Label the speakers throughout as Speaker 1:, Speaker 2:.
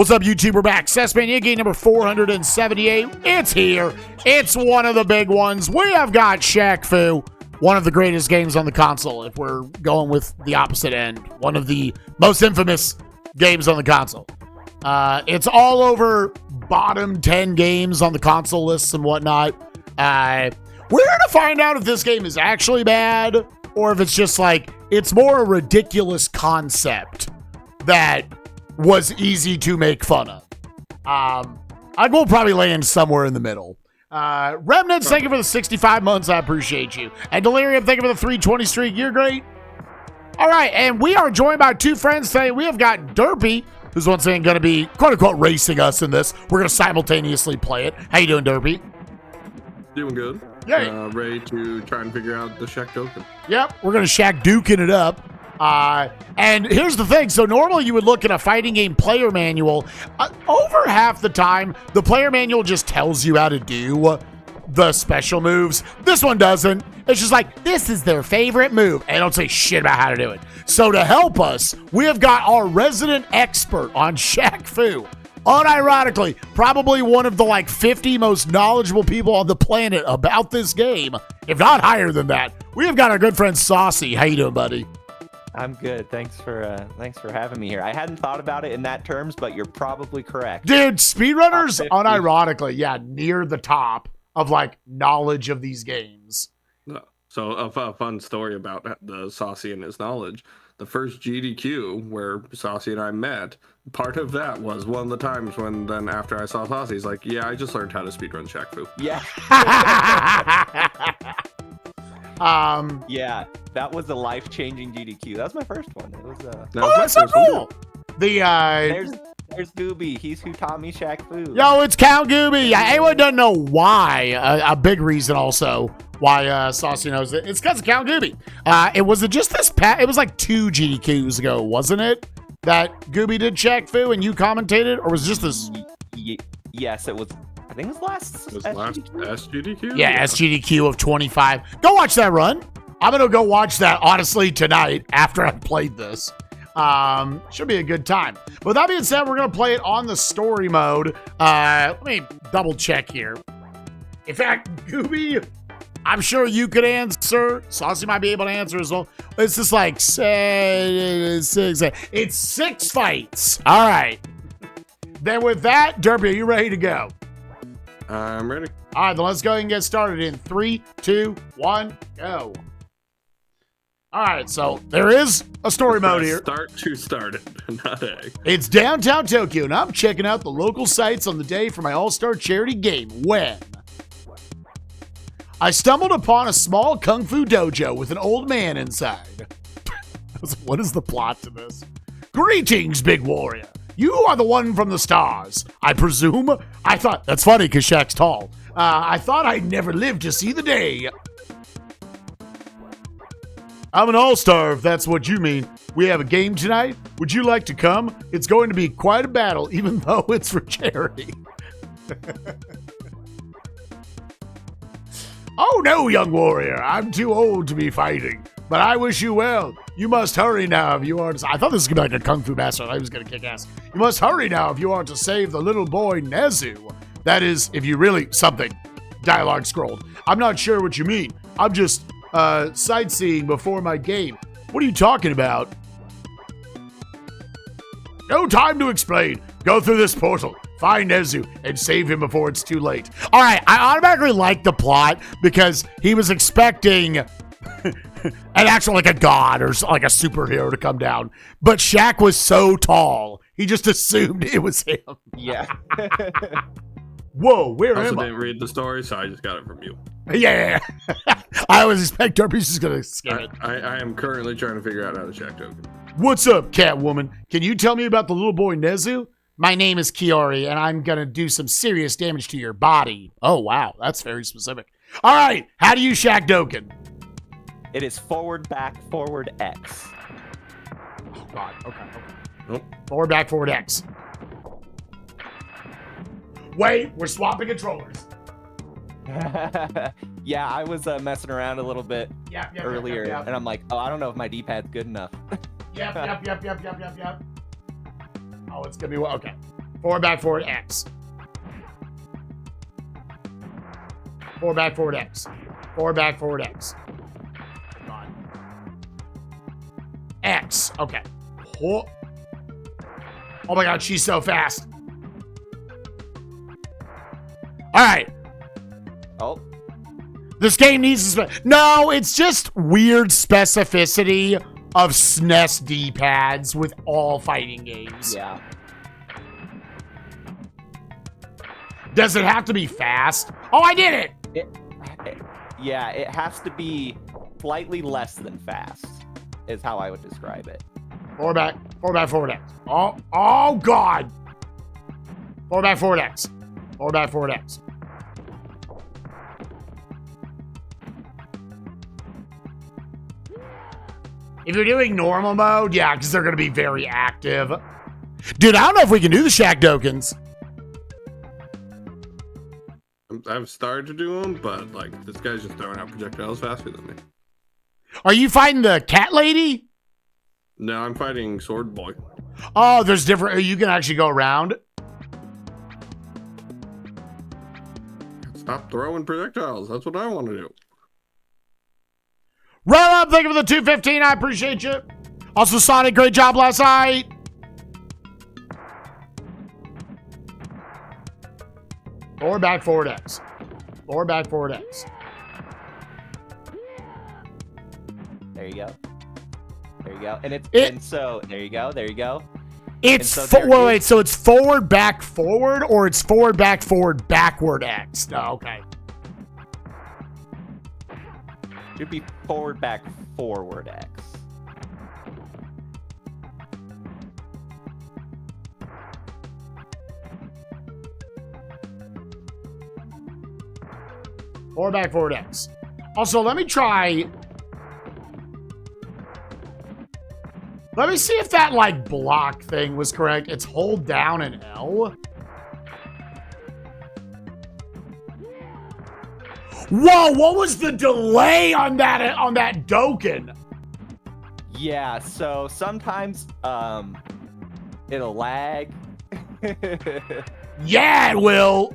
Speaker 1: What's up, YouTube? We're back. SNESMania game number 478. It's here. It's one of the big ones. We have got Shaq Fu, one of the greatest games on the console, if we're going with the opposite end. One of the most infamous games on the console. It's all over bottom 10 games on the console lists and whatnot. We're here to find out if this game is actually bad or if it's just like, it's more a ridiculous concept that was easy to make fun of. I will probably land somewhere in the middle. Remnants, thank you for the 65 months. I appreciate you. And Delirium, thank you for the 320 streak. You're great. All right, and we are joined by two friends today. We have got Derpy, who's once again going to be, quote-unquote, racing us in this. We're going to simultaneously play it. How you doing, Derpy?
Speaker 2: Doing good.
Speaker 1: Yeah.
Speaker 2: Ready to try and figure out the Shaq token.
Speaker 1: Yep, we're going to Shaq Duking it up. And here's the thing. So normally you would look at a fighting game player manual. Over half the time, the player manual just tells you how to do the special moves. This one doesn't. It's just like, this is their favorite move. And don't say shit about how to do it. So to help us, we have got our resident expert on Shaq Fu. Unironically, probably one of the like 50 most knowledgeable people on the planet about this game, if not higher than that. We have got our good friend Saucy. How you doing, buddy?
Speaker 3: I'm good. Thanks for having me here. I hadn't thought about it in that terms, but you're probably correct.
Speaker 1: Dude, speedrunners, unironically, yeah, near the top of like knowledge of these games.
Speaker 2: So a fun story about the Saucy and his knowledge. The first GDQ where Saucy and I met, part of that was one of the times when then after I saw Saucy, he's like, yeah, I just learned how to speedrun Shaq Fu.
Speaker 3: Yeah. Yeah, that was a life-changing GDQ. That was my first one. It was
Speaker 1: that's so cool.
Speaker 3: There's Gooby. He's who taught me Shaq Fu.
Speaker 1: Yo, it's Count Gooby. Yeah, anyone doesn't know why. A big reason also why Saucy knows it. It's because of Count Gooby. It was just this it was like 2 GDQs ago, wasn't it? That Gooby did Shaq Fu and you commentated, or was it just this?
Speaker 3: Yes, it was. I think it was last
Speaker 2: SGDQ?
Speaker 1: Yeah, SGDQ of 25. Go watch that run. I'm going to go watch that, honestly, tonight after I've played this. Should be a good time. But with that being said, we're going to play it on the story mode. Let me double check here. In fact, Gooby, I'm sure you could answer. Saucy might be able to answer as well. It's just like 6. It's 6 fights. All right. Then with that, Derpy, are you ready to go?
Speaker 2: I'm ready.
Speaker 1: All right, then let's go ahead and get started in 3, 2, 1, go. All right, so there is a story mode here.
Speaker 2: Start to start it, not A.
Speaker 1: It's downtown Tokyo, and I'm checking out the local sites on the day for my all-star charity game when I stumbled upon a small kung fu dojo with an old man inside. What is the plot to this? Greetings, big warrior. You are the one from the stars, I presume. I thought, that's funny because Shaq's tall. I thought I'd never live to see the day. I'm an all-star, if that's what you mean. We have a game tonight. Would you like to come? It's going to be quite a battle, even though it's for charity. Oh no, young warrior. I'm too old to be fighting. But I wish you well. You must hurry now if you are to... I thought this was going to be like a kung fu master. I thought he was going to kick ass. You must hurry now if you are to save the little boy Nezu. That is, if you really... Something. Dialogue scrolled. I'm not sure what you mean. I'm just sightseeing before my game. What are you talking about? No time to explain. Go through this portal. Find Nezu and save him before it's too late. All right, I automatically like the plot because he was expecting... an actual like a god or like a superhero to come down, but Shaq was so tall he just assumed it was him.
Speaker 3: Yeah.
Speaker 1: Whoa, where
Speaker 2: I also
Speaker 1: am I?
Speaker 2: didn't read the story, so I just got it from you.
Speaker 1: Yeah. I always expect Derpy's just gonna skim it.
Speaker 2: I am currently trying to figure out how to Shaq token.
Speaker 1: What's up, Catwoman? Can you tell me about the little boy Nezu? My name is Kiori, and I'm gonna do some serious damage to your body. Oh wow, that's very specific. All right, how do you Shaq token?
Speaker 3: It is forward, back, forward, X.
Speaker 1: Oh, God. Okay.
Speaker 2: Nope.
Speaker 1: Forward, back, forward, X. Wait, we're swapping controllers.
Speaker 3: Yeah, I was messing around a little bit earlier,
Speaker 1: yep.
Speaker 3: and I'm like, oh, I don't know if my D-pad's good enough.
Speaker 1: Yep. Oh, it's going to be... Okay. Forward, back, forward, X. Forward, back, forward, X. Forward, back, forward, X. God. X. Okay. Oh. Oh my God, she's so fast. All right.
Speaker 3: Oh.
Speaker 1: This game needs to... No, it's just weird specificity of SNES D-pads with all fighting games.
Speaker 3: Yeah.
Speaker 1: Does it have to be fast? Oh, I did it!
Speaker 3: Yeah, it has to be slightly less than fast, is how I would describe it.
Speaker 1: Forward, back, forward, X. Oh, God! Forward, back, forward, X. Forward, back, forward, X. If you're doing normal mode, yeah, because they're going to be very active. Dude, I don't know if we can do the Shaq Dokens.
Speaker 2: I've started to do them, but like this guy's just throwing out projectiles faster than me.
Speaker 1: Are you fighting the cat lady?
Speaker 2: No, I'm fighting Sword Boy.
Speaker 1: Oh, there's different. You can actually go around.
Speaker 2: Stop throwing projectiles. That's what I want to do.
Speaker 1: Roll up, thank you for the 215. I appreciate you. Also, Sonic, great job last night. Forward, back, forward, X. Forward, back, forward, X.
Speaker 3: There you go. There you go. And so there you go. There you go.
Speaker 1: It's
Speaker 3: so
Speaker 1: wait, so it's forward, back, forward, or it's forward, backward, X. No, okay.
Speaker 3: Should be forward, back, forward, X.
Speaker 1: Forward, back, forward, X. Also, let me try. Let me see if that, like, block thing was correct. It's hold down and L. Whoa, what was the delay on that Doken?
Speaker 3: Yeah, so sometimes it'll lag.
Speaker 1: Yeah, it will.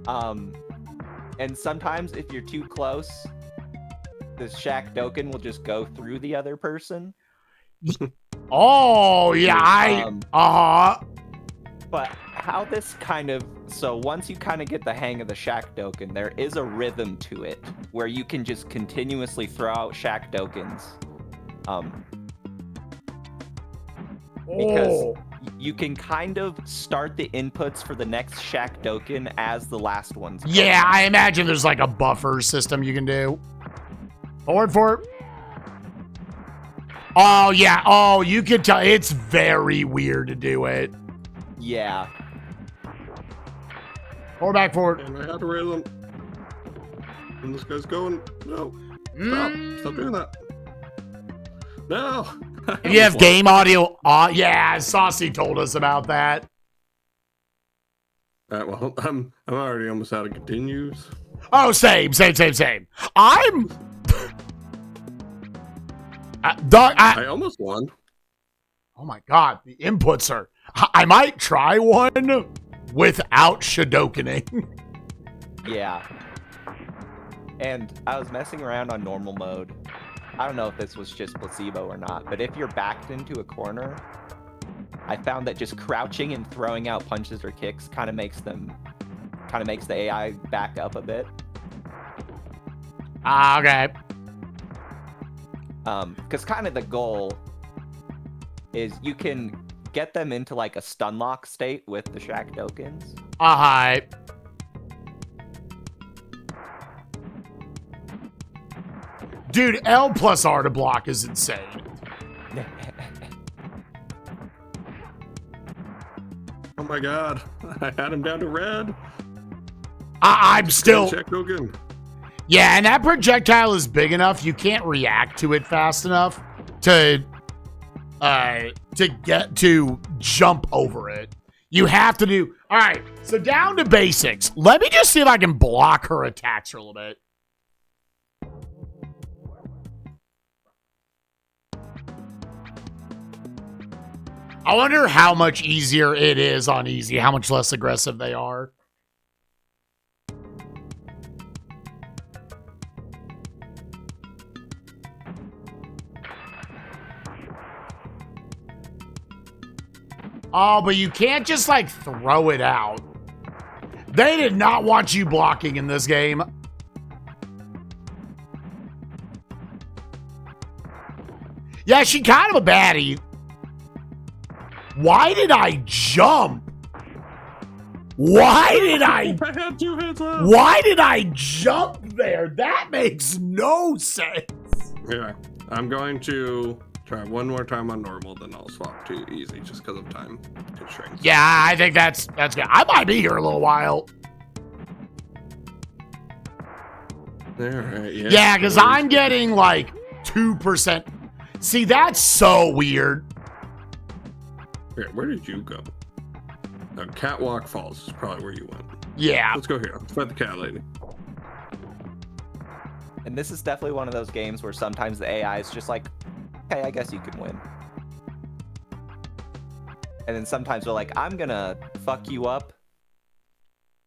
Speaker 3: And sometimes if you're too close, the Shaq Doken will just go through the other person.
Speaker 1: Oh, yeah,
Speaker 3: But how this kind of... So once you kind of get the hang of the Shaq Doken, there is a rhythm to it where you can just continuously throw out Shaq Dokens. Because you can kind of start the inputs for the next Shaq Doken as the last one's going.
Speaker 1: Yeah, I imagine there's like a buffer system you can do. Forward. Oh, yeah. Oh, you can tell. It's very weird to do it.
Speaker 3: Yeah.
Speaker 1: Forward, back, forward.
Speaker 2: And I had to rail him. And this guy's going. No. Stop doing that. No.
Speaker 1: If you have game audio, yeah, Saucy told us about that.
Speaker 2: All right, well, I'm already almost out of continues.
Speaker 1: Oh, same. I'm... Doug,
Speaker 2: I almost won.
Speaker 1: Oh my God, the inputs are... I might try one without Shadokening.
Speaker 3: Yeah. And I was messing around on normal mode. I don't know if this was just placebo or not, but if you're backed into a corner, I found that just crouching and throwing out punches or kicks kind of makes the AI back up a bit.
Speaker 1: Okay.
Speaker 3: Because kind of the goal is you can get them into like a stun lock state with the Shaq Dokens.
Speaker 1: Dude, L plus R to block is insane.
Speaker 2: Oh my God, I had him down to red.
Speaker 1: I'm still...
Speaker 2: Check Doken.
Speaker 1: Yeah, and that projectile is big enough, you can't react to it fast enough to get to jump over it. You have to do... All right, so down to basics. Let me just see if I can block her attacks for a little bit. I wonder how much easier it is on easy, how much less aggressive they are. Oh, but you can't just, like, throw it out. They did not want you blocking in this game. Yeah, she kind of a baddie. Why did I jump? Why did I...
Speaker 2: I had 2 hits left.
Speaker 1: Why did I jump there? That makes no sense.
Speaker 2: Yeah, I'm going to try one more time on normal, then I'll swap to easy just because of time constraints.
Speaker 1: Yeah, I think that's good. I might be here a little while.
Speaker 2: All right,
Speaker 1: Yeah, because I'm getting like 2%. See, that's so weird.
Speaker 2: Here, where did you go? Catwalk Falls is probably where you went.
Speaker 1: Yeah.
Speaker 2: Let's go here. Let's fight the cat lady.
Speaker 3: And this is definitely one of those games where sometimes the AI is just like, okay, I guess you can win. And then sometimes they're like, I'm gonna fuck you up.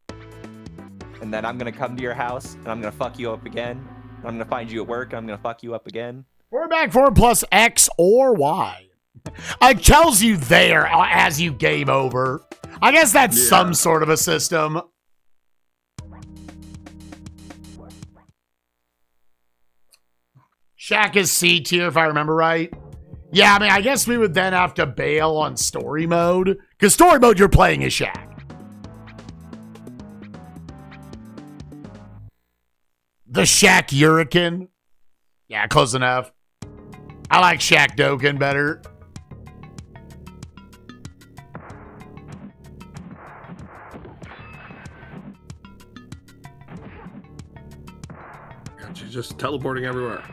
Speaker 3: And then I'm gonna come to your house and I'm gonna fuck you up again. And I'm gonna find you at work and I'm gonna fuck you up again.
Speaker 1: We're back forward plus X or Y. It tells you there as you game over. I guess that's some sort of a system. Shaq is C tier, if I remember right. Yeah, I mean, I guess we would then have to bail on story mode. Because story mode, you're playing as Shaq. The Shaq Hurricane. Yeah, close enough. I like Shaq Doken better.
Speaker 2: She's just teleporting everywhere.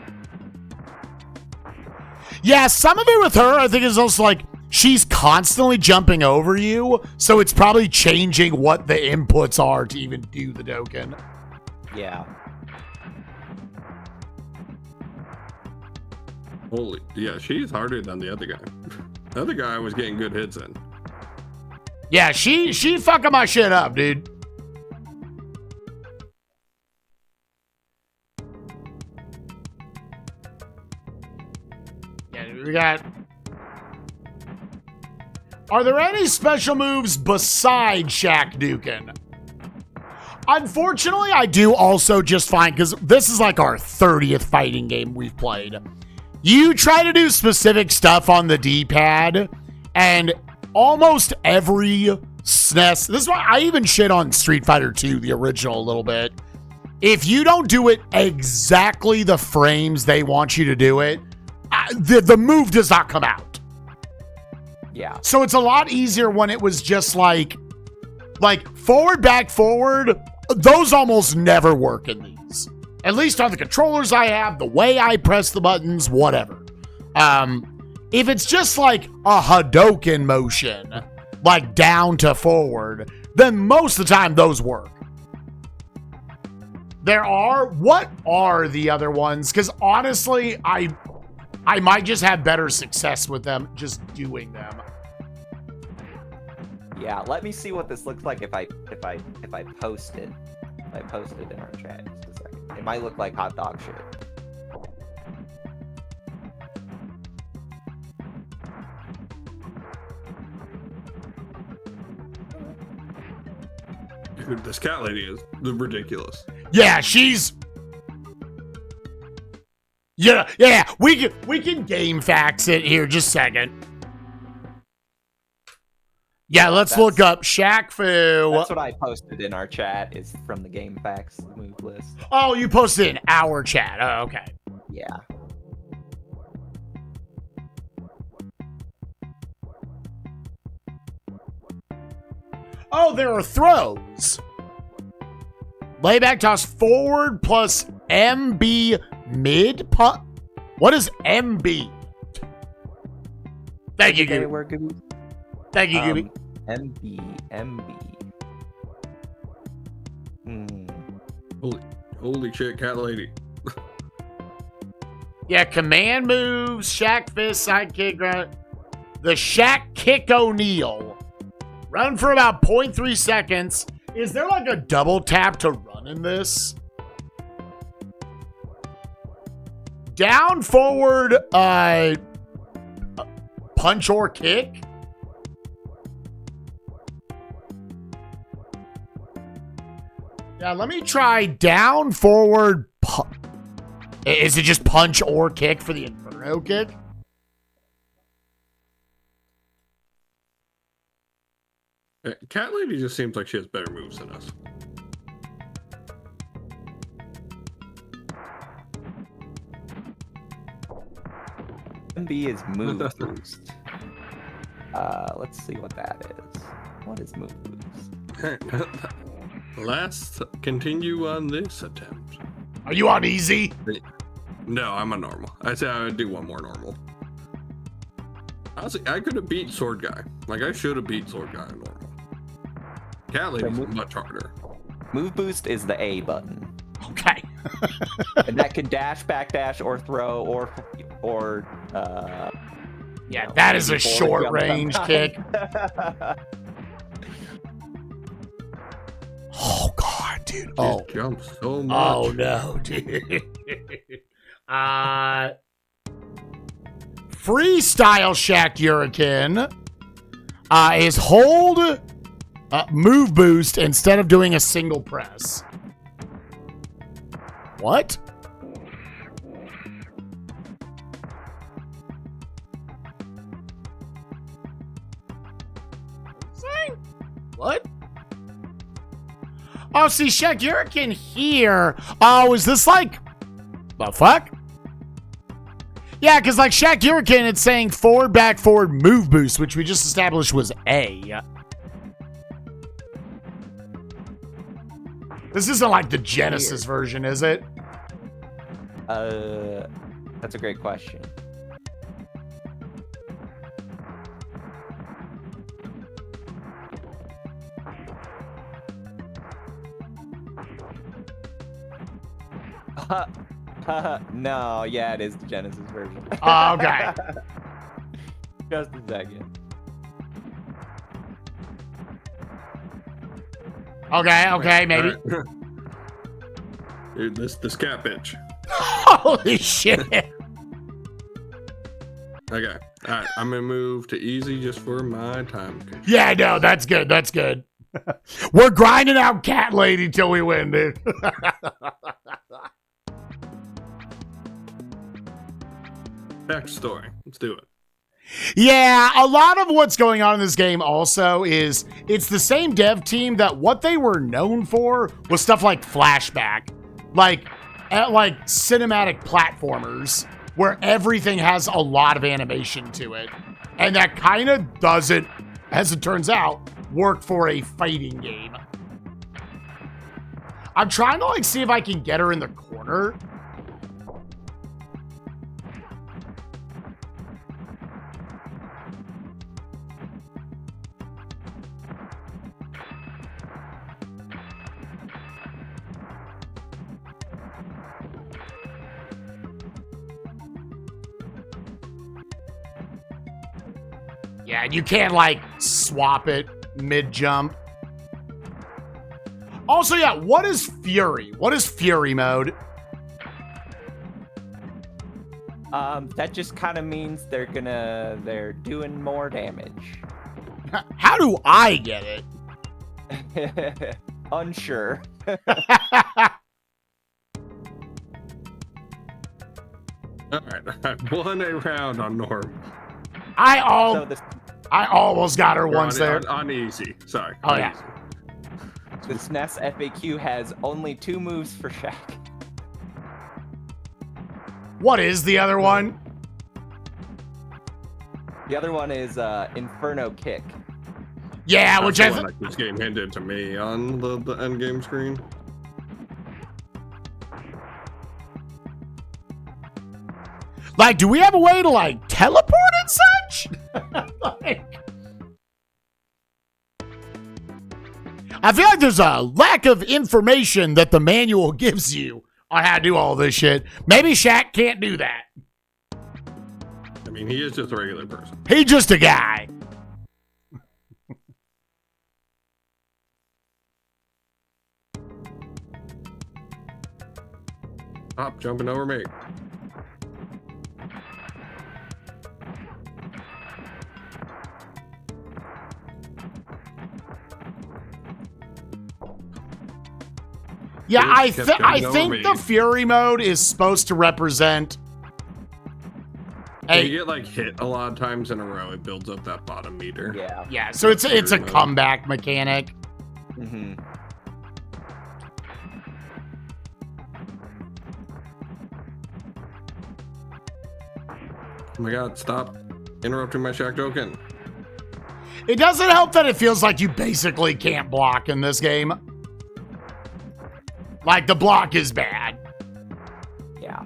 Speaker 1: Yeah, some of it with her, I think, is also like she's constantly jumping over you, so it's probably changing what the inputs are to even do the Doken.
Speaker 3: Yeah.
Speaker 2: Holy, yeah, she's harder than the other guy. The other guy was getting good hits in.
Speaker 1: Yeah, she fucking my shit up, dude. Yeah, we got... Are there any special moves besides Shaq Dukin? Unfortunately, I do also just find, because this is like our 30th fighting game we've played. You try to do specific stuff on the D-pad, and almost every SNES... This is why I even shit on Street Fighter 2, the original, a little bit. If you don't do it exactly the frames they want you to do it, the move does not come out.
Speaker 3: Yeah.
Speaker 1: So it's a lot easier when it was just like forward, back, forward. Those almost never work in these. At least on the controllers I have, the way I press the buttons, whatever. If it's just like a Hadouken motion, like down to forward, then most of the time those work. What are the other ones? Because honestly, I might just have better success with them just doing them.
Speaker 3: Yeah, let me see what this looks like if I post it. If I post it in our chat. Just a second. It might look like hot dog shit.
Speaker 2: Dude, this cat lady is ridiculous.
Speaker 1: Yeah, she's... Yeah, we can game facts it here just a second. Yeah, let's look up Shaq Fu.
Speaker 3: That's what I posted in our chat, is from the Game Facts move list.
Speaker 1: Oh, you posted in our chat. Oh, okay.
Speaker 3: Yeah.
Speaker 1: Oh, there are throws. Layback toss forward plus MB mid putt. What is MB? Thank you,
Speaker 3: Okay,
Speaker 1: Gooby.
Speaker 3: we're good.
Speaker 1: Thank you, Gooby.
Speaker 3: MB.
Speaker 2: Holy shit, cat lady.
Speaker 1: Yeah, command moves, Shaq fist, sidekick, right? the Shaq Kick O'Neal. Run for about 0.3 seconds. Is there like a double tap to run in this? Down, forward, punch or kick? Yeah, let me try down, forward, is it just punch or kick for the Inferno kick?
Speaker 2: Cat Lady just seems like she has better moves than us.
Speaker 3: MB is move boost. Let's see what that is. What is move boost?
Speaker 2: Let's continue on this attempt.
Speaker 1: Are you on easy?
Speaker 2: No, I'm a normal. I said I would do one more normal. Honestly, I could have beat Sword Guy. Like, I should have beat Sword Guy on normal. Cat Lady's much harder.
Speaker 3: Move boost is the A button.
Speaker 1: Okay.
Speaker 3: And that can dash, backdash, or throw, or
Speaker 1: yeah, that is a short range kick. Oh god, dude. Oh,
Speaker 2: jumps so much.
Speaker 1: Oh no, dude. Freestyle Shaq Hurricane is hold move boost instead of doing a single press. What? What? Oh, see, Shaq Hurricane here. Oh, is this like the fuck? Yeah, because like Shaq Hurricane, it's saying forward, back, forward, move boost, which we just established was A. This isn't like the Genesis version, is it?
Speaker 3: That's a great question. No, yeah, it is the Genesis version.
Speaker 1: Oh, okay.
Speaker 3: Just a second.
Speaker 1: Okay, maybe.
Speaker 2: Right. Dude, this cat bitch.
Speaker 1: Holy shit.
Speaker 2: Okay. Alright, I'm gonna move to easy just for my time.
Speaker 1: Yeah, no, that's good. That's good. We're grinding out Cat Lady till we win, dude.
Speaker 2: Back to story. Let's do it.
Speaker 1: Yeah, a lot of what's going on in this game also is it's the same dev team that what they were known for was stuff like flashback, like cinematic platformers where everything has a lot of animation to it. And that kind of doesn't, as it turns out, work for a fighting game. I'm trying to like see if I can get her in the corner. Yeah, you can't, like, swap it mid-jump. Also, yeah, what is Fury? What is Fury mode?
Speaker 3: That just kind of means they're doing more damage.
Speaker 1: How do I get it?
Speaker 3: Unsure.
Speaker 2: Alright, won a round on normal.
Speaker 1: I almost got her once there.
Speaker 2: On easy. Sorry.
Speaker 1: Oh, yeah.
Speaker 3: The SNES FAQ has only 2 moves for Shaq.
Speaker 1: What is the other one?
Speaker 3: The other one is Inferno Kick.
Speaker 1: Yeah, which I
Speaker 2: like this game hinted to me on the end game screen.
Speaker 1: Like, do we have a way to, like, teleport and such? Like, I feel like there's a lack of information that the manual gives you on how to do all this shit. Maybe Shaq can't do that.
Speaker 2: I mean, he is just a regular person.
Speaker 1: He just a guy.
Speaker 2: Stop jumping over me.
Speaker 1: Yeah,
Speaker 2: Dude,
Speaker 1: I
Speaker 2: kept
Speaker 1: think
Speaker 2: jumping over me.
Speaker 1: the Fury mode is supposed to represent.
Speaker 2: When you get like hit a lot of times in a row, it builds up that bottom meter.
Speaker 3: Yeah.
Speaker 1: Yeah, so it's a
Speaker 2: Fury mode.
Speaker 1: comeback mechanic.
Speaker 3: Mm-hmm.
Speaker 2: Oh my god, stop interrupting my Shaq joking.
Speaker 1: It doesn't help that it feels like you basically can't block in this game. Like, the block is bad.
Speaker 3: Yeah.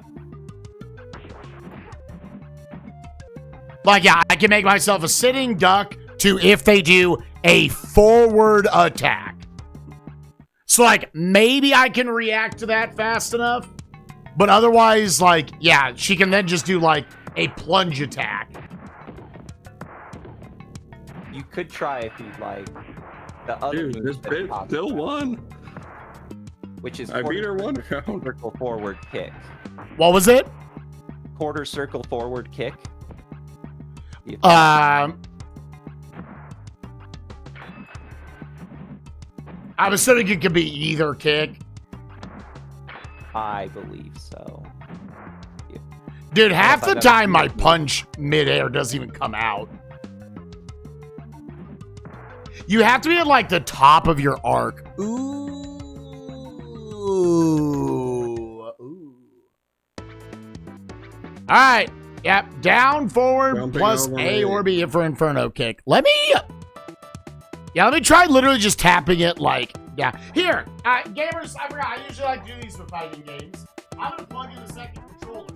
Speaker 1: Like, yeah, I can make myself a sitting duck to if they do a forward attack. So, like, maybe I can react to that fast enough. But otherwise, like, yeah, she can then just do, like, a plunge attack.
Speaker 3: You could try if you'd like. The other
Speaker 2: Dude,
Speaker 3: move
Speaker 2: this
Speaker 3: that
Speaker 2: bitch
Speaker 3: pops
Speaker 2: still
Speaker 3: up,
Speaker 2: won.
Speaker 3: which is
Speaker 2: I beat her one
Speaker 3: quarter
Speaker 2: round.
Speaker 3: circle forward kick.
Speaker 1: What was it?
Speaker 3: Quarter circle forward kick. You-
Speaker 1: I'm assuming it could be either kick.
Speaker 3: I believe so.
Speaker 1: Dude, half
Speaker 3: I
Speaker 1: the
Speaker 3: thought that was
Speaker 1: time my
Speaker 3: mid-move.
Speaker 1: punch midair doesn't even come out. You have to be at like the top of your arc. Ooh. All right. Yep. Down, forward,
Speaker 2: Jumping
Speaker 1: plus
Speaker 2: over
Speaker 1: A
Speaker 2: me.
Speaker 1: or B for Inferno kick. Let me try literally just tapping it like, yeah. Here, gamers, I forgot. I usually like to do these for fighting games. I'm going to plug in the second controller.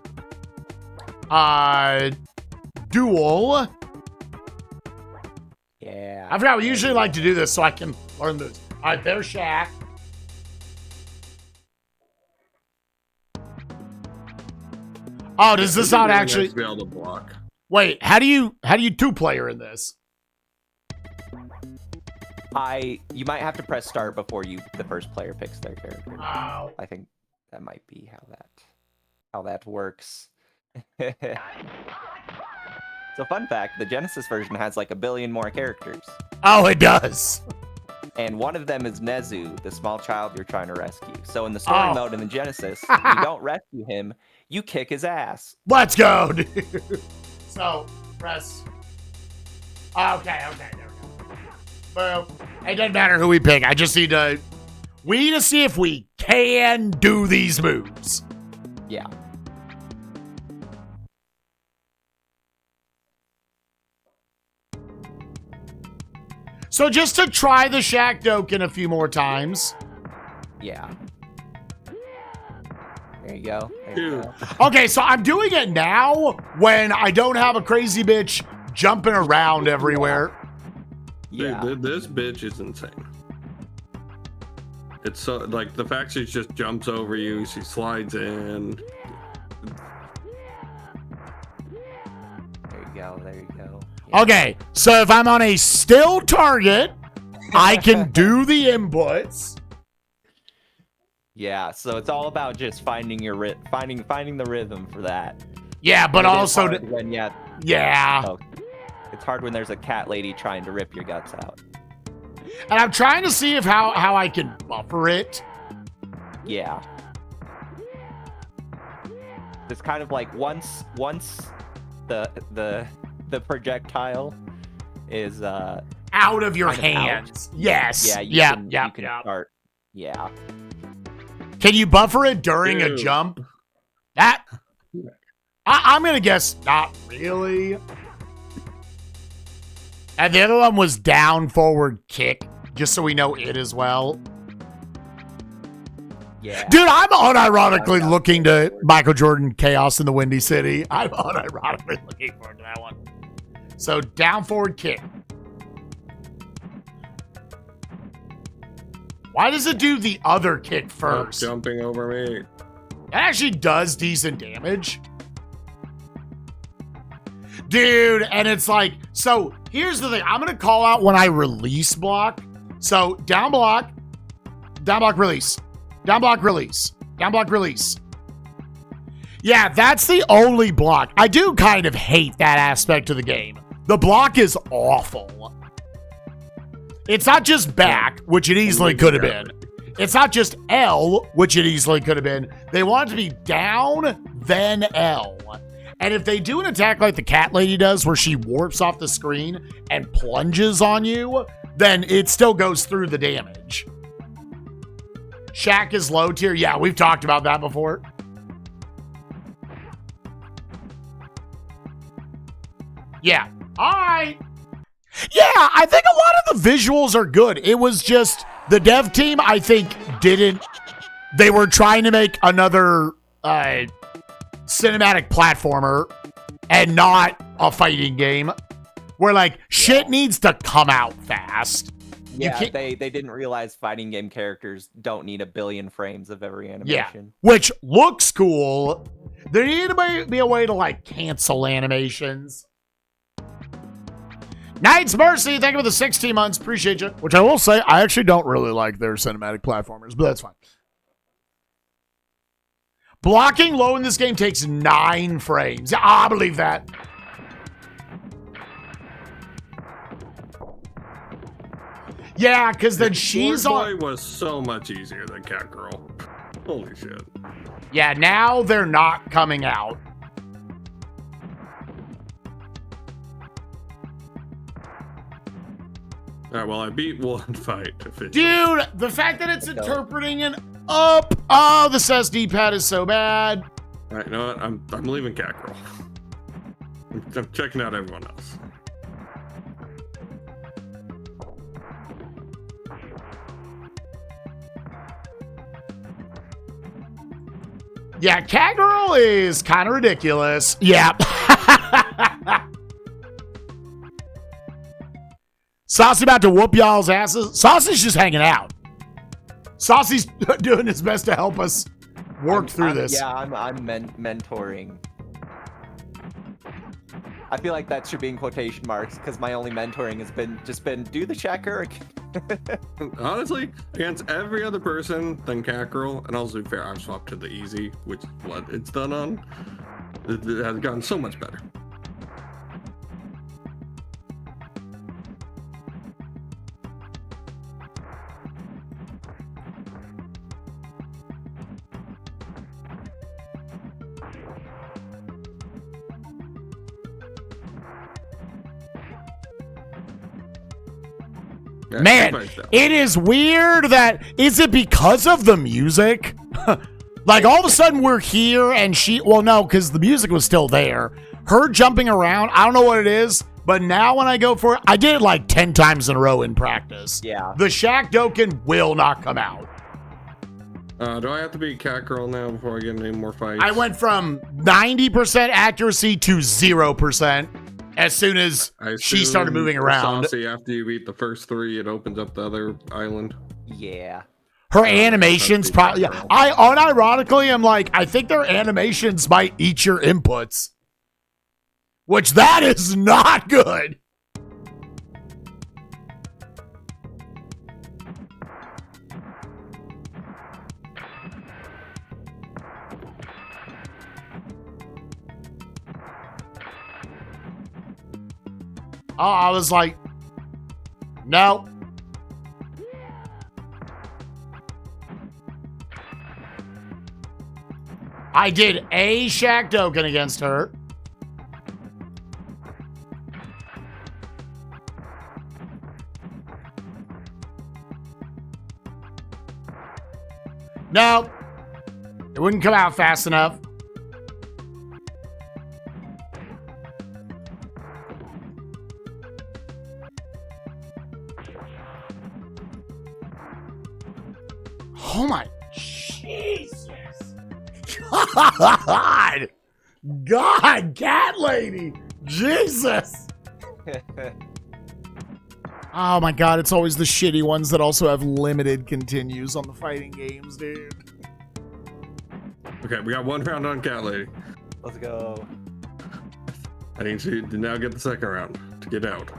Speaker 1: Dual.
Speaker 3: Yeah.
Speaker 1: I forgot we usually like to do this so I can learn this. All right, there's Shaq. Oh, does this not
Speaker 2: Really
Speaker 1: actually?
Speaker 2: nice to be able to block.
Speaker 1: Wait, how do you two-player in this?
Speaker 3: You might have to press start before the first player picks their character.
Speaker 1: Oh.
Speaker 3: I think that might be how that works. So fun fact, the Genesis version has like 1 billion more characters.
Speaker 1: Oh, it does.
Speaker 3: And one of them is Nezu, the small child you're trying to rescue. So in the story
Speaker 1: Oh.
Speaker 3: mode in the Genesis, you don't rescue him, you kick his ass.
Speaker 1: Let's go, dude. So, press. Okay, there we go. Boom. It doesn't matter who we pick. I just need to. We need to see if we can do these moves.
Speaker 3: Yeah.
Speaker 1: So just to try the Shaq Doken a few more times.
Speaker 3: Yeah. There you go. There you
Speaker 2: Dude.
Speaker 3: go.
Speaker 1: Okay, so I'm doing it now when I don't have a crazy bitch jumping around everywhere.
Speaker 3: Yeah.
Speaker 2: Dude, this bitch is insane. It's so like the fact she just jumps over you, she slides in.
Speaker 3: There you go. There you go.
Speaker 1: Okay, so if I'm on a still target, I can do the inputs.
Speaker 3: Yeah, so it's all about just finding your finding the rhythm for that.
Speaker 1: Yeah, but
Speaker 3: And it is
Speaker 1: also,
Speaker 3: hard when
Speaker 1: yeah.
Speaker 3: It's hard when there's a cat lady trying to rip your guts out.
Speaker 1: And I'm trying to see if how I can buffer it.
Speaker 3: Yeah. It's kind of like once the projectile is
Speaker 1: Out of your
Speaker 3: kind of out.
Speaker 1: hands. Yes.
Speaker 3: Yeah, you can start. Yeah.
Speaker 1: Can you buffer it during a
Speaker 2: Dude.
Speaker 1: jump? That I'm gonna guess not really. And the other one was down forward kick, just so we know it as well.
Speaker 3: Yeah.
Speaker 1: Dude, I'm unironically looking to Michael Jordan Chaos in the Windy City. I'm unironically looking forward to that one. So down forward kick. Why does it do the other kick
Speaker 2: Stop
Speaker 1: first?
Speaker 2: jumping over me.
Speaker 1: That actually does decent damage. Dude, and it's like, so here's the thing. I'm going to call out when I release block. So down block, release, down block, release, down block, release. Yeah, that's the only block. I do kind of hate that aspect of the game. The block is awful. It's not just back, which it easily could have been. It's not just L, which it easily could have been. They want it to be down, then L. And if they do an attack like the cat lady does, where she warps off the screen and plunges on you, then it still goes through the damage. Shaq is low tier. Yeah, we've talked about that before. Yeah. All right. Yeah, I think a lot of the visuals are good. It was just the dev team, I think, didn't. They were trying to make another cinematic platformer and not a fighting game where, like, shit needs to come out fast.
Speaker 3: Yeah, they didn't realize fighting game characters don't need 1 billion frames of every animation.
Speaker 1: Yeah, which looks cool. There need to be a way to, like, cancel animations. Knight's Mercy, thank you for the 16 months. Appreciate you. Which I will say, I actually don't really like their cinematic platformers, but that's fine. Blocking low in this game takes 9 frames. Yeah, I believe that. Yeah, because then she's on.
Speaker 2: Boy was so much easier than Cat Girl. Holy shit.
Speaker 1: Yeah, now they're not coming out.
Speaker 2: All right, well, I beat one fight officially.
Speaker 1: Dude, the fact that it's interpreting an up. Oh, the SD pad is so bad.
Speaker 2: All right, you know what? I'm leaving Cat Girl. I'm checking out everyone else.
Speaker 1: Yeah, Cat Girl is kind of ridiculous. Yeah. Saucy about to whoop y'all's asses. Saucy's just hanging out. Saucy's doing his best to help us work through this.
Speaker 3: Yeah, I'm mentoring. I feel like that should be in quotation marks because my only mentoring has been do the checker.
Speaker 2: Honestly, against every other person than Cat Girl, and also to be fair, I've swapped to the easy, which is what it's done on. It has gotten so much better.
Speaker 1: Man, it is weird that, is it because of the music? Like, all of a sudden we're here and well, no, because the music was still there. Her jumping around, I don't know what it is, but now when I go for it, I did it like 10 times in a row in practice.
Speaker 3: Yeah.
Speaker 1: The Shaq Doken will not come out.
Speaker 2: Do I have to be Cat Girl now before I get any more fights?
Speaker 1: I went from 90% accuracy to 0%. As soon as she started moving around.
Speaker 2: Saucy, after you beat the first 3, it opens up the other island.
Speaker 3: Yeah.
Speaker 1: Her animations probably. Yeah, I unironically am like, I think their animations might eat your inputs, which that is not good. Oh, I was like, no. I did a Shaq Doken against her. No. It wouldn't come out fast enough. Oh my Jesus. God, cat lady. Jesus. Oh my God, it's always the shitty ones that also have limited continues on the fighting games, dude.
Speaker 2: Okay, we got 1 round on cat lady.
Speaker 3: Let's go.
Speaker 2: I need to now get the second round to get out.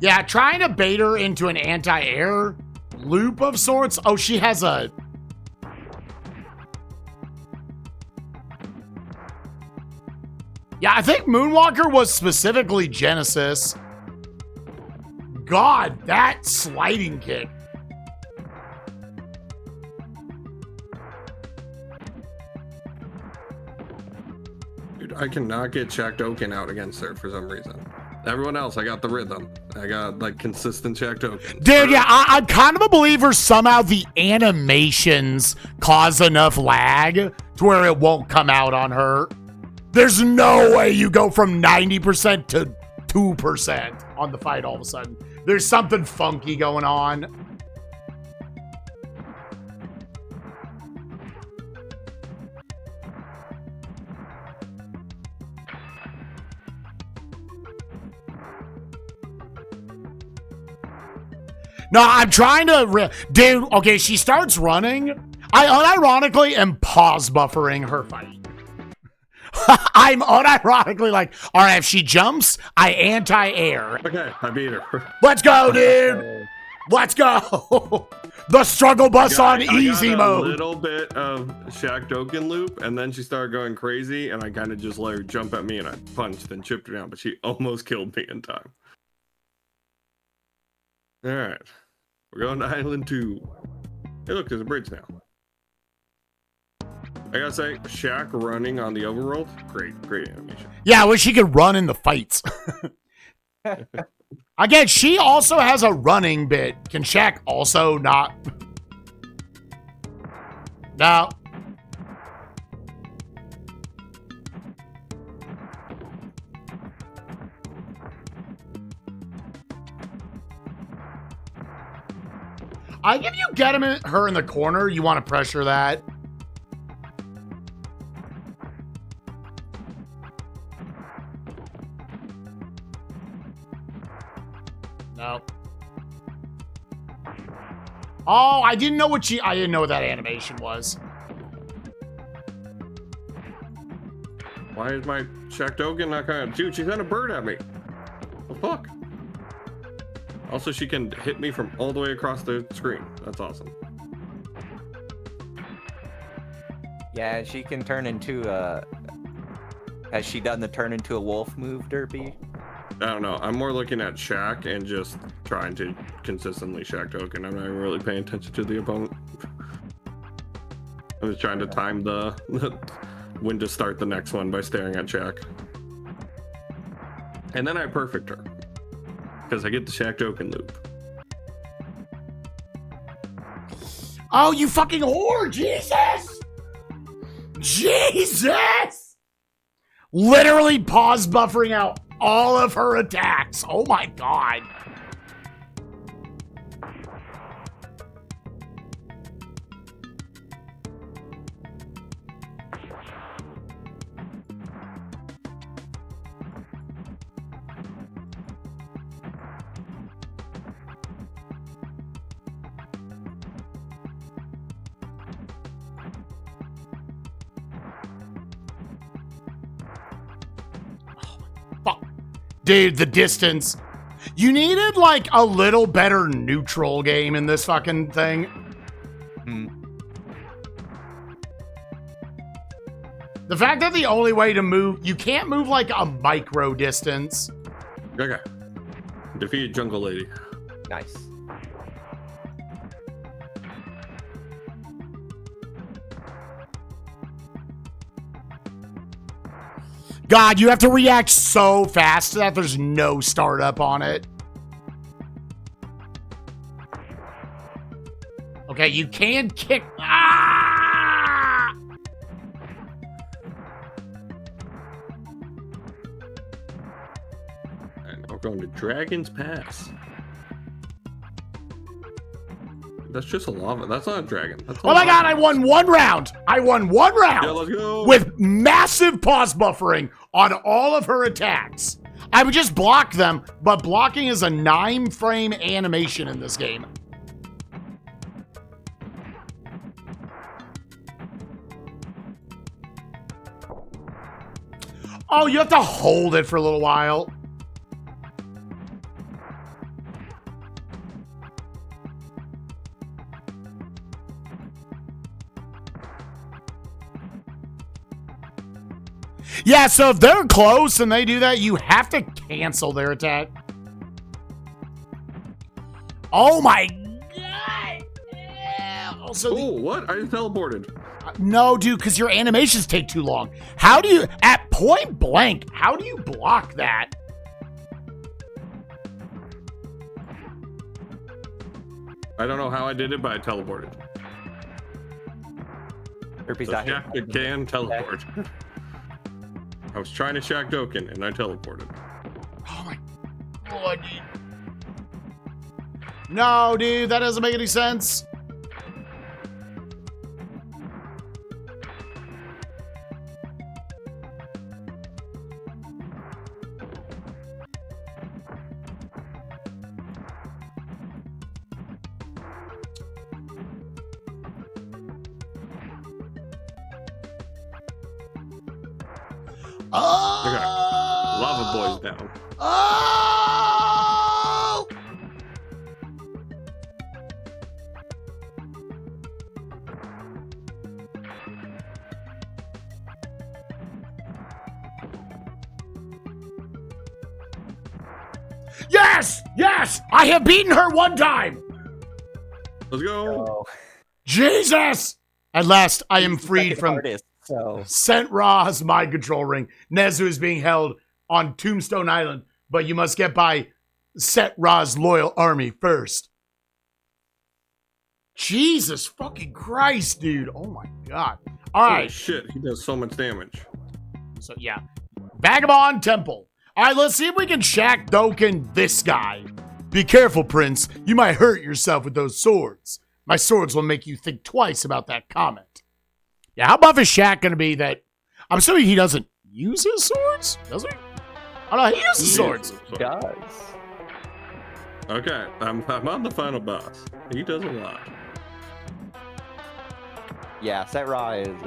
Speaker 1: Yeah, trying to bait her into an anti-air loop of sorts. Oh, she has a... Yeah, I think Moonwalker was specifically Genesis. God, that sliding kick.
Speaker 2: Dude, I cannot get Shaq out against her for some reason. Everyone else, I got the rhythm. I got like consistent Shaq.
Speaker 1: Dude, yeah, I'm kind of a believer somehow the animations cause enough lag to where it won't come out on her. There's no way you go from 90% to 2% on the fight all of a sudden. There's something funky going on. No, I'm trying to... Dude, okay, she starts running. I unironically am pause buffering her fight. I'm unironically like, all right, if she jumps, I anti-air.
Speaker 2: Okay, I beat her.
Speaker 1: Let's go, dude. Let's go. The struggle bus on easy mode.
Speaker 2: A little bit of Shaq loop, and then she started going crazy, and I kind of just let her jump at me, and I punched and chipped her down, but she almost killed me in time. All right, we're going to Island 2. Hey, look, there's a bridge now. I gotta say, Shaq running on the overworld, great animation. Yeah,
Speaker 1: I wish she could run in the fights. Again, she also has a running bit. Can Shaq also not? No. I give you get her in the corner. You want to pressure that. No. Oh, I didn't know what I didn't know what that animation was.
Speaker 2: Why is my Shaq not kind of... Dude, she sent a bird at me. The fuck? Also, she can hit me from all the way across the screen. That's awesome.
Speaker 3: Yeah, she can turn into a... Has she done the turn into a wolf move, Derpy?
Speaker 2: I don't know. I'm more looking at Shaq and just trying to consistently Shaq token. I'm not even really paying attention to the opponent. I'm just trying to time the when to start the next one by staring at Shaq. And then I perfect her. Because I get the Shaq token loop.
Speaker 1: Oh, you fucking whore! Jesus! Jesus! Literally pause buffering out all of her attacks. Oh my god. Dude, the distance. You needed, like, a little better neutral game in this fucking thing. The fact that the only way to move... You can't move, like, a micro distance.
Speaker 2: Okay. Defeated Jungle Lady.
Speaker 3: Nice.
Speaker 1: God, you have to react so fast to that. There's no startup on it. Okay, you can kick. Ah!
Speaker 2: And we're going to Dragon's Pass. That's just a lava. That's not a dragon. That's
Speaker 1: oh my god, I won one round. I won one round.
Speaker 2: Yeah, let's go.
Speaker 1: With massive pause buffering on all of her attacks. I would just block them, but blocking is a 9-frame animation in this game. Oh, you have to hold it for a little while. Yeah, so if they're close and they do that, you have to cancel their attack. Oh my god! Also,
Speaker 2: Oh, what? I teleported.
Speaker 1: no, dude, because your animations take too long. How do you, at point blank, how do you block that?
Speaker 2: I don't know how I did it, but I teleported.
Speaker 3: Herpes
Speaker 2: So
Speaker 3: out here.
Speaker 2: Shaq can teleport. I was trying to Shaq Doken and I teleported.
Speaker 1: Oh my god, dude. No, dude, that doesn't make any sense.
Speaker 2: Okay. Lava Boy's down.
Speaker 1: Oh! Yes! Yes! I have beaten her one time!
Speaker 2: Let's go.
Speaker 3: Oh,
Speaker 1: Jesus! At last, I am
Speaker 3: he's the
Speaker 1: freed
Speaker 3: second
Speaker 1: from
Speaker 3: hardest, so
Speaker 1: Sent Ra's mind control ring. Nezu is being held on Tombstone Island, but you must get by Set Ra's loyal army first. Jesus fucking Christ, dude. Oh my god. All
Speaker 2: Holy
Speaker 1: right.
Speaker 2: shit, he does so much damage.
Speaker 1: So, yeah. Vagabond Temple. All right, let's see if we can Shaq Doken this guy. Be careful, Prince. You might hurt yourself with those swords. My swords will make you think twice about that comment. Yeah, how buff is Shaq going to be that... I'm assuming he doesn't use his swords? Does he? Oh, no, he uses swords.
Speaker 3: he does.
Speaker 2: Okay, I'm on the final boss. He does a lot.
Speaker 3: Yeah, Set Ra is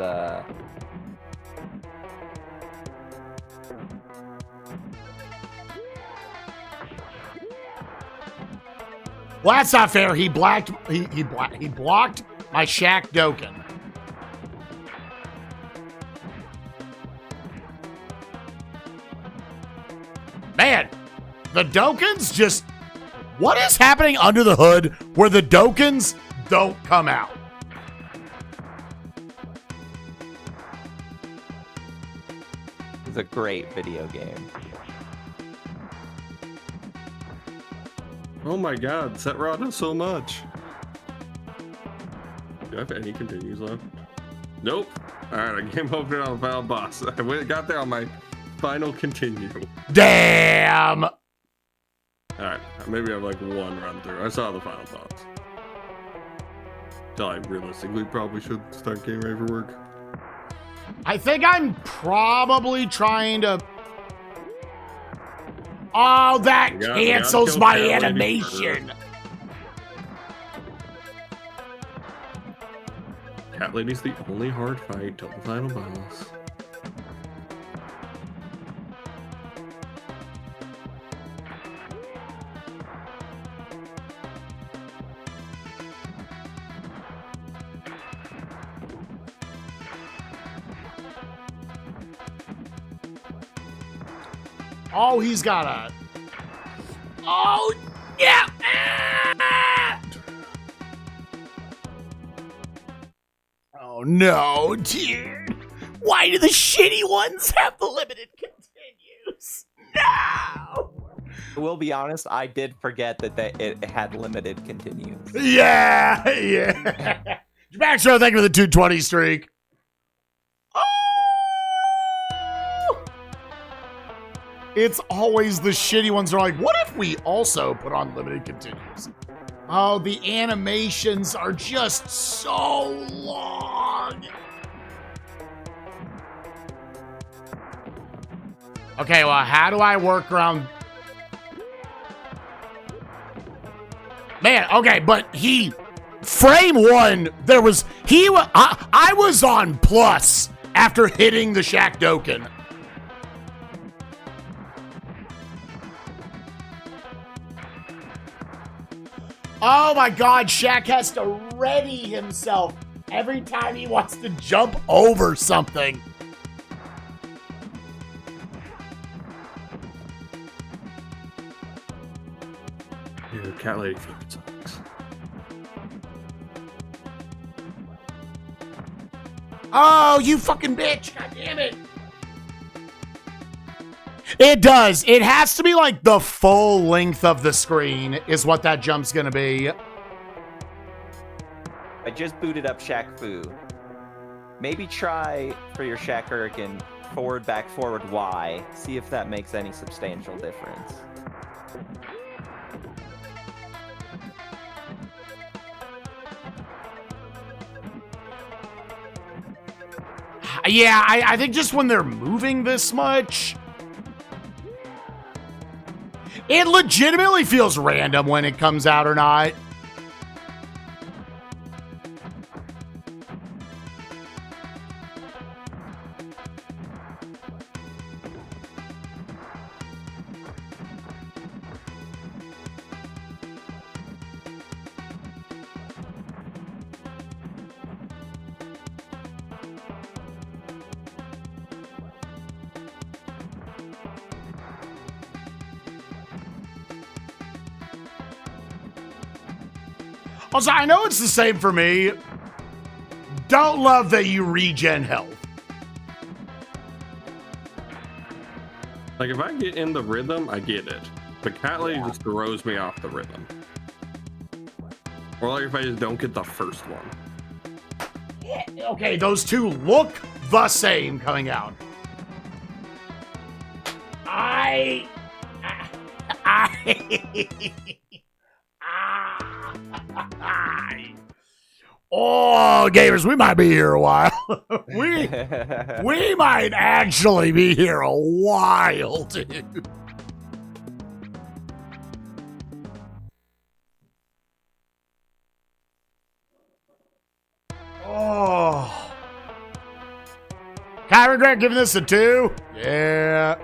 Speaker 1: Well, that's not fair. He blocked he blocked my Shaq Doken. Man, the Dokens just... What is happening under the hood where the Dokens don't come out?
Speaker 3: it's a great video game.
Speaker 2: Oh my god, Set Ra does so much. Do I have any continues left? Nope. Alright, I game over on the final boss. I got there on my final continue.
Speaker 1: Damn!
Speaker 2: Alright, maybe I have like one run through. I saw the final boss. So I realistically probably should start getting ready for work.
Speaker 1: I think I'm probably trying to... Oh, that
Speaker 2: We gotta
Speaker 1: cancels
Speaker 2: kill
Speaker 1: my
Speaker 2: Cat Lady
Speaker 1: animation.
Speaker 2: Cat Lady's the only hard fight till the final boss.
Speaker 1: Oh, he's got a... Oh, yeah! Ah! Oh, no, dude. Why do the shitty ones have the limited continues? No!
Speaker 3: We'll be honest, I did forget that it had limited continues.
Speaker 1: Yeah, yeah. Baxter, thank you for the 220 streak. Oh! It's always the shitty ones that are like, what if we also put on limited continues? Oh, the animations are just so long. Okay, well, how do I work around... Man, okay, but frame one, I was on plus after hitting the Shaq Doken. Oh my God, Shaq has to ready himself every time he wants to jump over something.
Speaker 2: Dude, cat lady fucking sucks.
Speaker 1: Oh, you fucking bitch. God damn it. It does. It has to be like the full length of the screen is what that jump's going to be.
Speaker 3: I just booted up Shaq Fu. Maybe try for your Shaq Hurricane forward, back, forward, Y. See if that makes any substantial difference.
Speaker 1: Yeah, I think just when they're moving this much, it legitimately feels random when it comes out or not. Also, I know it's the same for me. Don't love that you regen health.
Speaker 2: Like, if I get in the rhythm, I get it. But cat lady just throws me off the rhythm. Or like if I just don't get the first one.
Speaker 1: Yeah, okay, those two look the same coming out. Oh, gamers, we might be here a while. we might actually be here a while, dude. Oh. Can I regret giving this a 2? Yeah.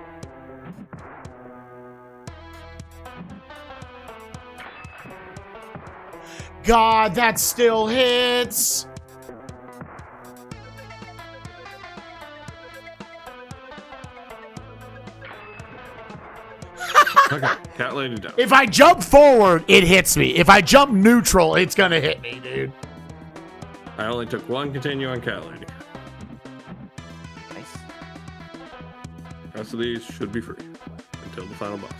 Speaker 1: God, that still hits.
Speaker 2: Okay, cat lady down.
Speaker 1: If I jump forward, it hits me. If I jump neutral, it's gonna hit me, dude.
Speaker 2: I only took one continue on cat lady.
Speaker 3: Nice.
Speaker 2: The rest of these should be free until the final boss.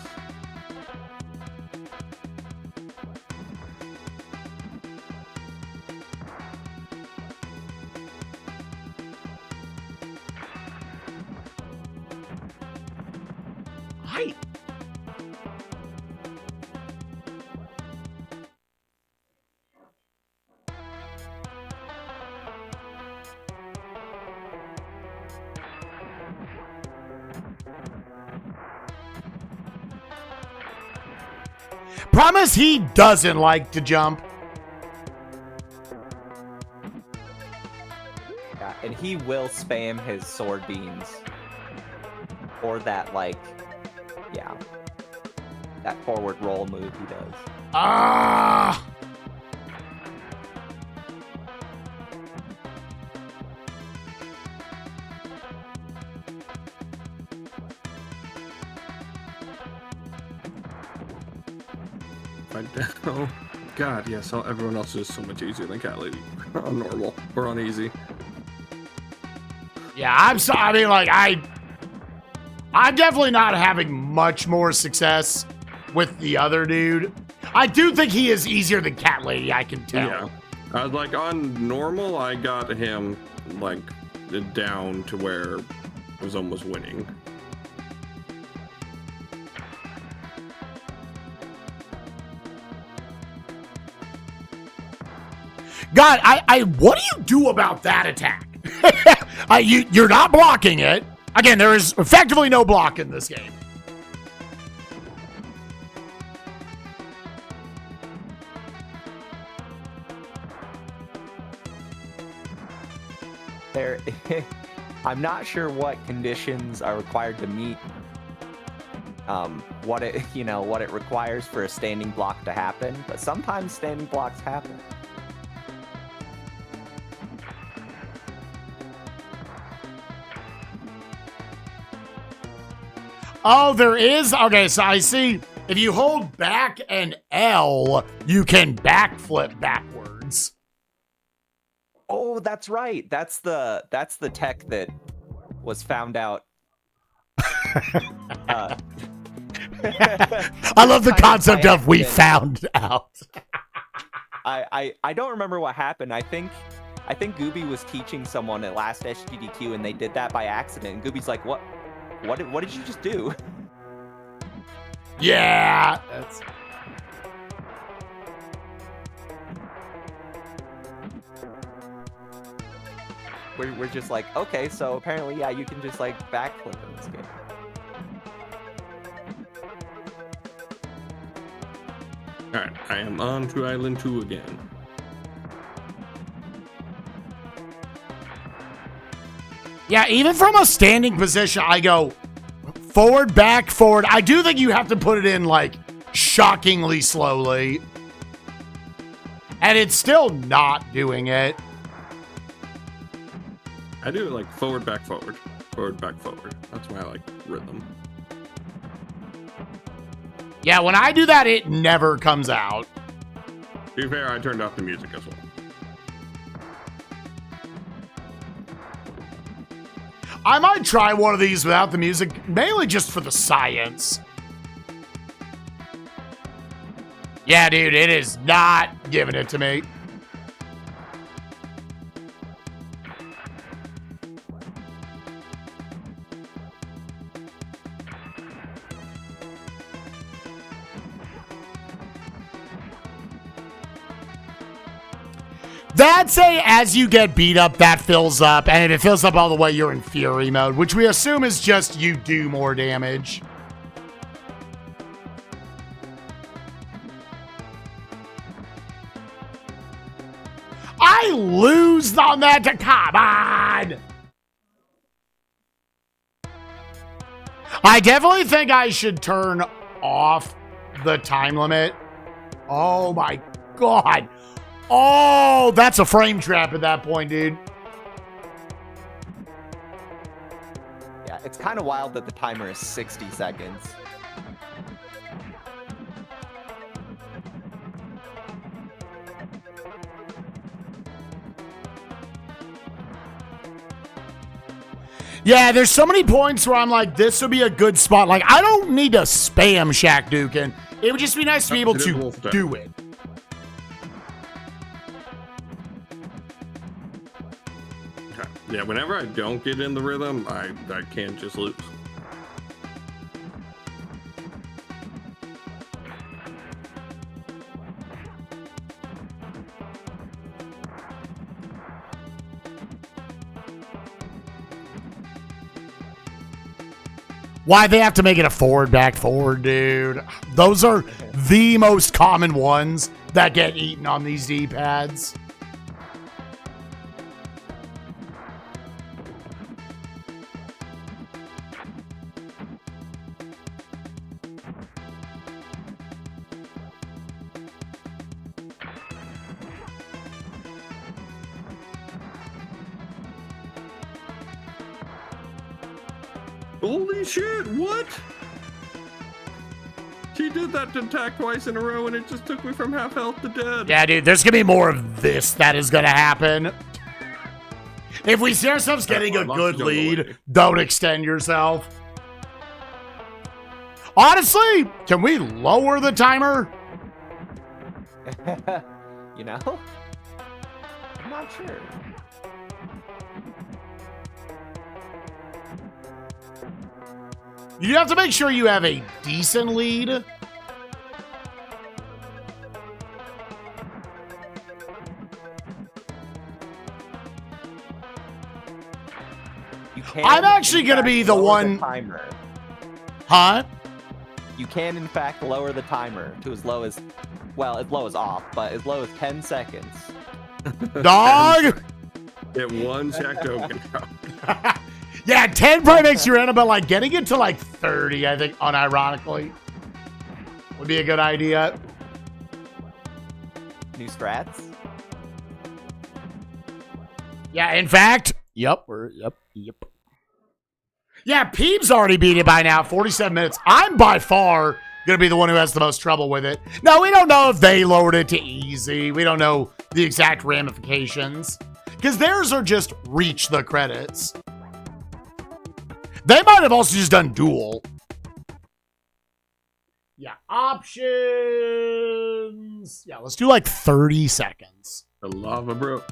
Speaker 1: Hi. Promise he doesn't like to jump.
Speaker 3: Yeah, and he will spam his sword beans. Or that, like, yeah. That forward roll move he does.
Speaker 1: Ah!
Speaker 2: Oh, God, yes. Everyone else is so much easier than cat lady on normal or on easy.
Speaker 1: Yeah, I'm sorry. I mean, like, I'm definitely not having much more success with the other dude. I do think he is easier than Cat Lady, I can tell.
Speaker 2: Yeah. I was like, on normal, I got him, like, down to where I was almost winning.
Speaker 1: God, what do you do about that attack? You're not blocking it. Again, there is effectively no block in this game.
Speaker 3: I'm not sure what conditions are required to meet what it requires for a standing block to happen, but sometimes standing blocks happen.
Speaker 1: Oh, there is? Okay, so I see. If you hold back and L, you can backflip backwards.
Speaker 3: Oh, that's right. That's the tech that was found out.
Speaker 1: I love the concept of we found out.
Speaker 3: I don't remember what happened. I think Gooby was teaching someone at last SGDQ, and they did that by accident. And Gooby's like, "What did you just do?"
Speaker 1: Yeah.
Speaker 3: We're just like, okay, so apparently, yeah, you can just like backflip in this game.
Speaker 2: All right, I am on to Island 2 again.
Speaker 1: Yeah, even from a standing position, I go forward, back, forward. I do think you have to put it in like shockingly slowly. And it's still not doing it.
Speaker 2: I do it like forward, back, forward. Forward, back, forward. That's my like rhythm.
Speaker 1: Yeah, when I do that, it never comes out.
Speaker 2: To be fair, I turned off the music as well.
Speaker 1: I might try one of these without the music, mainly just for the science. Yeah, dude, it is not giving it to me. That's as you get beat up, that fills up, and if it fills up all the way, you're in Fury mode, which we assume is just you do more damage. I lose on that. Come on! I definitely think I should turn off the time limit. Oh my god. Oh, that's a frame trap at that point, dude.
Speaker 3: Yeah, it's kind of wild that the timer is 60 seconds.
Speaker 1: Yeah, there's so many points where I'm like, this would be a good spot. Like, I don't need to spam Shaq Dukin. It would just be nice to be able to do it.
Speaker 2: Yeah, whenever I don't get in the rhythm, I can't just lose.
Speaker 1: Why they have to make it a forward, back, forward, dude? Those are the most common ones that get eaten on these D-pads.
Speaker 2: Holy shit, what? She did that attack twice in a row and it just took me from half health to dead.
Speaker 1: Yeah, dude, there's going to be more of this that is going to happen. If we see ourselves getting a good lead, don't extend yourself. Honestly, can we lower the timer?
Speaker 3: You know? I'm not sure.
Speaker 1: You have to make sure you have a decent lead. I'm actually going to be the one.
Speaker 3: Timer.
Speaker 1: Huh?
Speaker 3: You can, in fact, lower the timer to as low as, well, as low as off, but as low as 10 seconds.
Speaker 1: Dog!
Speaker 2: It one Shaq token.
Speaker 1: Yeah, 10 probably makes you random, but like getting it to like 30, I think, unironically, would be a good idea.
Speaker 3: New strats?
Speaker 1: Yeah, in fact, yep. Yeah, Peeb's already beat it by now, 47 minutes. I'm by far going to be the one who has the most trouble with it. Now, we don't know if they lowered it to easy. We don't know the exact ramifications. Because theirs are just reach the credits. They might have also just done dual. Yeah, options. Yeah, let's do like 30 seconds.
Speaker 2: The lava, bro.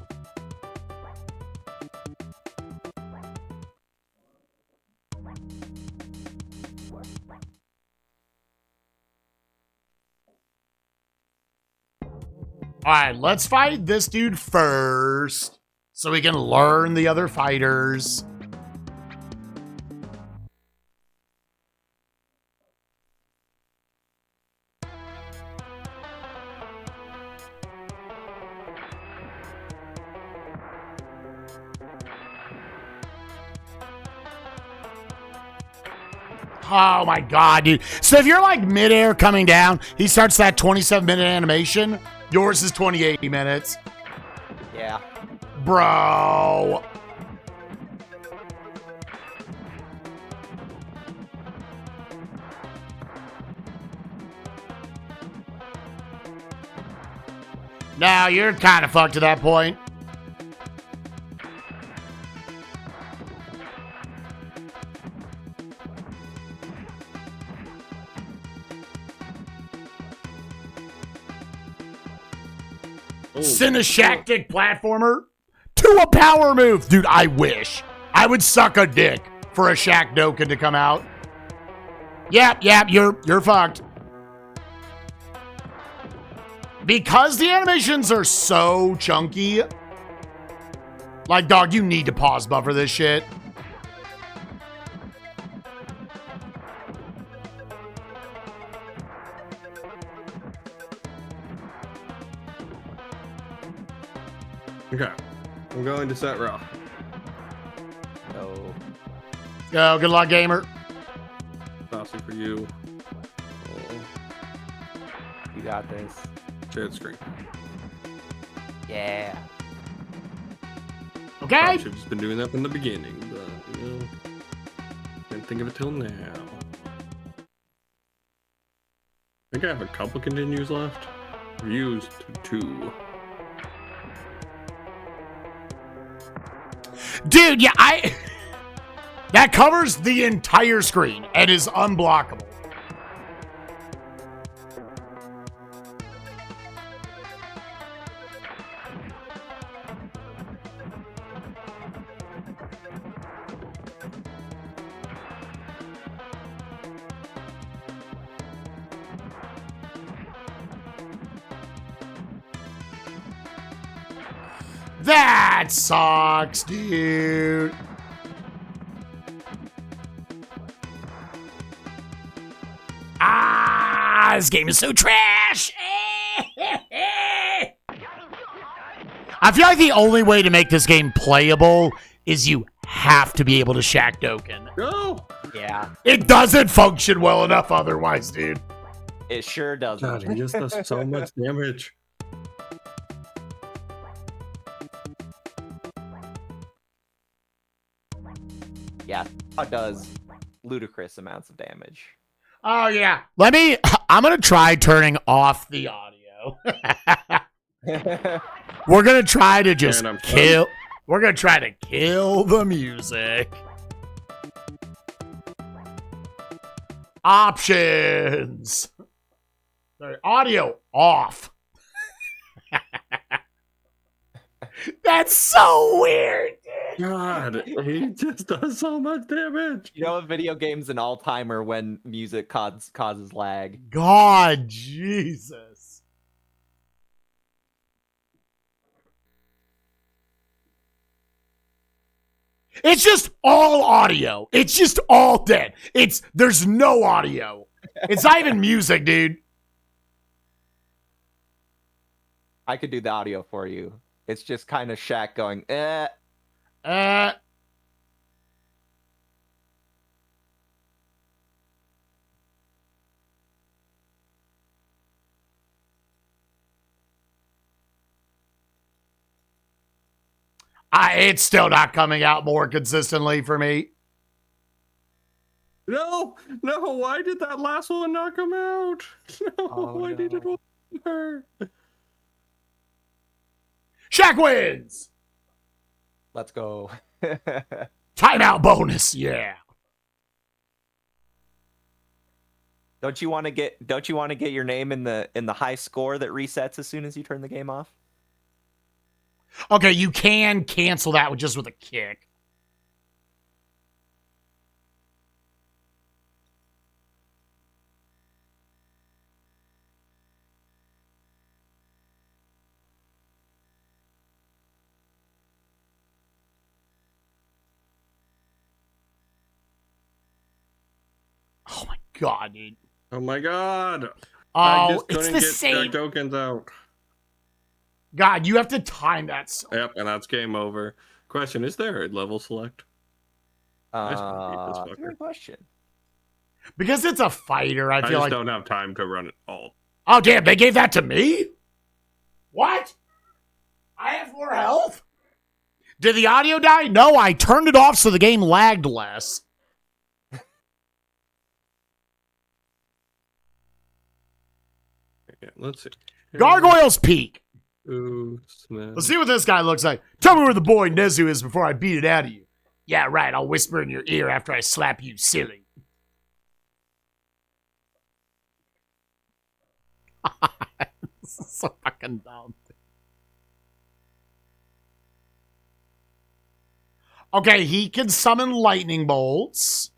Speaker 1: All right, let's fight this dude first so we can learn the other fighters. Oh my god, dude. So if you're like midair coming down, he starts that 27-minute animation. Yours is 28 minutes.
Speaker 3: Yeah.
Speaker 1: Bro. Now you're kind of fucked at that point. Cineshactic platformer to a power move. Dude, I wish. I would suck a dick for a Shaq Doken to come out. Yep, you're fucked. Because the animations are so chunky. Like, dog, you need to pause buffer this shit.
Speaker 2: Okay. I'm going to set raw.
Speaker 3: No.
Speaker 1: Yo, good luck, gamer.
Speaker 2: Saucy for you. Oh,
Speaker 3: You got this.
Speaker 2: share the screen.
Speaker 3: Yeah.
Speaker 1: Okay.
Speaker 2: I should have just been doing that from the beginning, but, you know, didn't think of it till now. I think I have a couple continues left. I've used 2.
Speaker 1: Dude, yeah, that covers the entire screen and is unblockable. That sucks, dude. This game is so trash. I feel like the only way to make this game playable is you have to be able to Shaq Doken.
Speaker 2: No!
Speaker 3: Yeah.
Speaker 1: It doesn't function well enough otherwise, dude.
Speaker 3: It sure doesn't.
Speaker 2: God, he just does so much damage.
Speaker 3: Yeah. It does ludicrous amounts of damage.
Speaker 1: Oh, yeah. I'm going to try turning off the audio. We're going to try to just we're going to try to kill the music. Options. Sorry, audio off. That's so weird, dude.
Speaker 2: God, he just does so much damage.
Speaker 3: You know, a video game's an all-timer when music causes lag.
Speaker 1: God, Jesus. It's just all audio. It's just all dead. There's no audio. It's not even music, dude.
Speaker 3: I could do the audio for you. It's just kind of Shaq going,
Speaker 1: It's still not coming out more consistently for me.
Speaker 2: No, why did that last one not come out? No, why did it want her?
Speaker 1: Shaq wins!
Speaker 3: Let's go.
Speaker 1: Timeout bonus, yeah.
Speaker 3: Don't you want to get your name in the high score that resets as soon as you turn the game off?
Speaker 1: Okay, you can cancel that with a kick. Oh my god, dude.
Speaker 2: Oh my god.
Speaker 1: Oh, it's the same.
Speaker 2: Tokens out.
Speaker 1: God, you have to time that.
Speaker 2: Yep, and that's game over. Question: is there a level select?
Speaker 3: Good question.
Speaker 1: Because it's a fighter, I feel like
Speaker 2: don't have time to run it all.
Speaker 1: Oh damn, they gave that to me? What? I have more health? Did the audio die? No, I turned it off so the game lagged less.
Speaker 2: Yeah, let's see.
Speaker 1: Gargoyle's Peak.
Speaker 2: Ooh,
Speaker 1: Let's see what this guy looks like. Tell me where the boy Nezu is before I beat it out of you. Yeah, right. I'll whisper in your ear after I slap you silly. This is so fucking dumb. Okay, he can summon lightning bolts.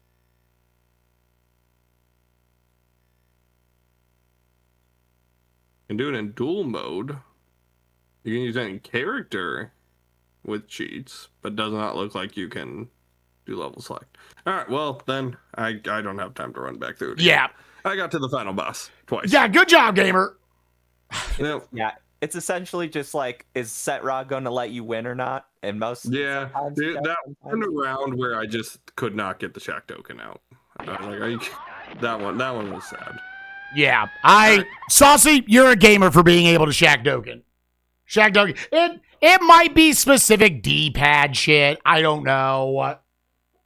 Speaker 2: You can do it in dual mode. You can use any character with cheats, but does not look like you can do level select. All right, well, then I don't have time to run back through it.
Speaker 1: Yeah.
Speaker 2: I got to the final boss twice.
Speaker 1: Yeah, good job, gamer.
Speaker 2: Yep.
Speaker 3: Yeah, it's essentially just like, is Setrog going to let you win or not? And most
Speaker 2: Yeah,
Speaker 3: sometimes
Speaker 2: dude,
Speaker 3: it
Speaker 2: that
Speaker 3: does,
Speaker 2: one
Speaker 3: sometimes-
Speaker 2: around where I just could not get the Shaq token out. I was like, are you... that one was sad.
Speaker 1: Yeah, Saucy, you're a gamer for being able to Shaq Doken. Shaq Doken. It might be specific D-pad shit. I don't know.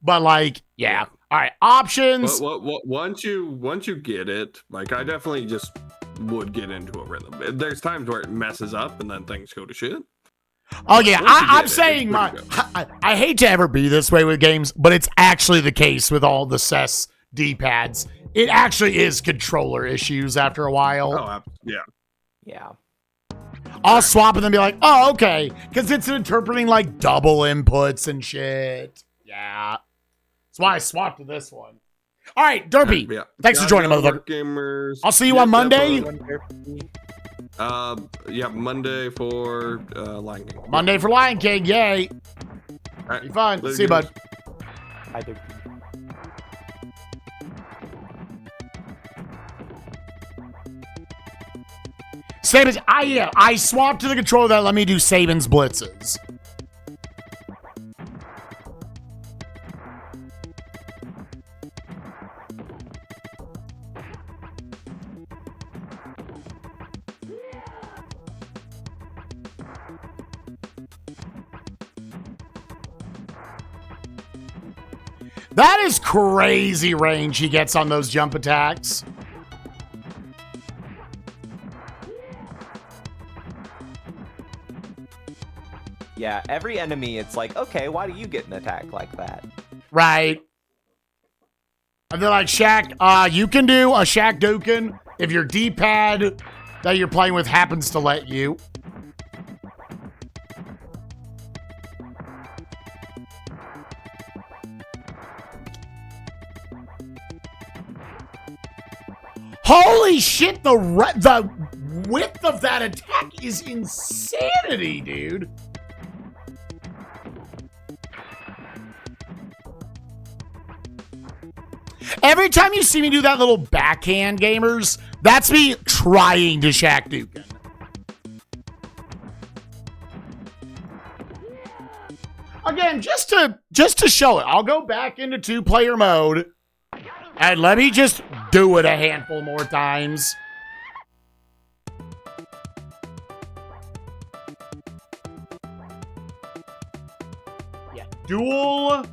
Speaker 1: But like, yeah. All right, options.
Speaker 2: But once you get it, like I definitely just would get into a rhythm. There's times where it messes up and then things go to shit.
Speaker 1: Oh yeah, I'm saying
Speaker 2: I
Speaker 1: I hate to ever be this way with games, but it's actually the case with all the SNES D-pads. It actually is controller issues after a while.
Speaker 2: Oh, yeah.
Speaker 3: Yeah.
Speaker 1: I'll swap and then be like, oh, okay. Because it's interpreting like double inputs and shit. Yeah. That's why I swapped to this one. All right, Derpy.
Speaker 2: Yeah.
Speaker 1: Thanks for joining, motherfucker.
Speaker 2: Gamers.
Speaker 1: I'll see you on Monday.
Speaker 2: Yeah, Monday for Lion King.
Speaker 1: Monday for Lion King. Yay.
Speaker 2: All right.
Speaker 1: Be fun.
Speaker 2: Later,
Speaker 1: See you, bud.
Speaker 3: I do.
Speaker 1: Saban's, I swapped to the controller that let me do Saban's blitzes. That is crazy range he gets on those jump attacks.
Speaker 3: Yeah, every enemy, it's like, okay, why do you get an attack like that?
Speaker 1: Right. And they're like, Shaq, you can do a Shaq Doken if your D-pad that you're playing with happens to let you. Holy shit, the width of that attack is insanity, dude. Every time you see me do that little backhand, gamers, that's me trying to Shaq Duken. Again, just to show it, I'll go back into 2-player mode and let me just do it a handful more times. Dual.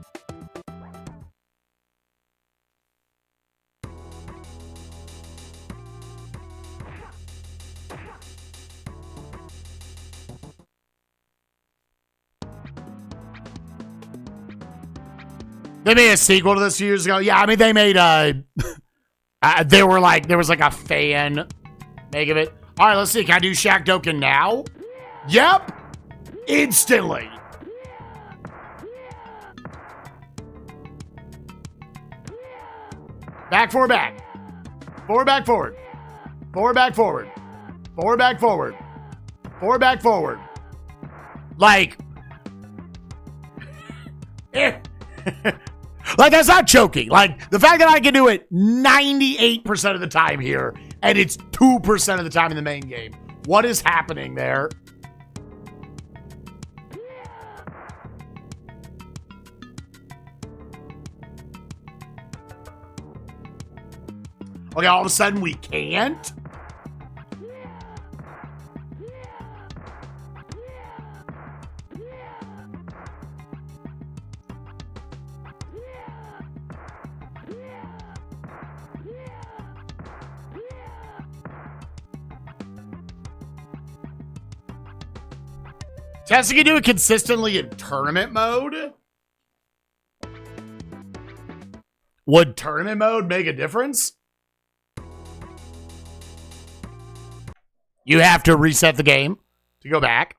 Speaker 1: They made a sequel to this years ago. Yeah, I mean, they made there was like a fan make of it. All right, let's see. Can I do Shaq Doken now? Yep. Instantly. Back, forward, back. Forward, back, forward. Forward, back, forward. Forward, back, forward. Forward, back, forward. Like, like, that's not choking. Like, the fact that I can do it 98% of the time here, and it's 2% of the time in the main game. What is happening there? Okay, all of a sudden we can't? Testing can do it consistently in tournament mode? Would tournament mode make a difference? You have to reset the game to go back.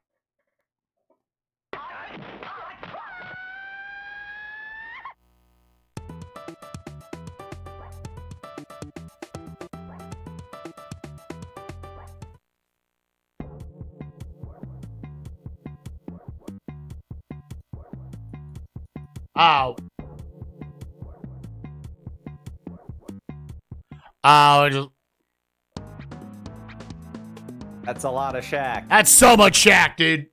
Speaker 1: Oh. Oh, just...
Speaker 3: That's a lot of Shaq.
Speaker 1: That's so much Shaq, dude.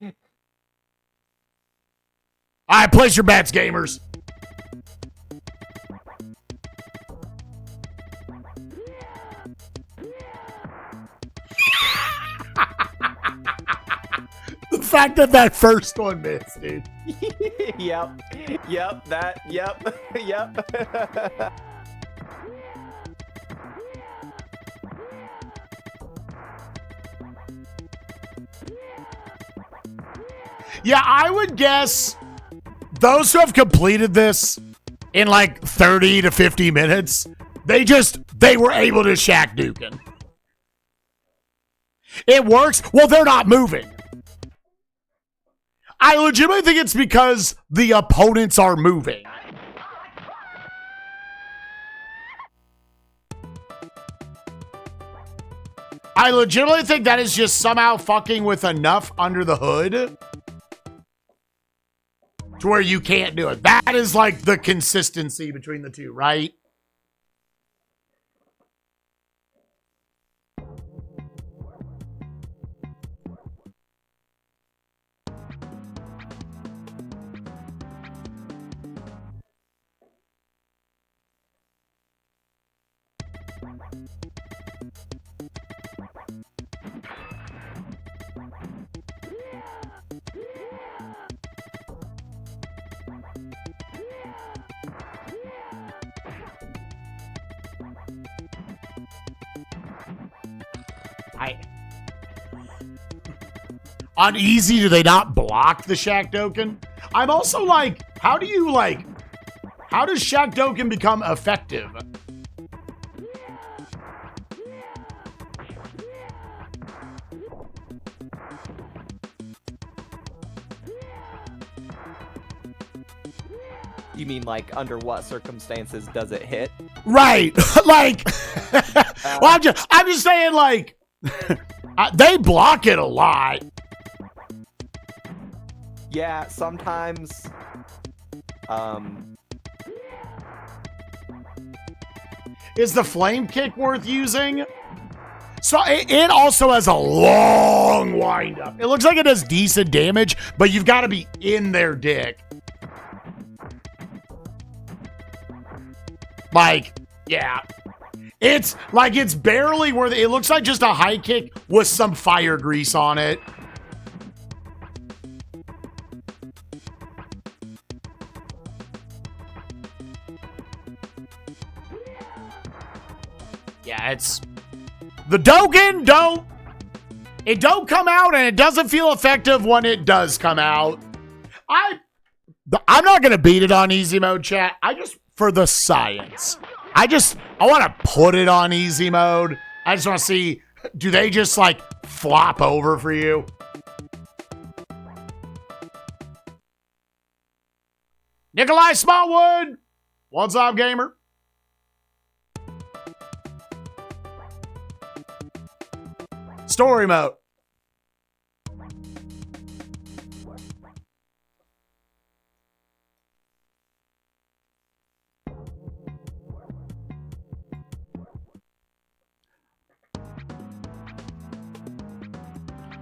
Speaker 1: All right, place your bets, gamers. The fact that that first one missed, dude.
Speaker 3: Yep.
Speaker 1: Yeah, I would guess those who have completed this in like 30 to 50 minutes, they were able to Shaq Dukin. It works. Well, they're not moving. I legitimately think it's because the opponents are moving. I legitimately think that is just somehow fucking with enough under the hood to where you can't do it. That is like the consistency between the two, right? On easy, do they not block the Shaq Doken? I'm also like, how does Shaq Doken become effective?
Speaker 3: You mean like under what circumstances does it hit?
Speaker 1: Right. Like, well, I'm just saying, like, they block it a lot.
Speaker 3: Yeah, sometimes.
Speaker 1: Is the flame kick worth using? So it also has a long wind up. It looks like it does decent damage, but you've got to be in their dick. Like, yeah. It's like it's barely worth it. It looks like just a high kick with some fire grease on it. Yeah, it's the Dokkan don't come out, and it doesn't feel effective when it does come out. I'm not gonna beat it on easy mode, chat. I just for the science. I want to put it on easy mode. I just want to see, do they just like flop over for you? Nikolai Smallwood, what's up, gamer? Story mode.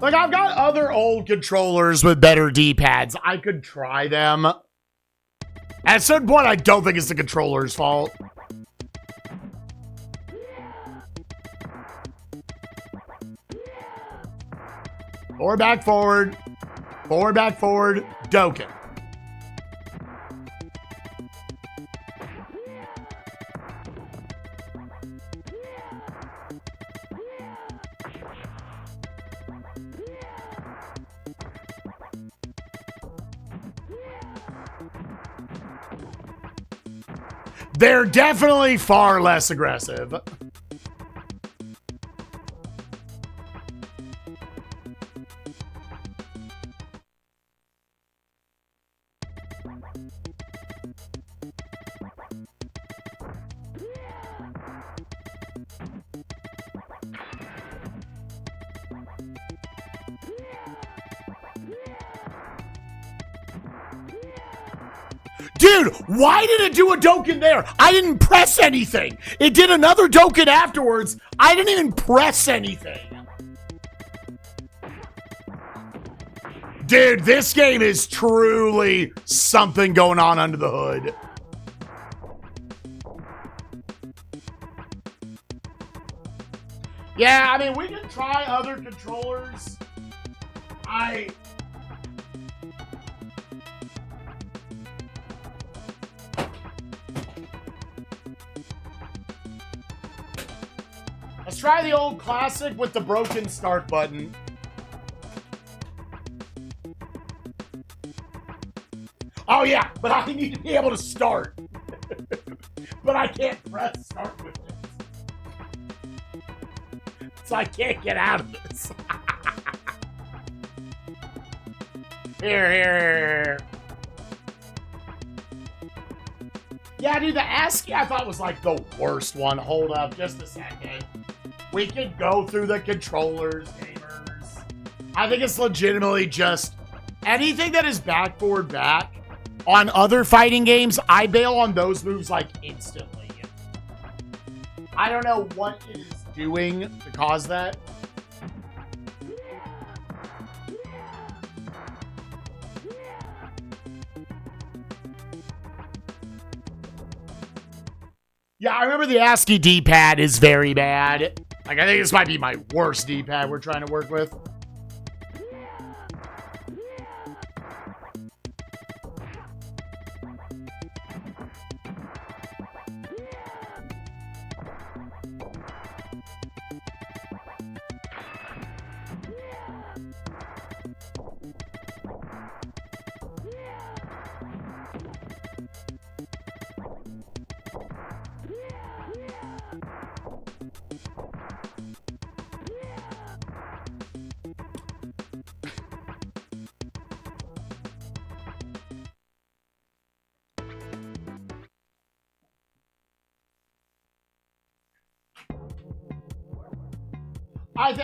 Speaker 1: Like, I've got other old controllers with better D-pads. I could try them. At a certain point, I don't think it's the controller's fault. Forward, back, forward. Forward, back, forward. Dokkan. They're definitely far less aggressive. Dude, why did it do a Dokkan there? I didn't press anything. It did another Dokkan afterwards. I didn't even press anything. Dude, this game is truly something going on under the hood. Yeah, I mean, we can try other controllers. Let's try the old classic with the broken start button. Oh yeah, but I need to be able to start. But I can't press start with it. So I can't get out of this. Here. Yeah, dude, the ASCII I thought was like the worst one. Hold up just a second. We could go through the controllers, gamers. I think it's legitimately just anything that is back, forward, back. On other fighting games, I bail on those moves like instantly. I don't know what it is doing to cause that. Yeah, I remember the ASCII D-pad is very bad. Like, I think this might be my worst D-pad we're trying to work with.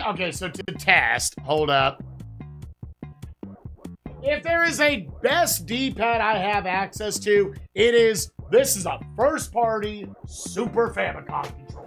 Speaker 1: Okay, so to test, hold up. If there is a best D-pad I have access to, this is a first-party Super Famicom controller.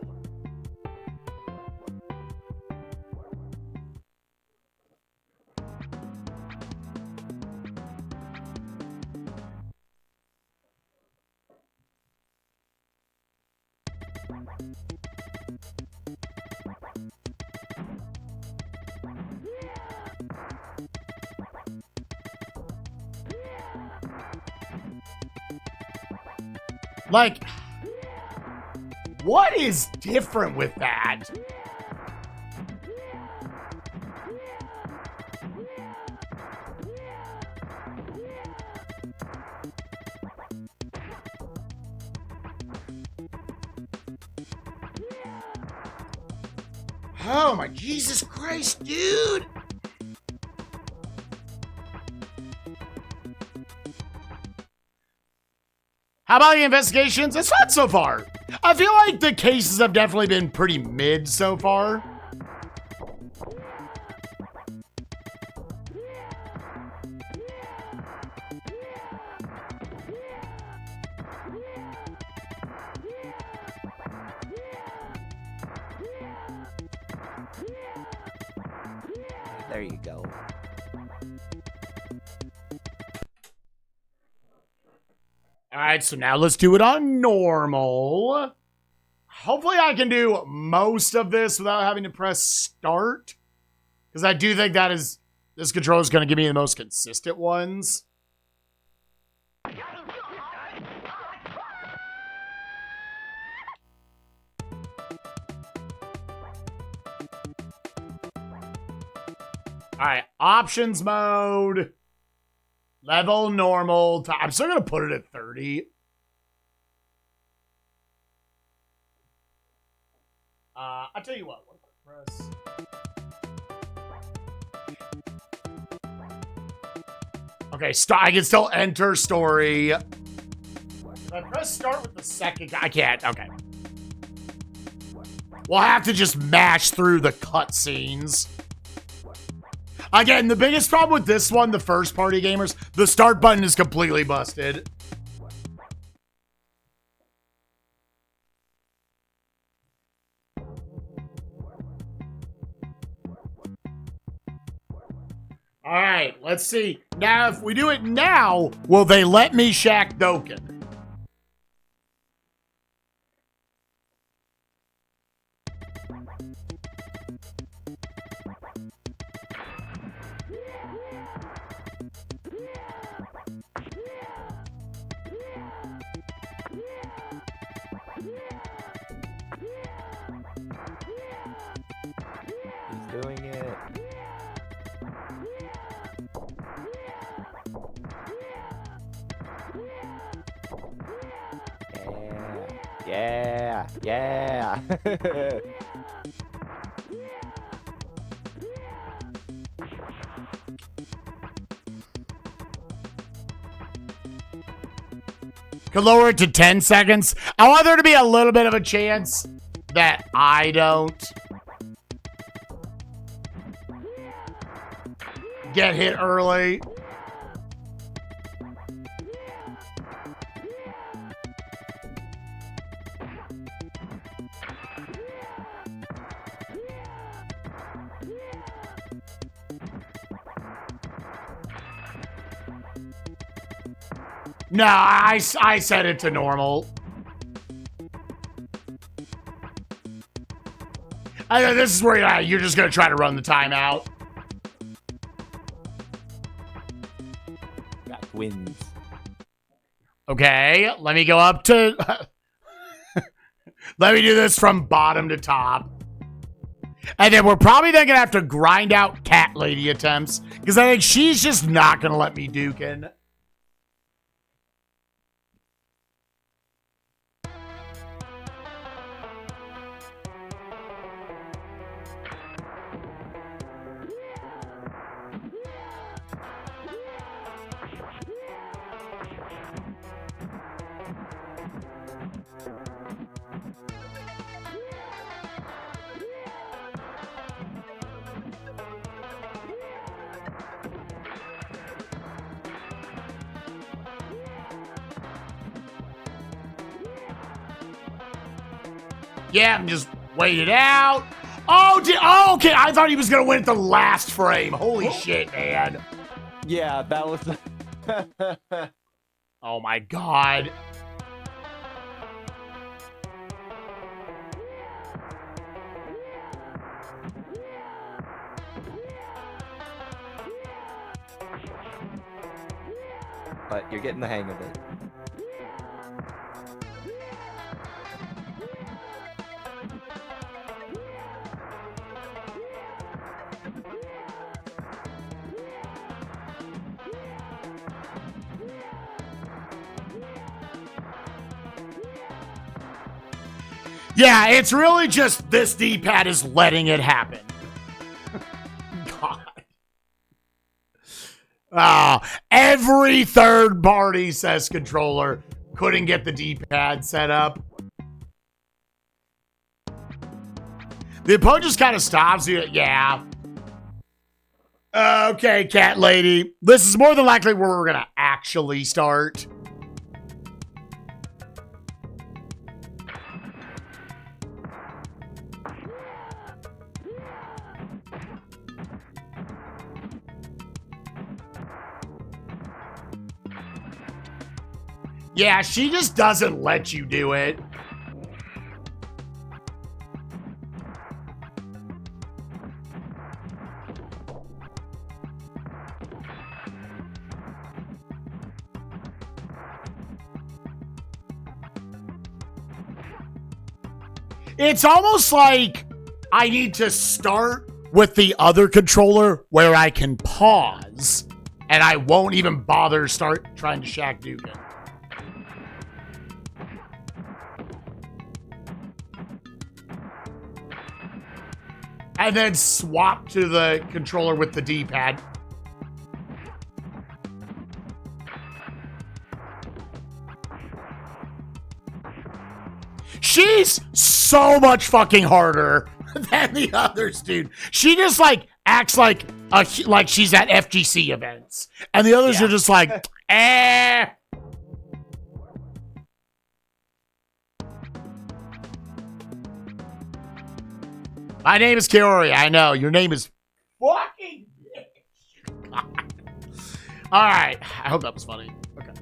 Speaker 1: Like, What is different with that? Oh my Jesus Christ, dude! How about the investigations? It's not so far. I feel like the cases have definitely been pretty mid so far.
Speaker 3: There you go.
Speaker 1: All right, so now let's do it on normal. Hopefully I can do most of this without having to press start. Because I do think this controller is going to give me the most consistent ones. All right, options mode. Level normal. I'm still going to put it at 30. I'll tell you what. What if I press? Okay, I can still enter story. If I press start with the second guy, I can't. Okay. We'll have to just mash through the cutscenes. Again, the biggest problem with this one, the first party gamers, the start button is completely busted. All right, let's see. Now, if we do it now, will they let me Shaq Doken?
Speaker 3: He's doing it. Yeah. Yeah.
Speaker 1: Could lower it to 10 seconds. I want there to be a little bit of a chance that I don't get hit early. No, I set it to normal. I know this is where you're just going to try to run the timeout.
Speaker 3: Got wins.
Speaker 1: Okay, let me go up to... Let me do this from bottom to top. And then we're probably then going to have to grind out cat lady attempts. Because I think she's just not going to let me duke in. Yeah, I'm just wait it out. Oh, okay. I thought he was going to win at the last frame. Holy shit, man.
Speaker 3: Yeah, that was...
Speaker 1: Oh, my God.
Speaker 3: But you're getting the hang of it.
Speaker 1: Yeah, it's really just this D-pad is letting it happen. God. Every third-party SNES controller couldn't get the D-pad set up. The opponent just kind of stops you. Yeah. Okay, cat lady. This is more than likely where we're going to actually start. Yeah, she just doesn't let you do it. It's almost like I need to start with the other controller where I can pause, and I won't even bother start trying to Shaq Dugan. And then swap to the controller with the D-pad. She's so much fucking harder than the others, dude. She just like acts like she's at FGC events, and the others are just like, eh. My name is Kiori. I know your name is fucking bitch. God. All right. I hope that was funny. Okay.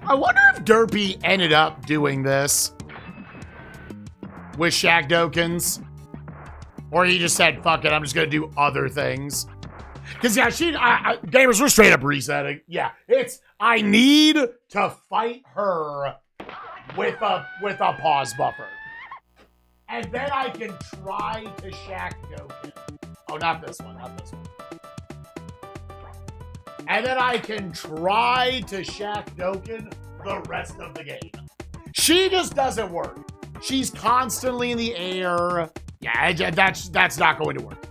Speaker 1: I wonder if Derpy ended up doing this with Shaq Dokens, or he just said, "Fuck it, I'm just gonna do other things." Because yeah, gamers were straight up resetting. Yeah, it's I need to fight her with a pause buffer, and then I can try to Shaq Doken. Oh, not this one, not this one. And then I can try to Shaq Doken the rest of the game. She just doesn't work. She's constantly in the air. Yeah, that's not going to work.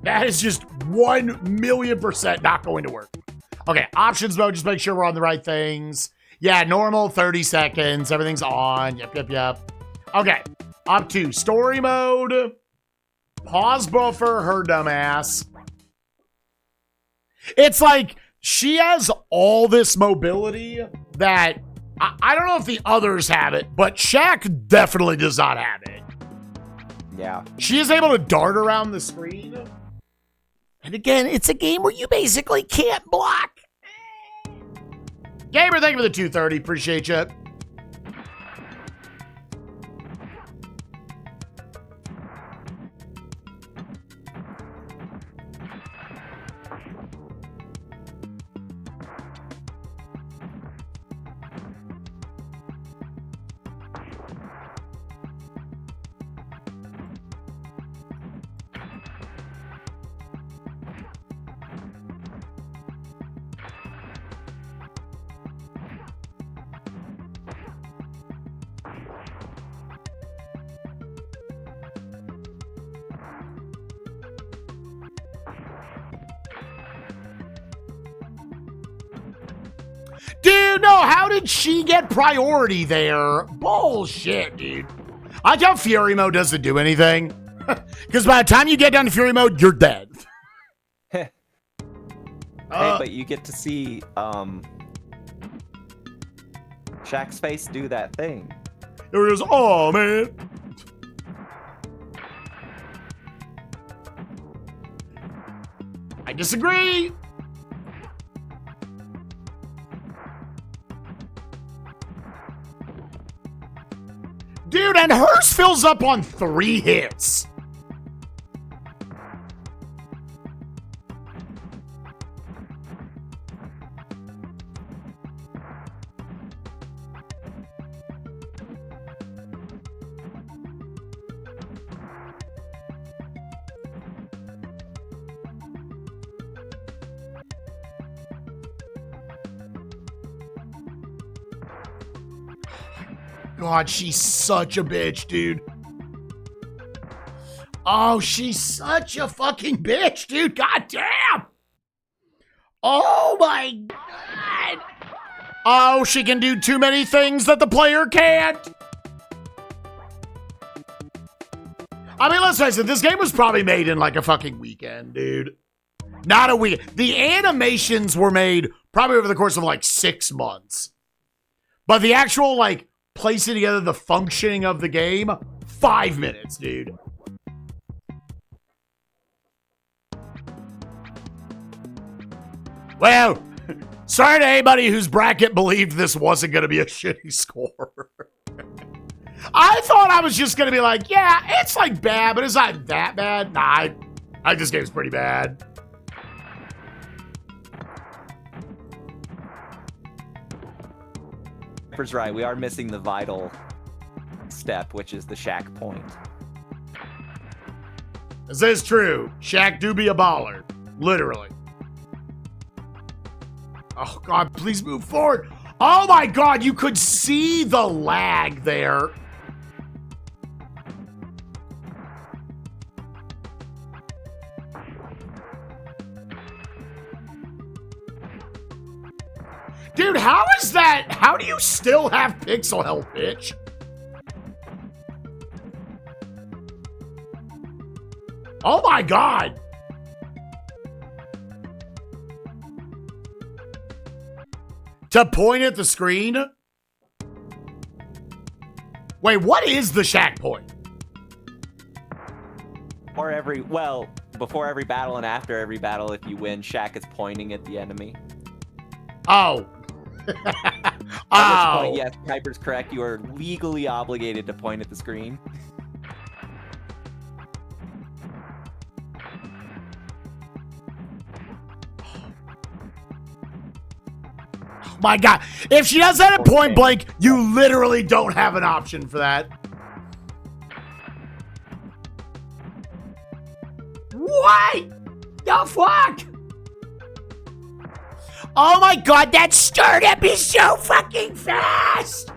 Speaker 1: That is just 1,000,000% not going to work. Okay, options mode, just make sure we're on the right things. Yeah, normal, 30 seconds. Everything's on. Yep. Okay, up to story mode. Pause buffer, her dumbass. It's like she has all this mobility that I don't know if the others have it, but Shaq definitely does not have it.
Speaker 3: Yeah.
Speaker 1: She is able to dart around the screen. And again, it's a game where you basically can't block. Gamer, thank you for the 230. Appreciate you. Dude, no, how did she get priority there? Bullshit, dude. I doubt Fury mode doesn't do anything. Because by the time you get down to Fury mode, you're dead.
Speaker 3: Hey, but you get to see Shaq's face do that thing.
Speaker 1: It was, oh, man. I disagree. Dude, and hers fills up on 3 hits. God, she's such a bitch, dude. Oh, she's such a fucking bitch, dude. God damn. Oh my God. Oh, she can do too many things that the player can't. I mean, let's face it, this game was probably made in like a fucking weekend, dude. Not a week. The animations were made probably over the course of like 6 months. But the actual, like, placing together the functioning of the game, 5 minutes, dude. Well, sorry to anybody whose bracket believed this wasn't going to be a shitty score. I thought I was just going to be like, yeah, it's like bad, but it's not that bad. Nah, I this game's pretty bad.
Speaker 3: Piper's right. We are missing the vital step, which is the Shaq point.
Speaker 1: This is true. Shaq do be a baller. Literally. Oh, God, please move forward. Oh, my God, you could see the lag there. Dude, how is that? How do you still have pixel health, bitch? Oh, my God. To point at the screen? Wait, what is the Shaq point?
Speaker 3: Before every battle and after every battle, if you win, Shaq is pointing at the enemy.
Speaker 1: Oh.
Speaker 3: At
Speaker 1: Oh.
Speaker 3: which point, yes, Piper's correct. You are legally obligated to point at the screen.
Speaker 1: My God. If she does that at point blank, you literally don't have an option for that. What the fuck? Oh my God, that startup is so fucking fast.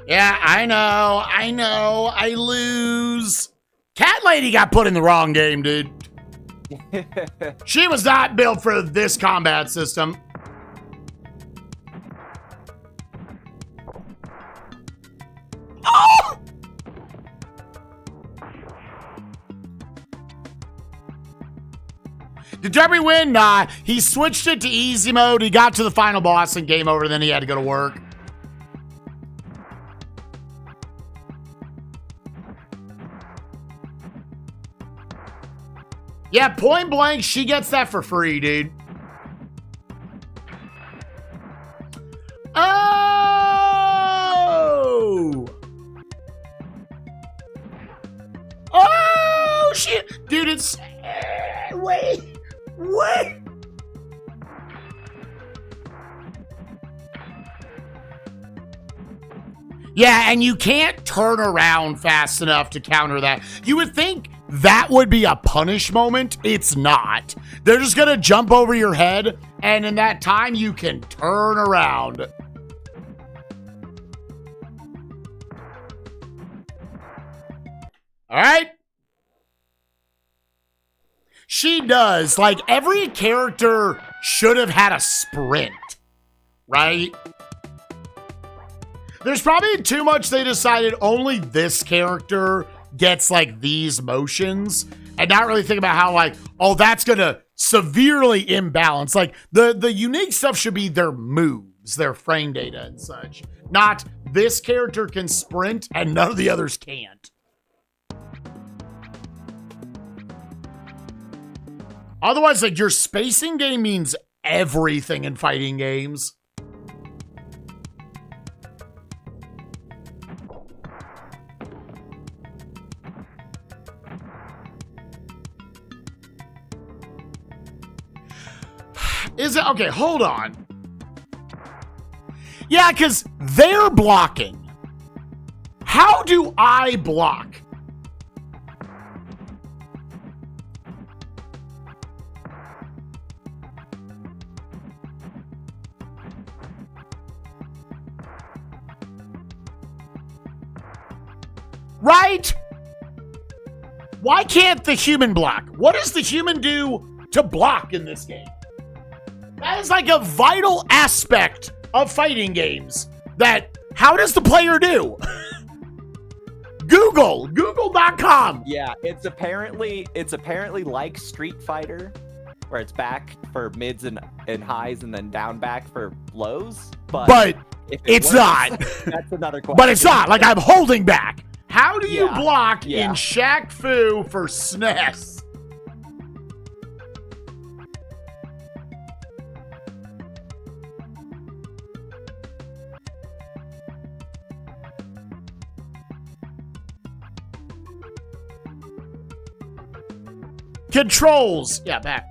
Speaker 1: Yeah, I know, I lose. Cat Lady got put in the wrong game, dude. She was not built for this combat system. Oh! Did Derby win? Nah, he switched it to easy mode. He got to the final boss and game over, then he had to go to work. Yeah, point blank, she gets that for free, dude. Oh! Oh, shit! Dude, it's... Wait! Yeah, and you can't turn around fast enough to counter that. You would think that would be a punish moment. It's not. They're just gonna jump over your head, and in that time, you can turn around. All right? She does. Like, every character should have had a sprint, right? There's probably too much they decided only this character gets, like, these motions, and not really think about how, like, oh, that's gonna severely imbalance. Like, the unique stuff should be their moves, their frame data and such. Not, this character can sprint and none of the others can't. Otherwise, like, your spacing game means everything in fighting games. Is it? Okay, hold on. Yeah, because they're blocking. How do I block? Right? Why can't the human block? What does the human do to block in this game? That is like a vital aspect of fighting games. That, how does the player do? Google.com.
Speaker 3: Yeah, it's apparently like Street Fighter, where it's back for mids and highs and then down back for lows. But if
Speaker 1: it's
Speaker 3: works,
Speaker 1: not.
Speaker 3: That's another question.
Speaker 1: But it's not. Like, I'm holding back. How do you
Speaker 3: Yeah,
Speaker 1: block
Speaker 3: yeah.
Speaker 1: in Shaq Fu for SNES? Controls. Yeah, back.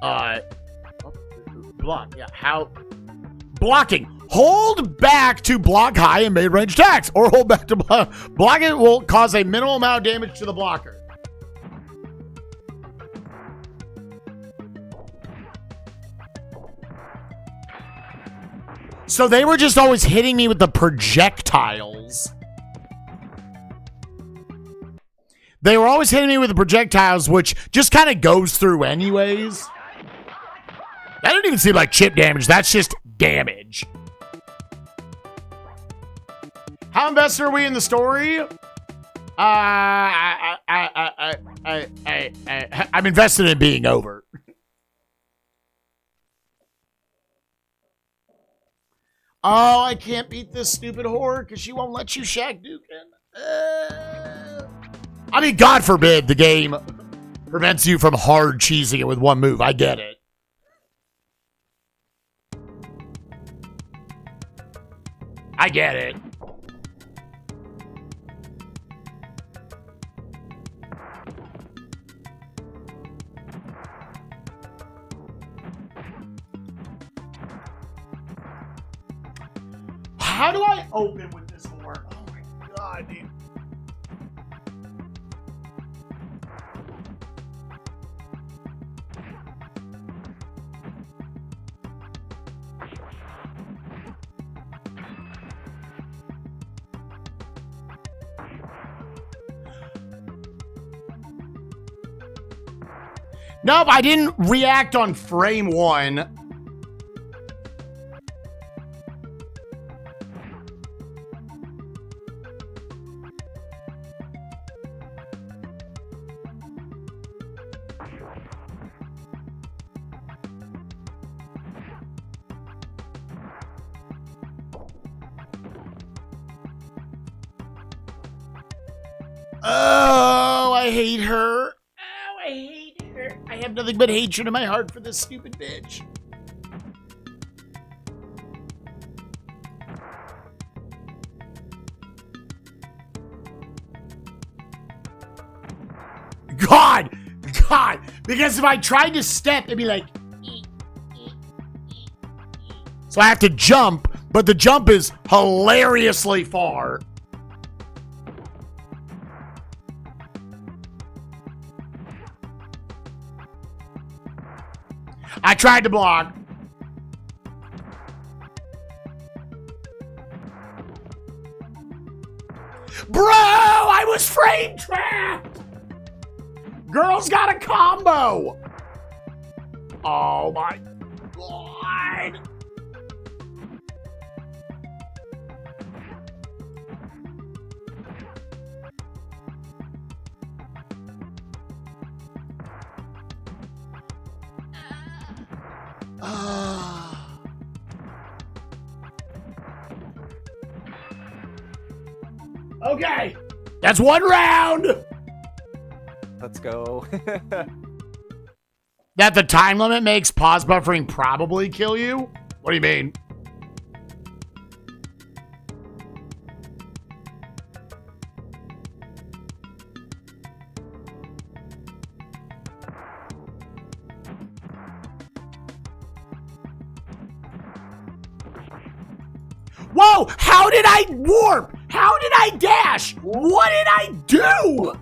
Speaker 1: Block. Yeah, how? Blocking. Hold back to block high and mid-range attacks, or hold back to block. Blocking will cause a minimal amount of damage to the blocker. So they were just always hitting me with the projectiles. They were always hitting me with the projectiles, which just kind of goes through anyways. That didn't even seem like chip damage. That's just damage. How invested are we in the story? I'm invested in being over. Oh, I can't beat this stupid whore because she won't let you Shaq Dukin. I mean, God forbid the game prevents you from hard cheesing it with one move. I get it. I get it. How do I open with this whore? Oh my God, dude. Nope, I didn't react on frame one. Oh, I hate her. Oh, I hate her. I have nothing but hatred in my heart for this stupid bitch. God, because if I tried to step, it'd be like, so I have to jump, but the jump is hilariously far. I tried to block. Bro, I was frame trapped. Girl's got a combo. Oh my God. Okay, that's one round.
Speaker 3: Let's go.
Speaker 1: That the time limit makes pause buffering probably kill you? What do you mean? No! How did I warp? How did I dash? What did I do?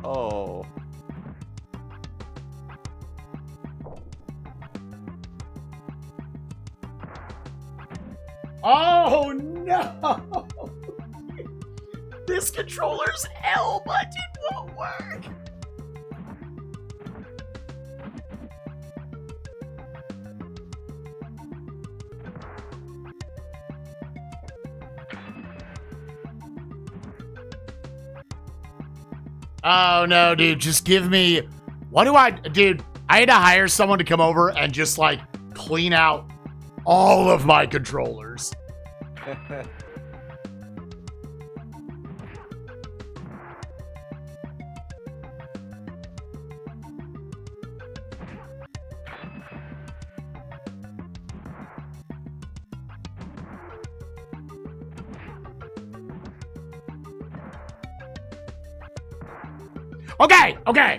Speaker 3: Oh.
Speaker 1: Oh no! This controller's L button won't work. Oh no, dude, just give me, dude, I had to hire someone to come over and just like clean out all of my controllers.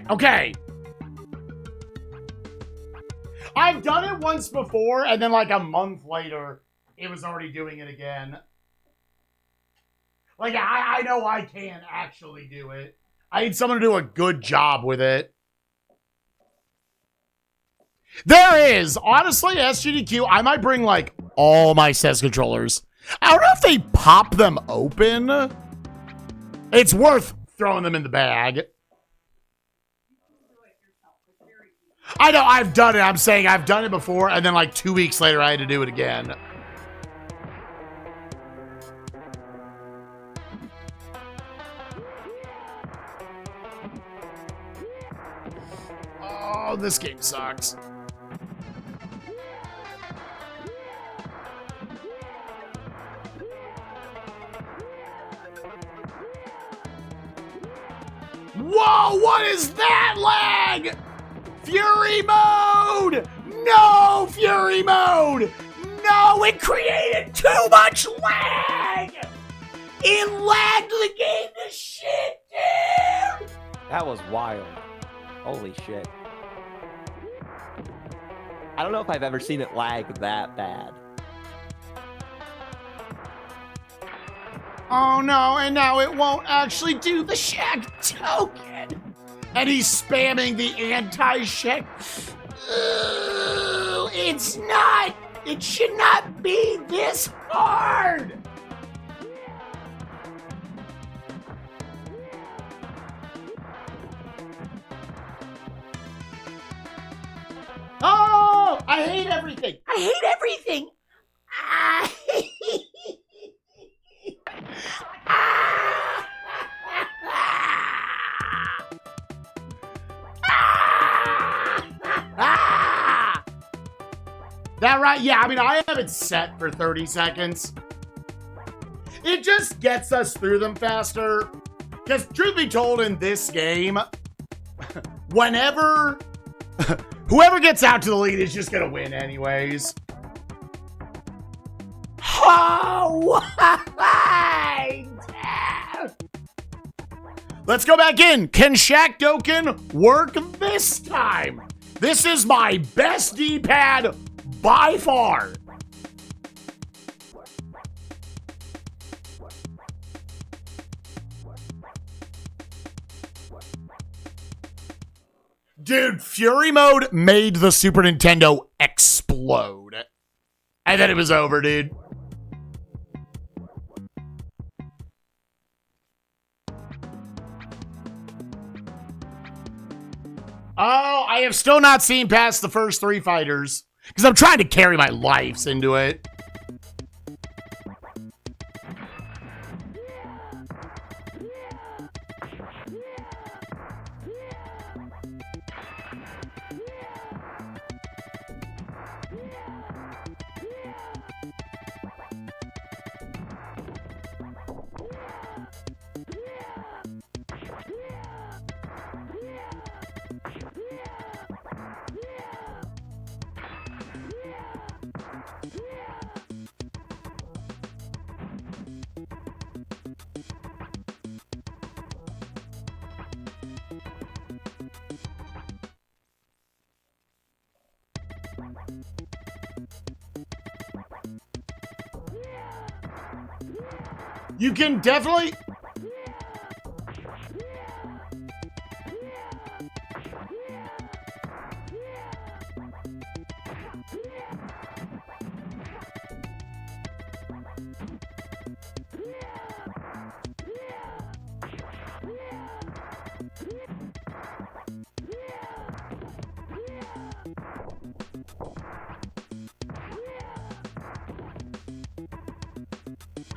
Speaker 1: Okay. I've done it once before, and then like a month later, it was already doing it again. Like, I know I can actually do it. I need someone to do a good job with it. There is. Honestly, SGDQ, I might bring like all my SNES controllers. I don't know if they pop them open. It's worth throwing them in the bag. I know, I've done it. I'm saying I've done it before, and then like 2 weeks later, I had to do it again. Oh, this game sucks. Whoa, what is that lag? Fury mode! No, Fury mode! No, it created too much lag! It lagged the game to shit, dude!
Speaker 3: That was wild. Holy shit. I don't know if I've ever seen it lag that bad.
Speaker 1: Oh no, and now it won't actually do the Shaq token! And he's spamming the anti-Shaq. It's not! It should not be this hard! Oh! I hate everything! I hate everything! That right? Yeah, I mean, I have it set for 30 seconds. It just gets us through them faster. Because truth be told, in this game, whenever whoever gets out to the lead is just going to win anyways. Oh, let's go back in. Can Shaq Doken work this time? This is my best D-pad by far. Dude, Fury Mode made the Super Nintendo explode. And then it was over, dude. Oh, I have still not seen past the first 3 fighters. Because I'm trying to carry my lives into it. You can definitely...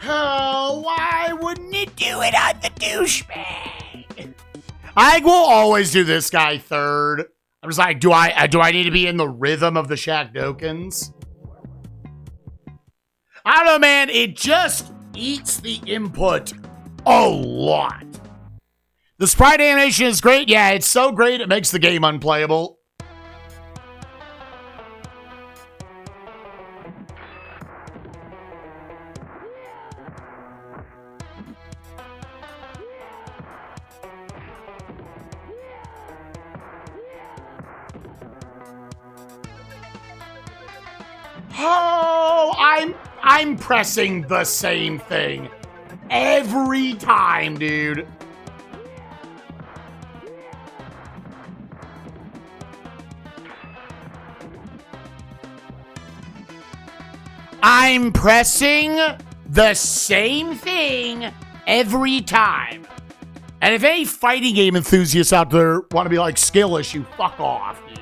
Speaker 1: Oh, why wouldn't it do it on the douchebag? I will always do this guy third. I'm just like, do I need to be in the rhythm of the Shaq Dokens? I don't know, man. It just eats the input a lot. The sprite animation is great. Yeah, it's so great it makes the game unplayable. Oh, I'm pressing the same thing every time, dude. I'm pressing the same thing every time. And if any fighting game enthusiasts out there want to be like, skill issue, fuck off, dude.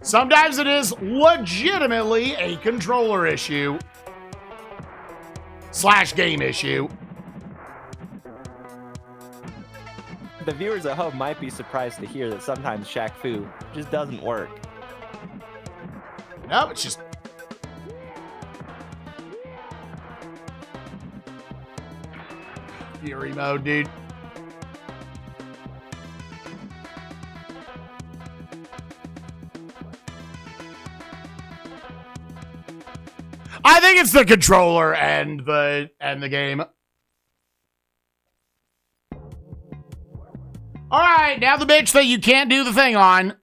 Speaker 1: Sometimes it is legitimately a controller issue / game issue.
Speaker 3: The viewers at home might be surprised to hear that sometimes Shaq Fu just doesn't work.
Speaker 1: No, it's just... Fury mode, dude. I think it's the controller and the game. All right, now the bitch that you can't do the thing on.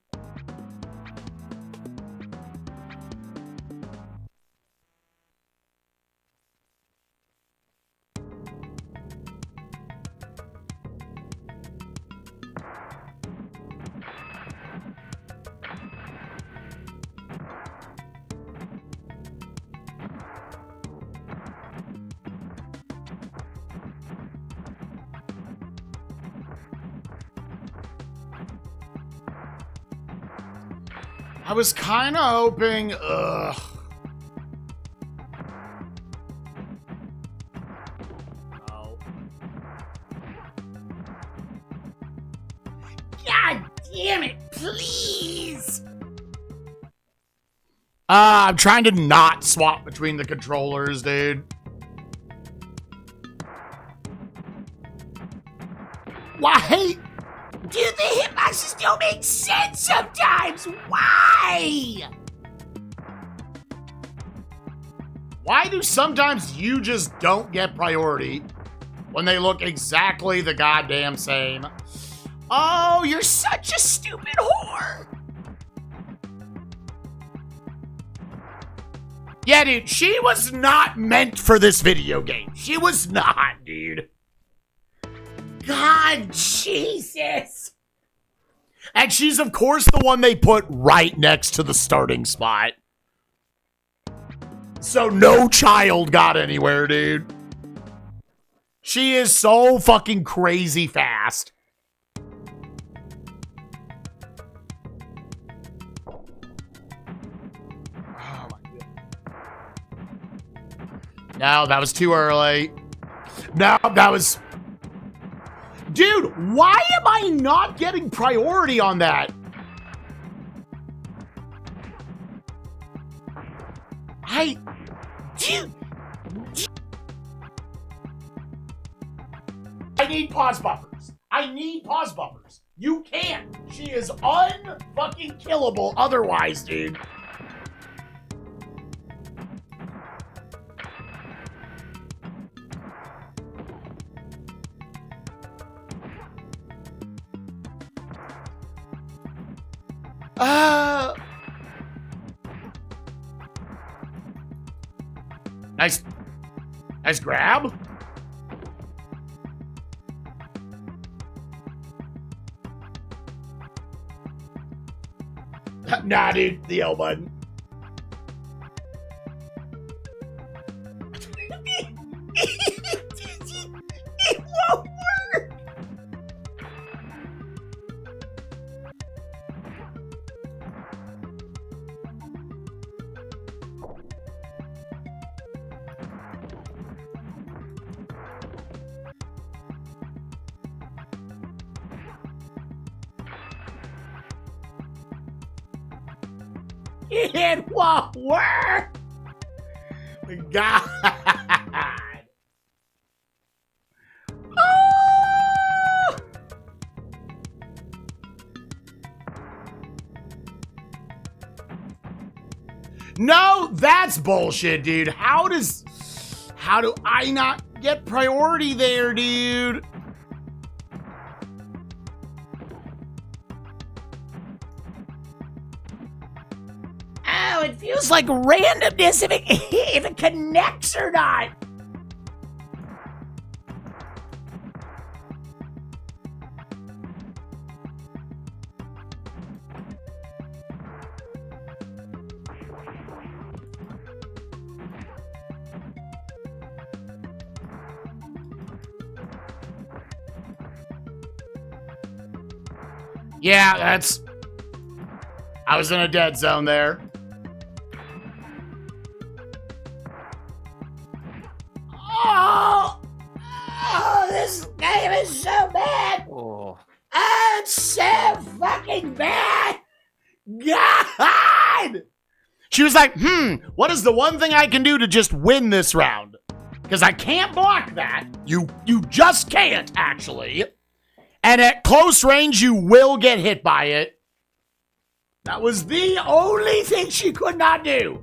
Speaker 1: I was kind of hoping, ugh. Oh. God damn it, please. I'm trying to not swap between the controllers, dude. Why? Dude, the hitboxes don't make sense sometimes. Why? Why do sometimes you just don't get priority when they look exactly the goddamn same? Oh, you're such a stupid whore. Yeah, dude, she was not meant for this video game. She was not, dude. God, Jesus. And she's, of course, the one they put right next to the starting spot. So no child got anywhere, dude. She is so fucking crazy fast. Oh, my God. No, that was too early. No, that was... Dude, why am I not getting priority on that? Dude. I need pause buffers. I need pause buffers. You can't. She is unfucking killable otherwise, dude. Nice. Nice grab. Nah, dude. The L button. It won't work. It won't work. God. Oh! No, that's bullshit, dude. How do I not get priority there, dude? Oh, it feels like randomness if it connects or not. Yeah, I was in a dead zone there. Oh, this game is so bad.
Speaker 3: Oh.
Speaker 1: Oh, it's so fucking bad. God. She was like, what is the one thing I can do to just win this round? Because I can't block that. You just can't, actually. And at close range, you will get hit by it. That was the only thing she could not do.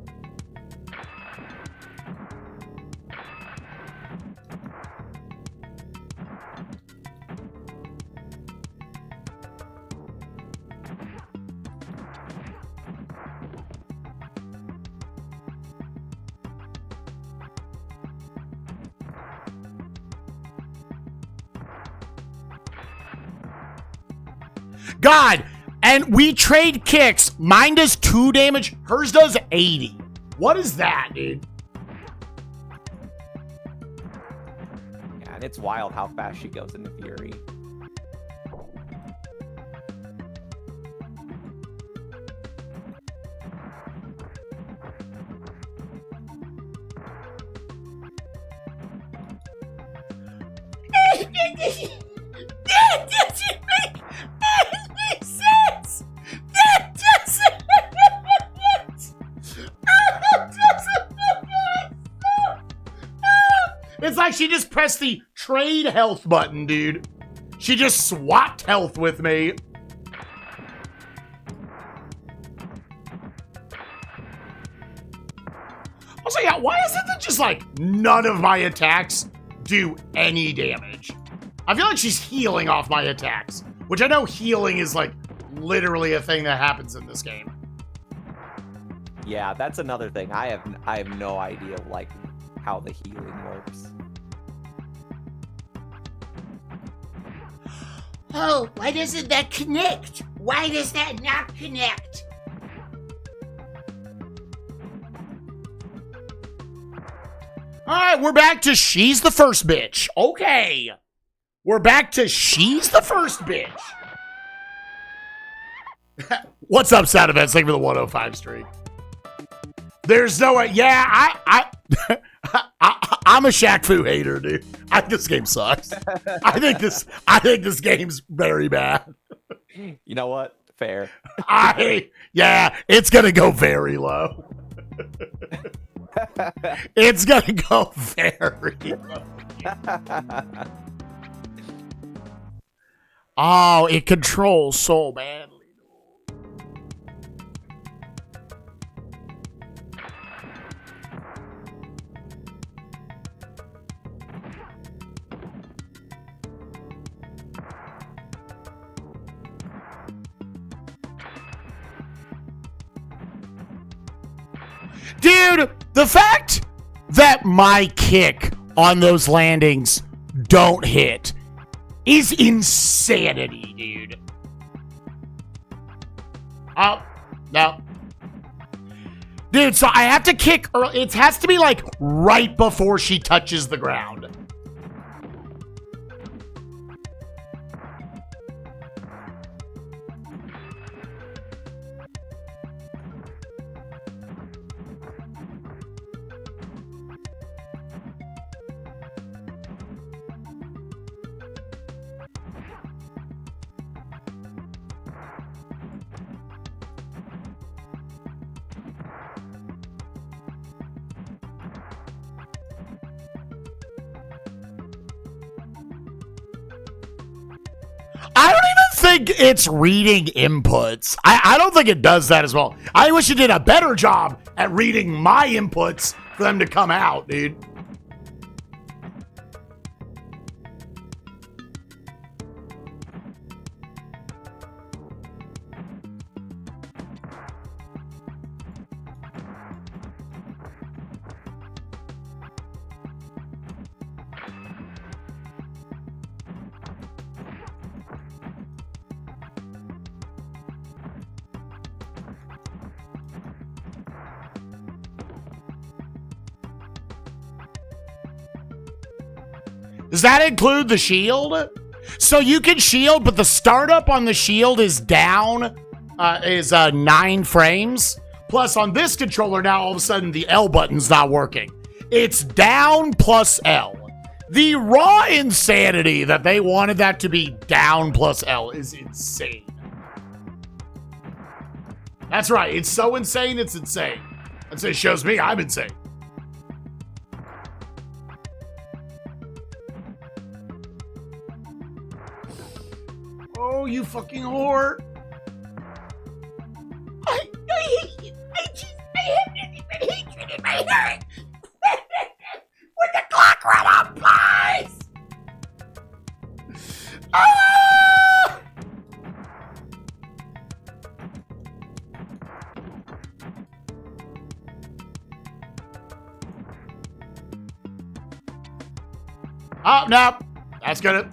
Speaker 1: God, and we trade kicks. Mine does 2 damage. Hers does 80. What is that, dude?
Speaker 3: Yeah, and it's wild how fast she goes into Fury.
Speaker 1: That doesn't make any sense. That doesn't make sense. It's like she just pressed the trade health button, dude. She just swapped health with me. Also, yeah, why is it that just like none of my attacks do any damage? I feel like she's healing off my attacks, which I know healing is like literally a thing that happens in this game.
Speaker 3: Yeah, that's another thing. I have no idea like how the healing works.
Speaker 1: Oh, why doesn't that connect? Why does that not connect? All right, we're back to she's the first bitch. Okay. We're back to she's the first bitch. What's up, Sound Events? Thank you for the 105 streak. There's no way. Yeah, I'm a Shaq Fu hater, dude. I think this game sucks. I think this game's very bad.
Speaker 3: You know what? Fair.
Speaker 1: Yeah, it's gonna go very low. It's gonna go very low. Oh, it controls so badly. Dude, the fact that my kick on those landings don't hit is insanity, dude. Oh, no. Dude, so I have to kick early. It has to be like right before she touches the ground. I don't even think it's reading inputs. I don't think it does that as well. I wish it did a better job at reading my inputs for them to come out, dude. Does that include the shield? So you can shield, but the startup on the shield is down, is 9 frames. Plus on this controller now, all of a sudden the L button's not working. It's down plus L. The raw insanity that they wanted that to be down plus L is insane. That's right. It's so insane, it's insane. That's it shows me I'm insane. Oh, you fucking whore. I hate you. I have nothing but hatred in my heart. Would the clock run up, please? Ah! Oh, no. That's good.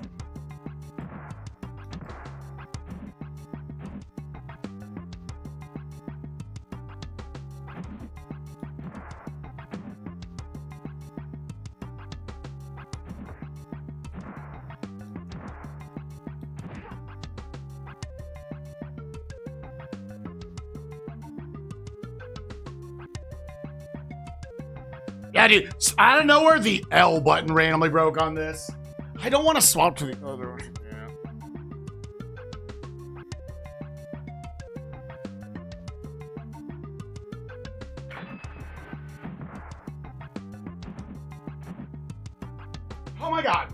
Speaker 1: Yeah, dude. I don't know where the L button randomly broke on this. I don't want to swap to the other one. Yeah. Oh my god.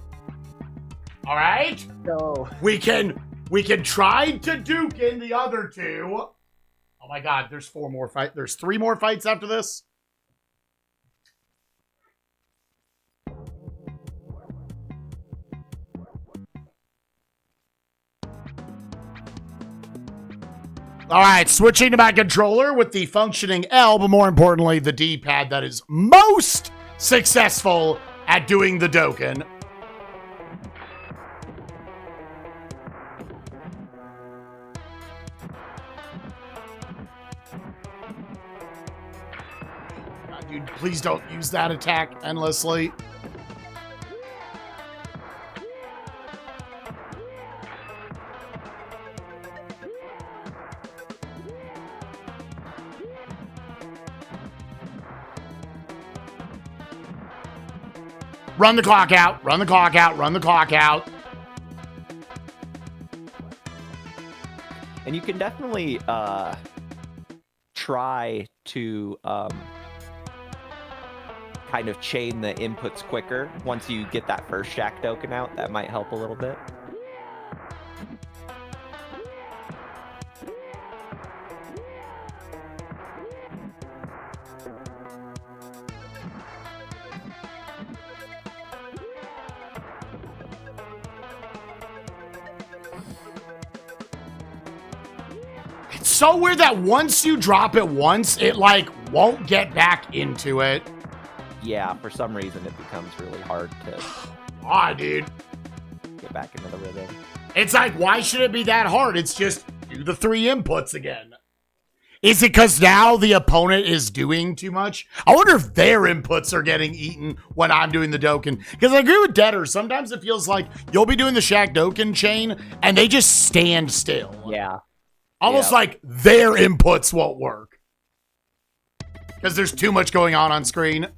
Speaker 1: All right.
Speaker 3: No.
Speaker 1: We can try to duke in the other two. Oh my god, there's 4 more fights. There's 3 more fights after this. All right, switching to my controller with the functioning L, but more importantly, the D-pad that is most successful at doing the Dokkan. God, dude, please don't use that attack endlessly. Run the clock out, run the clock out, run the clock out.
Speaker 3: And you can definitely try to kind of chain the inputs quicker once you get that first Shaq Dokkan out. That might help a little bit.
Speaker 1: It's so weird that once you drop it once, it like won't get back into it.
Speaker 3: yeah, for some reason it becomes really hard to
Speaker 1: Dude.
Speaker 3: get back into the rhythm.
Speaker 1: It's like, why should it be that hard? It's just do the 3 inputs again. Is it because now the opponent is doing too much? I wonder if their inputs are getting eaten when I'm doing the Dokkan. Because I agree with Deader. Sometimes it feels like you'll be doing the Shaq Dokkan chain and they just stand still.
Speaker 3: Yeah.
Speaker 1: Almost like their inputs won't work. Because there's too much going on screen.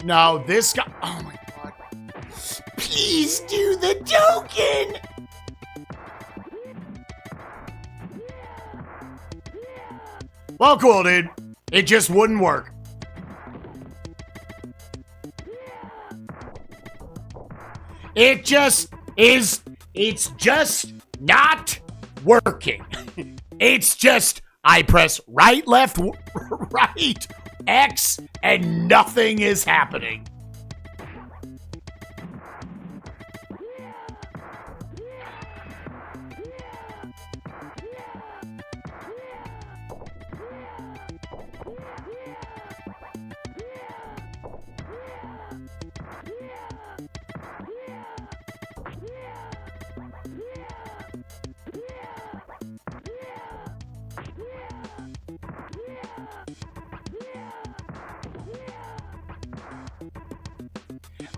Speaker 1: No, this guy... Oh, my God. Please do the Dokkan! Well, cool, dude. It just wouldn't work. It just is... It's just not working. It's just... I press right, left, right, X, and nothing is happening.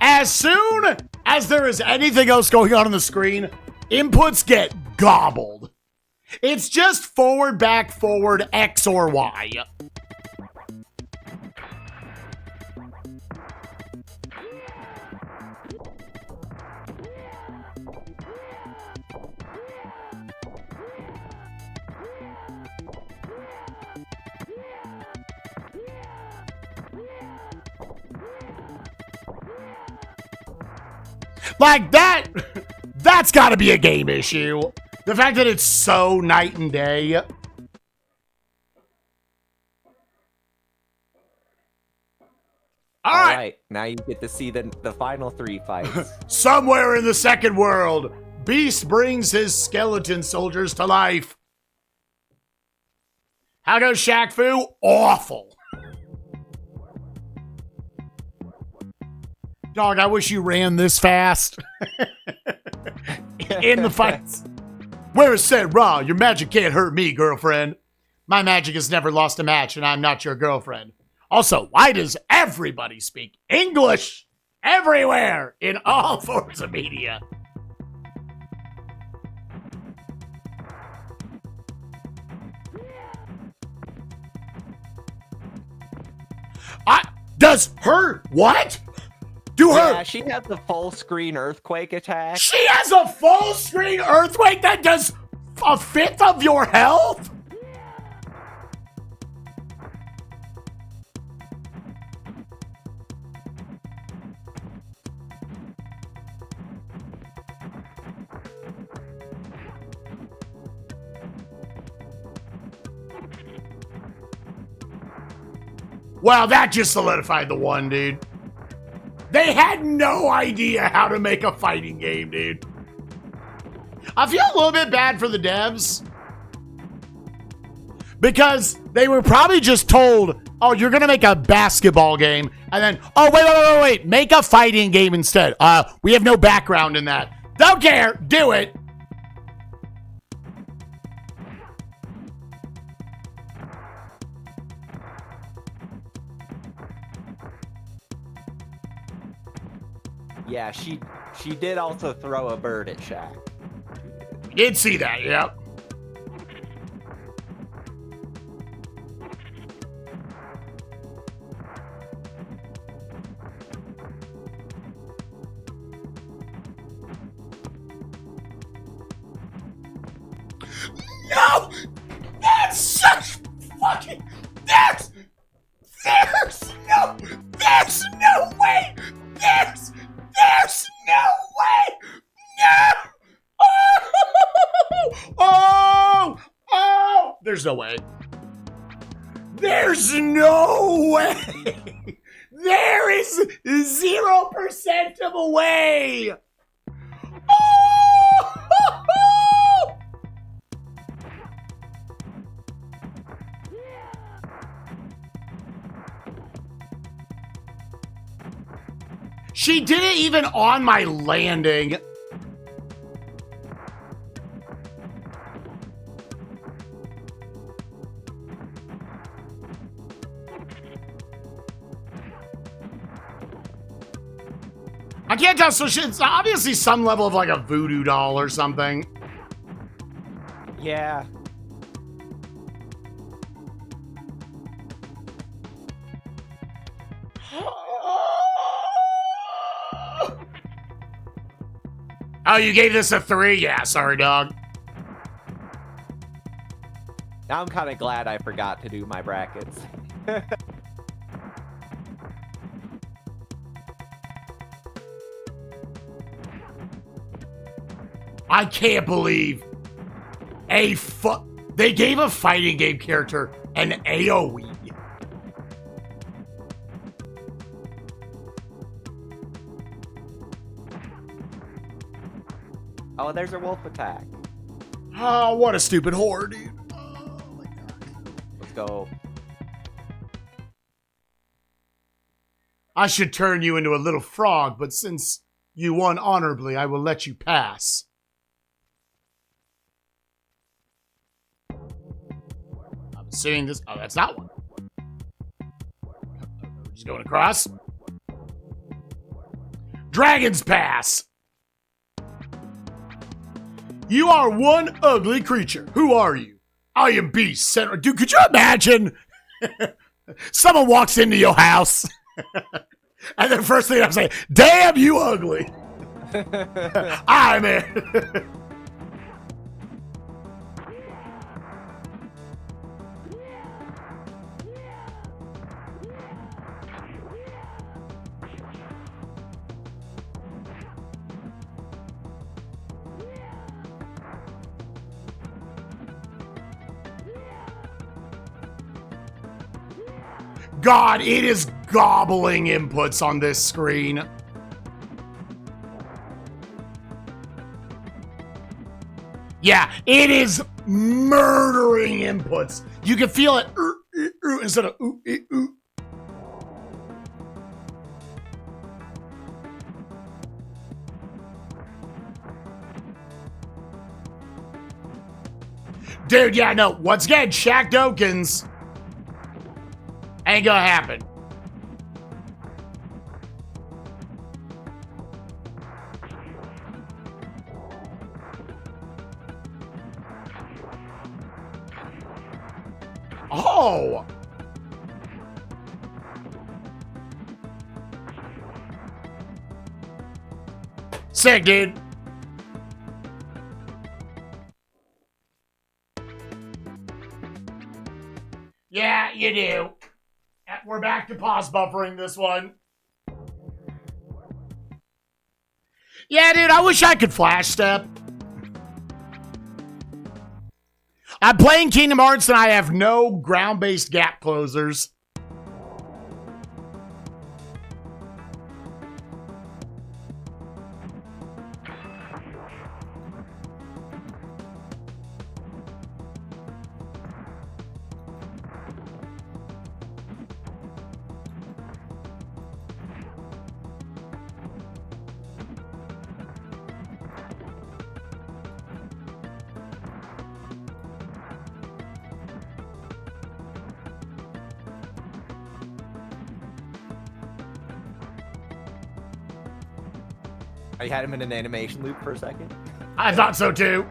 Speaker 1: As soon as there is anything else going on the screen, inputs get gobbled. It's just forward, back, forward, X or Y. Like that, that's got to be a game issue. The fact that it's so night and day. All right.
Speaker 3: Now you get to see the final 3 fights.
Speaker 1: Somewhere in the second world, Beast brings his skeleton soldiers to life. How goes Shaq Fu? Awful. Dog, I wish you ran this fast. In the fights. Where is said Raw? Your magic can't hurt me, girlfriend. My magic has never lost a match, and I'm not your girlfriend. Also, why does everybody speak English everywhere in all forms of media? Does her what? Do her?
Speaker 3: Yeah, she has the full screen earthquake attack.
Speaker 1: She has a full screen earthquake that does 1/5 of your health? Wow, that just solidified the one, dude. They had no idea how to make a fighting game, dude. I feel a little bit bad for the devs. Because they were probably just told, oh, you're going to make a basketball game. And then, oh, wait. Make a fighting game instead. We have no background in that. Don't care. Do it.
Speaker 3: Yeah, she did also throw a bird at Shaq.
Speaker 1: Did see that, yep. No! That's such fucking... There's no way! There's no way! No! Oh! There's no way. There's no way! There is 0% of a way! Oh! She didn't even on my landing. I can't tell, so it's obviously some level of like a voodoo doll or something.
Speaker 3: Yeah.
Speaker 1: Oh, you gave this a 3? Yeah, sorry, dog.
Speaker 3: Now I'm kind of glad I forgot to do my brackets.
Speaker 1: I can't believe they gave a fighting game character an AoE.
Speaker 3: Oh, there's a wolf attack.
Speaker 1: Oh, what a stupid whore, dude. Oh my god.
Speaker 3: Let's go.
Speaker 1: I should turn you into a little frog, but since you won honorably, I will let you pass. I'm assuming this. Oh, that's not one. We're just going across. Dragon's Pass. You are one ugly creature. Who are you? I am Beast. Dude, could you imagine? Someone walks into your house. And the first thing I'm saying, damn, you ugly. I'm it. God, it is gobbling inputs on this screen. Yeah, it is murdering inputs. You can feel it instead of ooh, ooh. Dude, yeah, no. Once again, Shaq Dokins. Ain't gonna happen. Oh! Sick, dude. Yeah, you do. We're back to pause buffering this one. Yeah, dude, I wish I could flash step. I'm playing Kingdom Hearts and I have no ground-based gap closers.
Speaker 3: I had him in an animation loop for a second.
Speaker 1: I thought so too.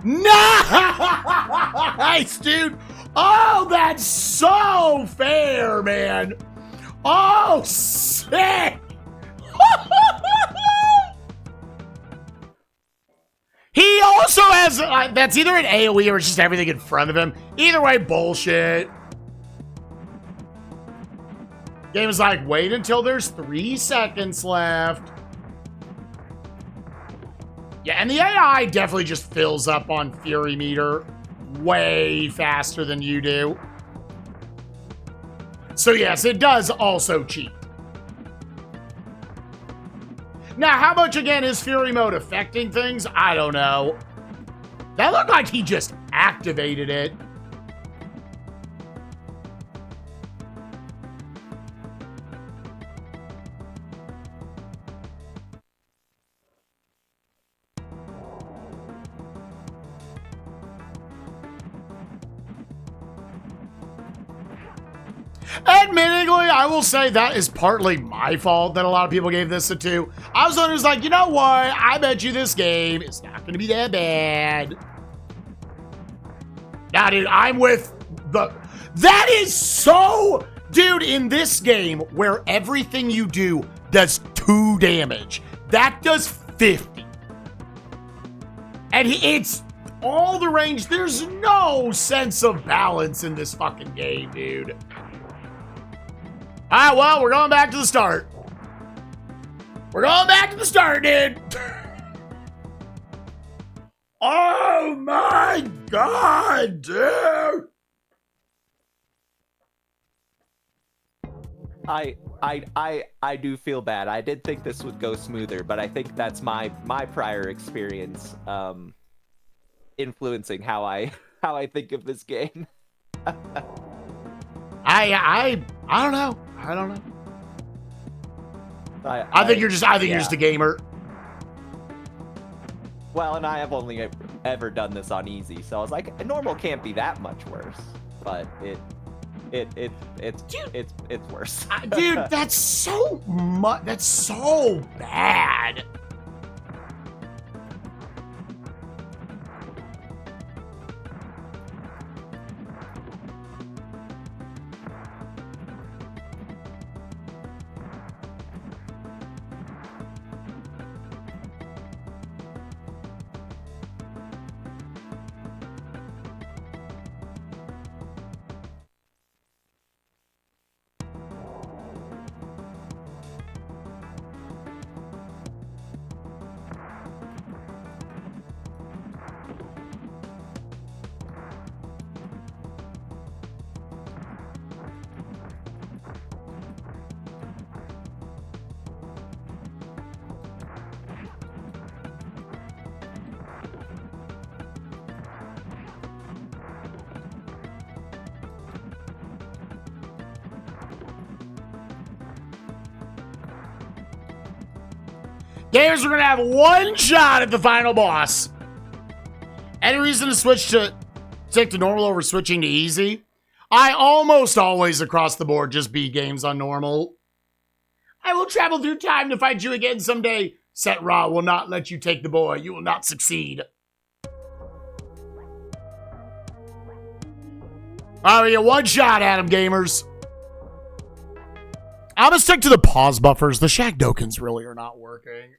Speaker 1: Nice, dude. Oh, that's so fair, man. Oh, sick. He also has, that's either an AoE or it's just everything in front of him. Either way, bullshit. Game is like, wait until there's 3 seconds left. Yeah, and the AI definitely just fills up on Fury Meter way faster than you do. So yes, it does also cheat. Now, how much, again, is Fury Mode affecting things? I don't know. That looked like he just activated it. Admittingly, I will say that is partly my fault that a lot of people gave this a 2. I was the one who's like, you know what? I bet you this game is not going to be that bad. Nah, dude, I'm with the... That is so... Dude, in this game, where everything you do does 2 damage, that does 50. And it's all the range. There's no sense of balance in this fucking game, dude. All right, well, we're going back to the start. We're going back to the start, dude. Oh my God, dude.
Speaker 3: I do feel bad. I did think this would go smoother, but I think that's my prior experience influencing how I think of this game.
Speaker 1: I don't know. I don't know. I think you're just a gamer.
Speaker 3: Well, and I have only ever done this on easy, so I was like, normal can't be that much worse, but it's worse.
Speaker 1: Dude, that's so much. That's so bad. Gamers, we're going to have one shot at the final boss. Any reason to switch to stick to normal over switching to easy? I almost always across the board just beat games on normal. I will travel through time to fight you again someday. Set Ra will not let you take the boy. You will not succeed. All right, yeah, one shot at him, gamers. I'm going to stick to the pause buffers. The Shaq Dokens really are not working.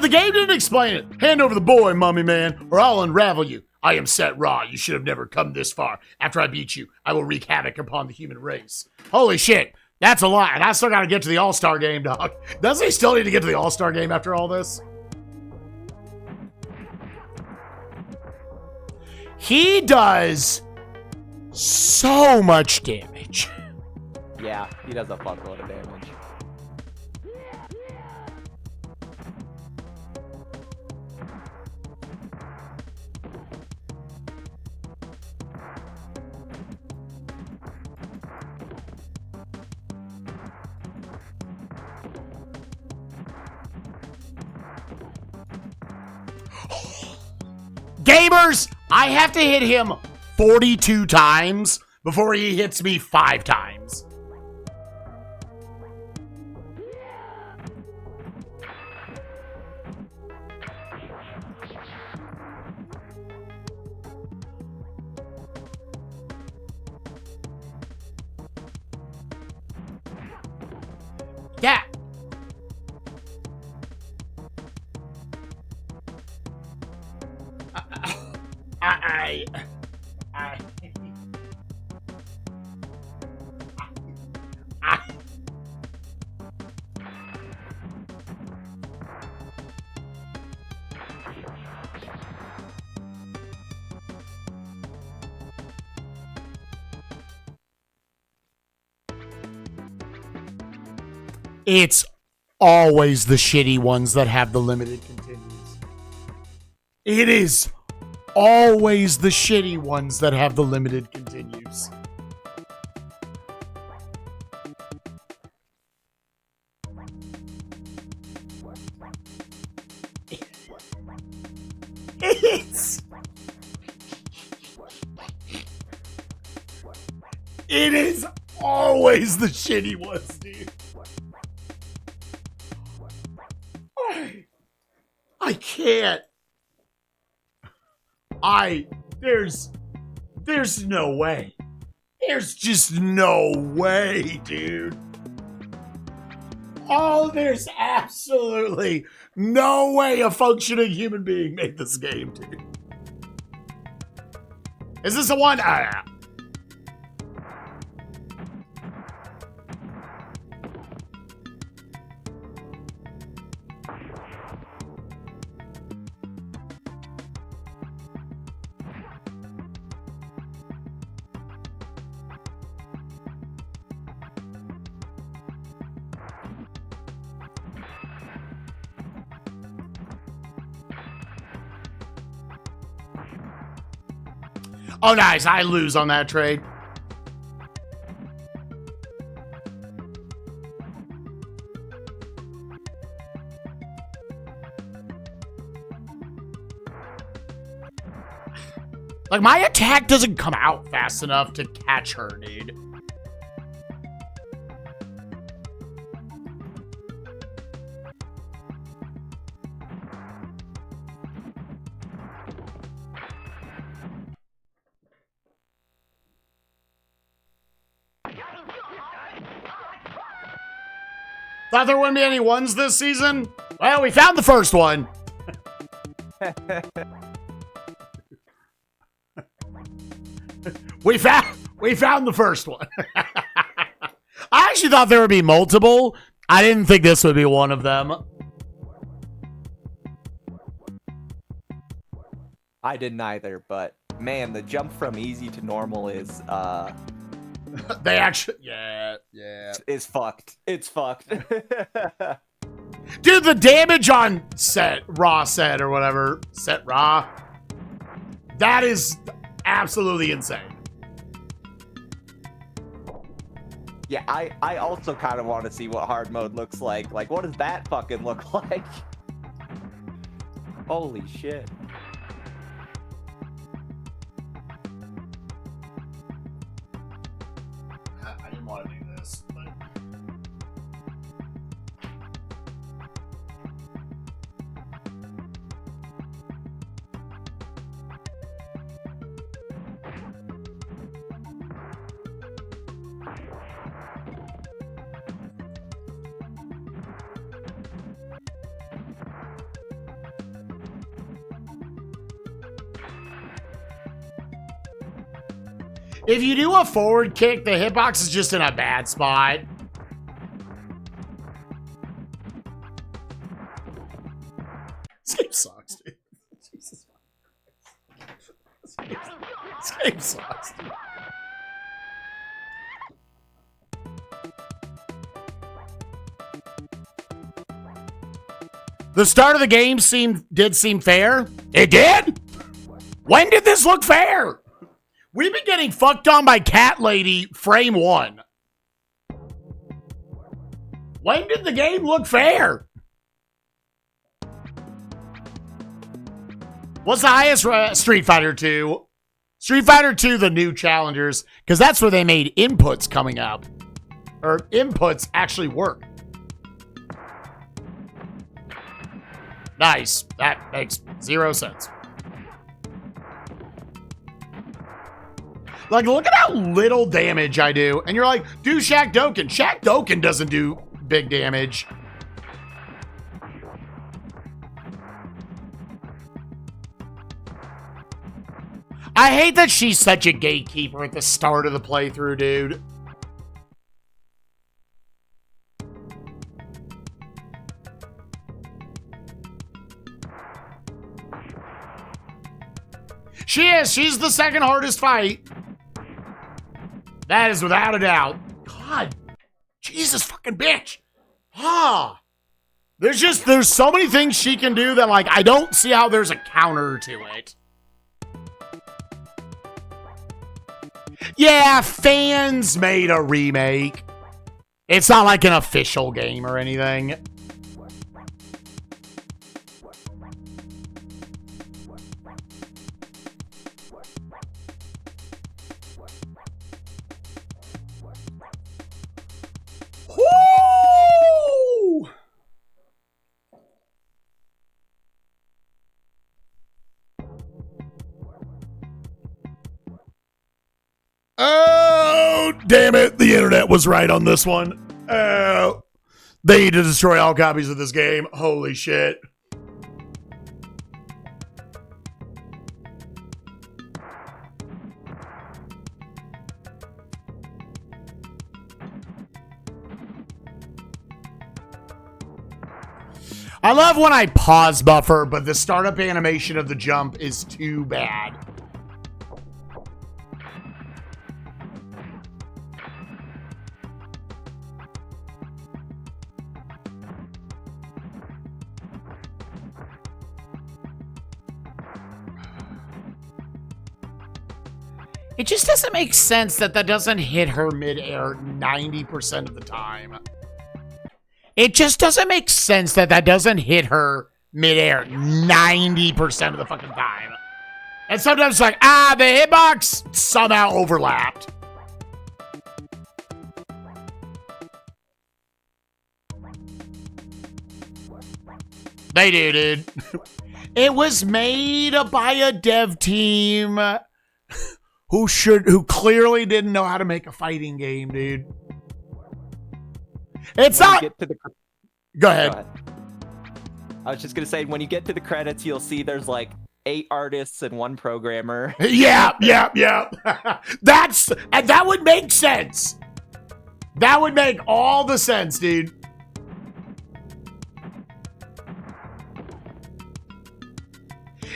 Speaker 1: The game didn't explain it. Hand over the boy, mummy man, or I'll unravel you. I am Set Ra. You should have never come this far. After I beat you, I will wreak havoc upon the human race. Holy shit. That's a lot. And I still got to get to the All-Star game, dog. Doesn't he still need to get to the All-Star game after all this? He does so much damage.
Speaker 3: Yeah, he does a fuckload of damage.
Speaker 1: Gamers, I have to hit him 42 times before he hits me 5 times. Yeah. It's always the shitty ones that have the limited continues. It is always the shitty ones that have the limited continues. It is always the shitty ones, dude. I can't. There's no way. There's just no way, dude. Oh, there's absolutely no way a functioning human being made this game, dude. Is this the one? Oh, nice. I lose on that trade. Like, my attack doesn't come out fast enough to catch her, dude. Thought there wouldn't be any ones this season? Well, we found the first one. We found the first one. I actually thought there would be multiple. I didn't think this would be one of them.
Speaker 3: I didn't either, but man, the jump from easy to normal is
Speaker 1: They actually, yeah.
Speaker 3: It's fucked. It's fucked.
Speaker 1: Dude, the damage on Raw, or whatever, set Raw, that is absolutely insane.
Speaker 3: Yeah, I also kind of want to see what hard mode looks like. Like, what does that fucking look like? Holy shit.
Speaker 1: I didn't want to do this, but... If you do a forward kick, the hitbox is just in a bad spot. This game sucks, dude. Jesus. This game sucks, dude. The start of the game did seem fair. It did? When did this look fair? We've been getting fucked on by Cat Lady frame 1. When did the game look fair? What's the highest Street Fighter 2? Street Fighter 2, the new challengers, because that's where they made inputs coming up. Or inputs actually work. Nice. That makes 0 sense. Like, look at how little damage I do. And you're like, do Shaq Doken. Shaq Doken doesn't do big damage. I hate that she's such a gatekeeper at the start of the playthrough, dude. She is. She's the second hardest fight. That is without a doubt. God. Jesus fucking bitch. Ah. There's so many things she can do that, like, I don't see how there's a counter to it. Yeah, fans made a remake. It's not like an official game or anything. Damn it, the internet was right on this one. They need to destroy all copies of this game. Holy shit. I love when I pause buffer, but the startup animation of the jump is too bad. It just doesn't make sense that doesn't hit her midair 90% of the time. It just doesn't make sense that doesn't hit her midair 90% of the fucking time. And sometimes it's like, the hitbox somehow overlapped. They do, dude. It was made by a dev team who clearly didn't know how to make a fighting game, dude. It's not. Go ahead.
Speaker 3: I was just gonna say, when you get to the credits, you'll see there's like 8 artists and 1 programmer.
Speaker 1: Yeah. That would make sense. That would make all the sense, dude.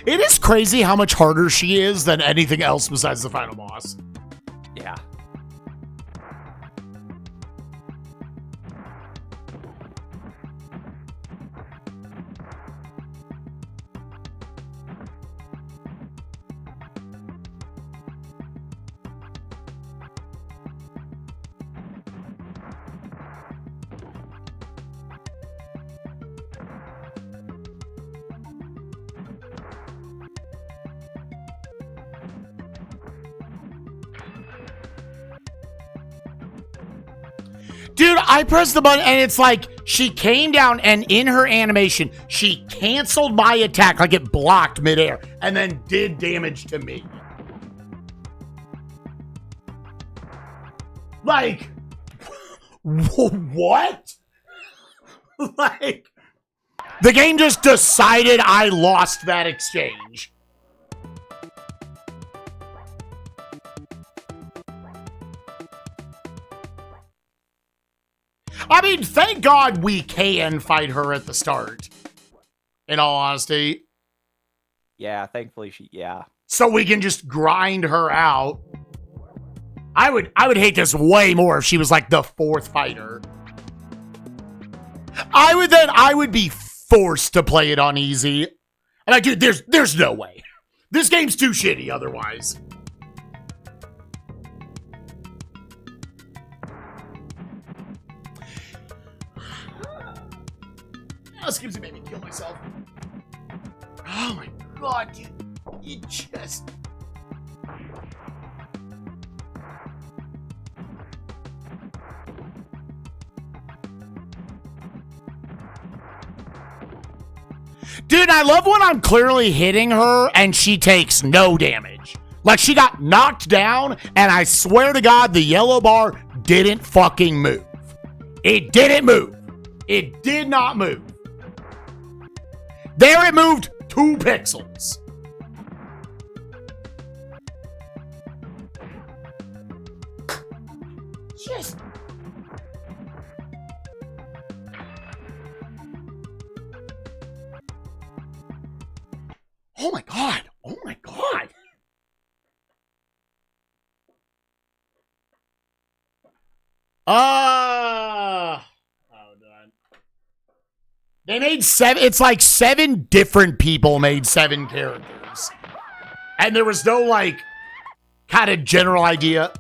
Speaker 1: It is crazy how much harder she is than anything else besides the final boss.
Speaker 3: Yeah.
Speaker 1: Dude, I pressed the button and it's like she came down and in her animation, she canceled my attack, like it blocked midair, and then did damage to me. Like, what? Like, the game just decided I lost that exchange. I mean, thank God we can fight her at the start. In all honesty.
Speaker 3: Yeah, thankfully yeah.
Speaker 1: So we can just grind her out. I would hate this way more if she was like the 4th fighter. I would be forced to play it on easy. I'm like, dude, there's no way. This game's too shitty otherwise. Skips made me kill myself. Oh my god, dude. You just... Dude, I love when I'm clearly hitting her and she takes no damage. Like, she got knocked down, and I swear to God, the yellow bar didn't fucking move. It didn't move. It did not move. There it moved 2 pixels. Just... Oh my god. Oh my god. They made 7, it's like 7 different people made 7 characters. And there was no, like, kind of general idea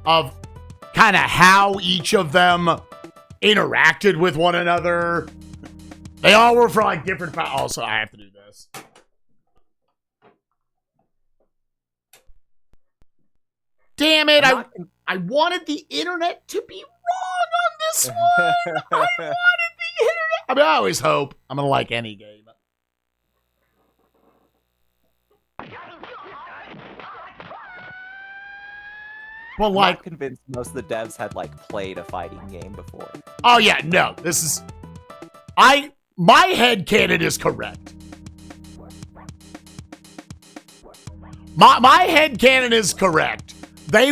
Speaker 1: of kind of how each of them interacted with one another. They all were for, like, different... Also, I have to do this. Damn it, I wanted the internet to be wrong on this one. I wanted the internet. I mean, I always hope I'm going to like any game. Well,
Speaker 3: I'm
Speaker 1: like,
Speaker 3: not convinced most of the devs had like played a fighting game before.
Speaker 1: oh yeah, no, this is, my headcanon is correct. My headcanon is correct. They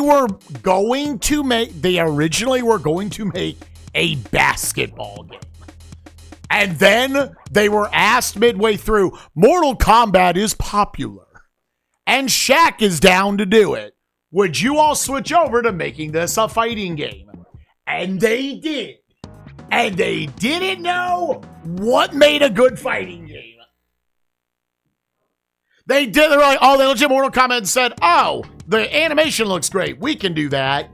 Speaker 1: originally were going to make a basketball game. And then they were asked midway through, Mortal Kombat is popular. And Shaq is down to do it. Would you all switch over to making this a fighting game? And they did. And they didn't know what made a good fighting game. They did. They're like, oh, they looked at Mortal Kombat and said, oh, the animation looks great. We can do that.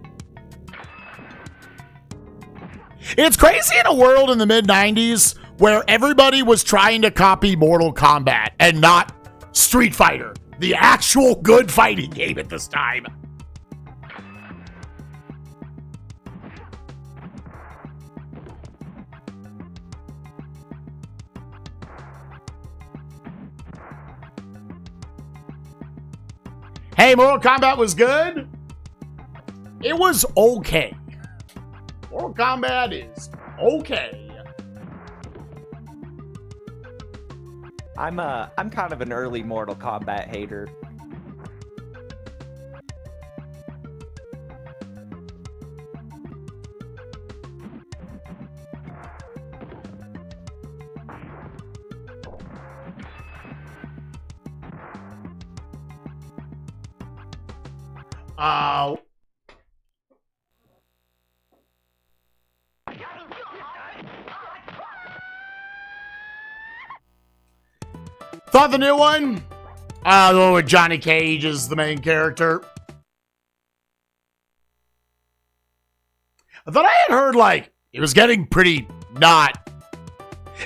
Speaker 1: It's crazy in a world in the mid-90s where everybody was trying to copy Mortal Kombat and not Street Fighter, the actual good fighting game at this time. Hey, Mortal Kombat was good. It was okay. Mortal Kombat is okay.
Speaker 3: I'm kind of an early Mortal Kombat hater.
Speaker 1: Thought the new one? The one with Johnny Cage as the main character. I thought I had heard, like, it was getting pretty not...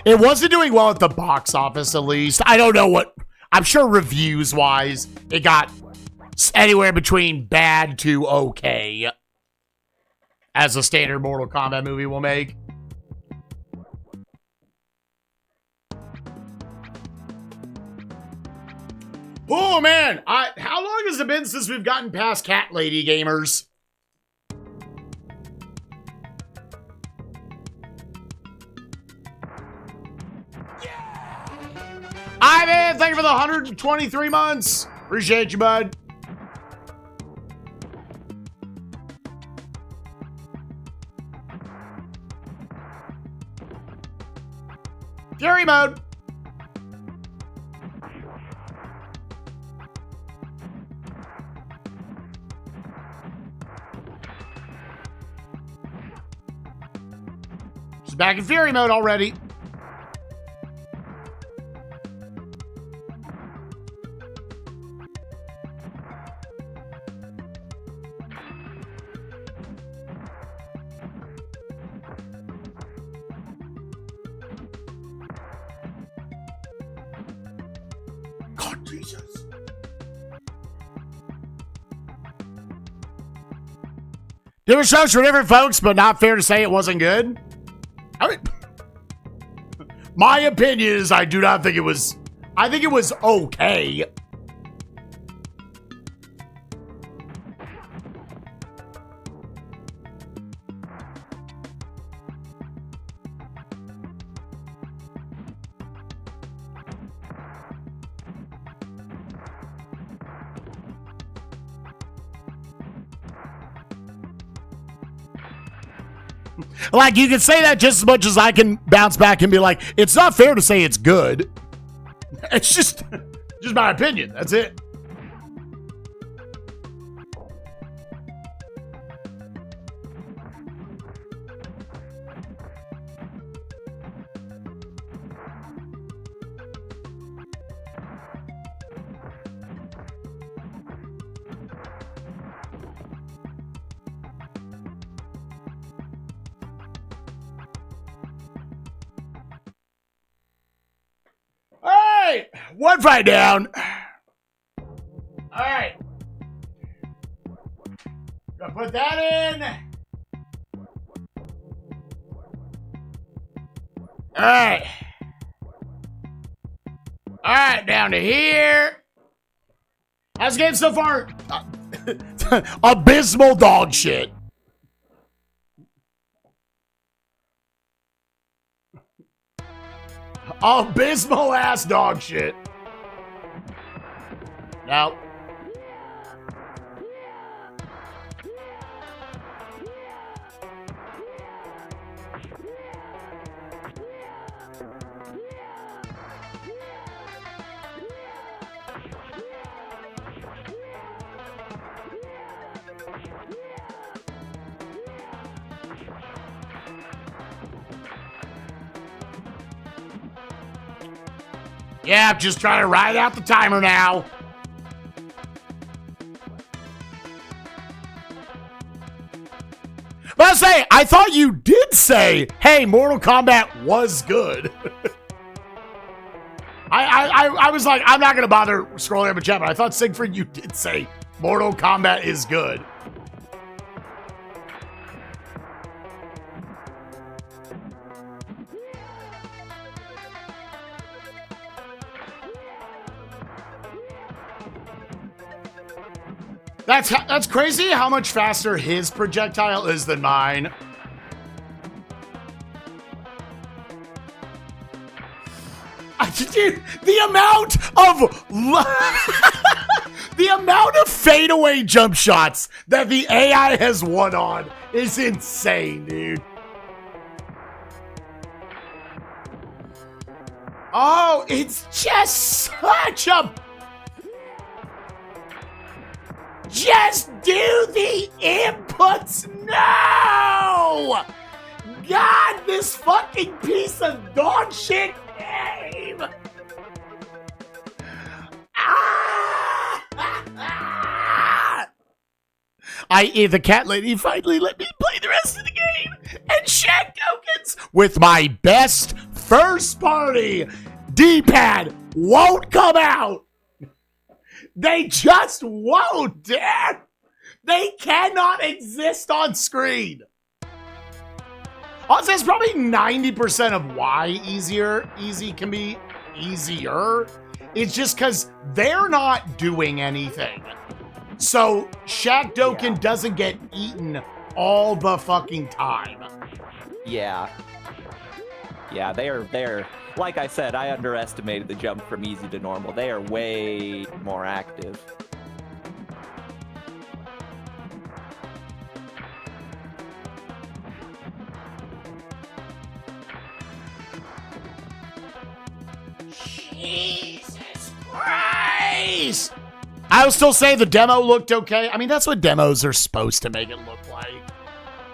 Speaker 1: It wasn't doing well at the box office, at least. I don't know what... I'm sure reviews-wise, it got anywhere between bad to okay. As a standard Mortal Kombat movie will make. Oh, man. How long has it been since we've gotten past Cat Lady Gamers? Ivan, thank you for the 123 months. Appreciate you, bud. Fury mode. She's back in Fury mode already. God, Jesus. Different shows for different folks, but not fair to say it wasn't good. I mean, my opinion is I do not think it was... I think it was okay. Like, you can say that just as much as I can bounce back and be like, it's not fair to say it's good. It's just my opinion. That's it. One fight down. All right. Gonna put that in. All right. All right, down to here. How's the game so far? Abysmal dog shit. Abysmal ass dog shit. Now. Yeah, I'm just trying to ride out the timer now. But I thought you did say, hey, Mortal Kombat was good. I was like, I'm not going to bother scrolling up a chat, but I thought, Siegfried, you did say Mortal Kombat is good. That's crazy how much faster his projectile is than mine. Dude, the amount of fadeaway jump shots that the AI has won on is insane, dude. Oh, it's just such a... Just do the inputs now! God, this fucking piece of dog shit game! The cat lady finally let me play the rest of the game, and Shaq tokens with my best first party D-pad won't come out. They just won't, Dad. They cannot exist on screen. Also, it's probably 90% of why easy can be easier. It's just because they're not doing anything. So Shaq Doken doesn't get eaten all the fucking time.
Speaker 3: Yeah. Yeah, they're like I said, I underestimated the jump from easy to normal. They are way more active.
Speaker 1: Jesus Christ! I would still say the demo looked okay. I mean, that's what demos are supposed to make it look like.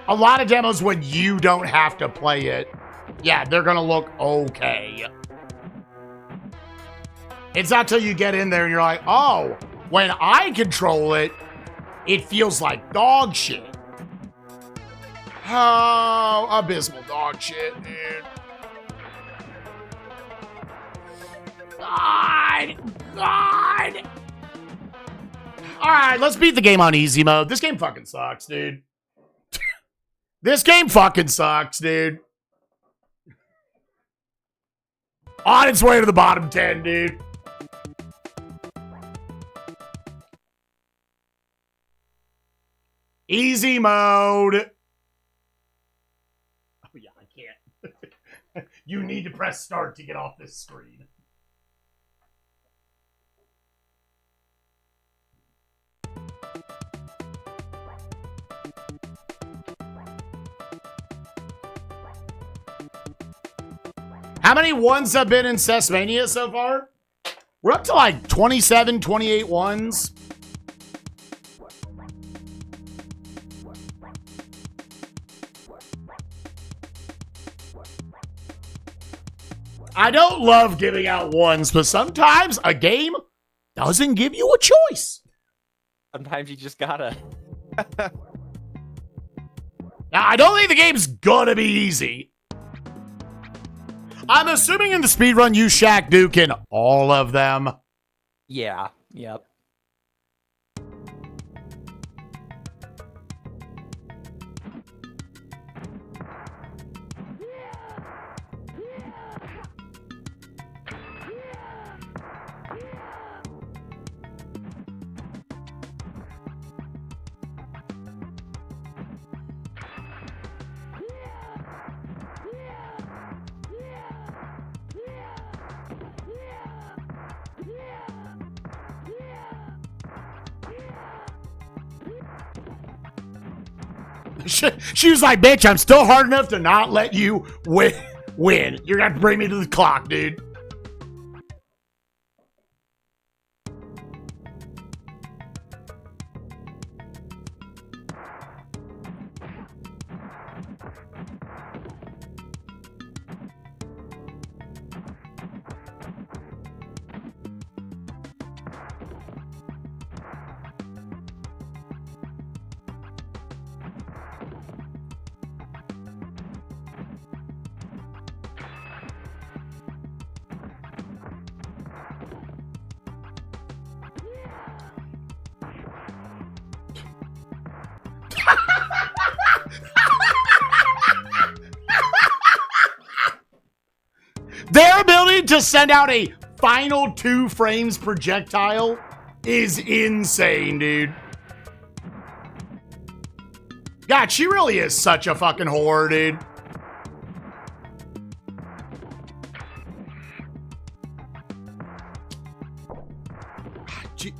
Speaker 1: A lot of demos, when you don't have to play it, yeah, they're going to look okay. It's not till you get in there and you're like, oh, when I control it, it feels like dog shit. Oh, abysmal dog shit, dude. God. All right, let's beat the game on easy mode. This game fucking sucks, dude. This game fucking sucks, dude. On its way to the bottom 10, dude. Easy mode. Oh, yeah, I can't. You need to press start to get off this screen. How many ones have been in SNESMania so far? We're up to like 27, 28 ones. I don't love giving out ones, but sometimes a game doesn't give you a choice.
Speaker 3: Sometimes you just gotta.
Speaker 1: Now, I don't think the game's gonna be easy. I'm assuming in the speedrun you Shaq Duke in all of them.
Speaker 3: Yeah, yep.
Speaker 1: She was like, bitch, I'm still hard enough to not let you win. You're going to have to bring me to the clock, dude. Their ability to send out a final 2 frames projectile is insane, dude. God, she really is such a fucking whore, dude.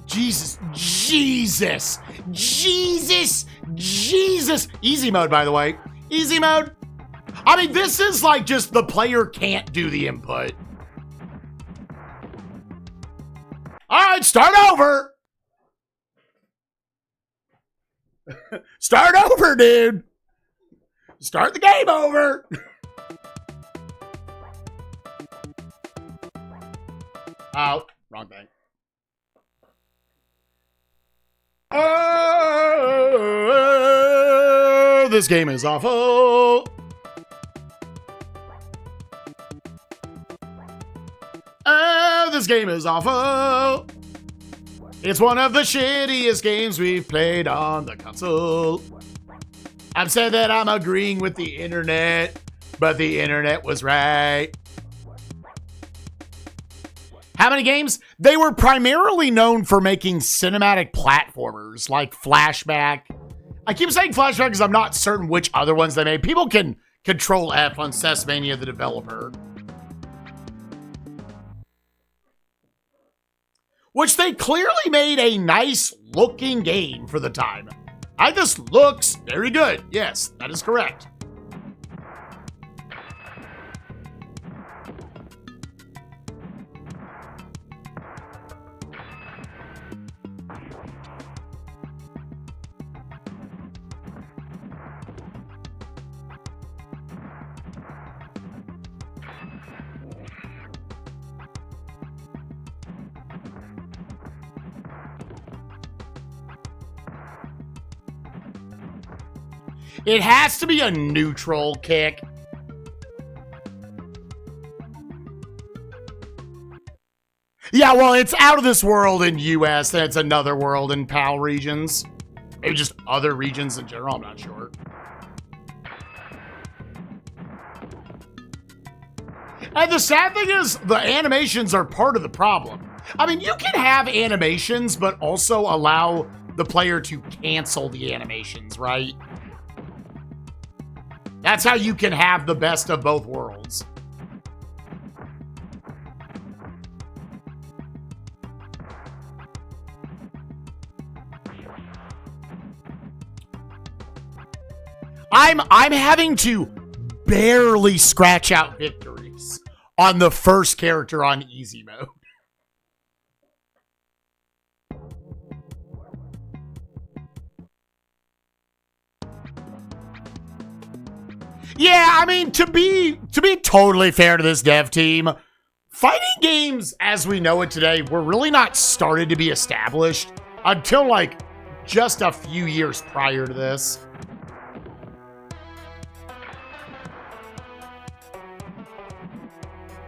Speaker 1: Jesus. Easy mode, by the way. Easy mode. I mean, this is like just the player can't do the input. All right, start over. Start over, dude. Start the game over. Oh, wrong thing. Oh, this game is awful. Oh, this game is awful. It's one of the shittiest games we've played on the console. I've said that I'm agreeing with the internet, but the internet was right. How many games? They were primarily known for making cinematic platformers like Flashback. I keep saying Flashback because I'm not certain which other ones they made. People can control F on SNESMania, the developer. Which they clearly made a nice looking game for the time. This looks very good. Yes, that is correct. It has to be a neutral kick. Yeah, well, it's out of this world in US, and it's another world in PAL regions. Maybe just other regions in general, I'm not sure. And the sad thing is, the animations are part of the problem. I mean, you can have animations, but also allow the player to cancel the animations, right? That's how you can have the best of both worlds. I'm having to barely scratch out victories on the first character on easy mode. Yeah, I mean, to be totally fair to this dev team, fighting games as we know it today were really not started to be established until like just a few years prior to this.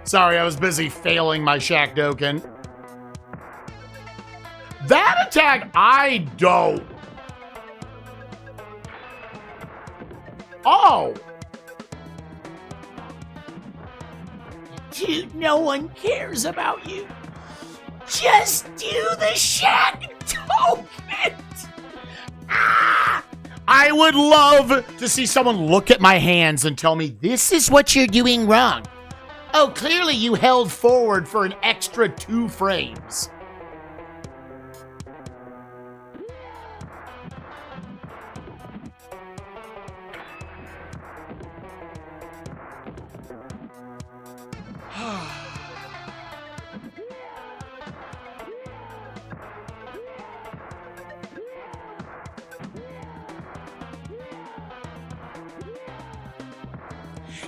Speaker 1: Sorry, I was busy failing my Shaq Doken. That attack, I don't. Oh. Dude, no one cares about you. Just do the Shaq Doken. Ah. I would love to see someone look at my hands and tell me, this is what you're doing wrong. Oh, clearly you held forward for an extra 2 frames.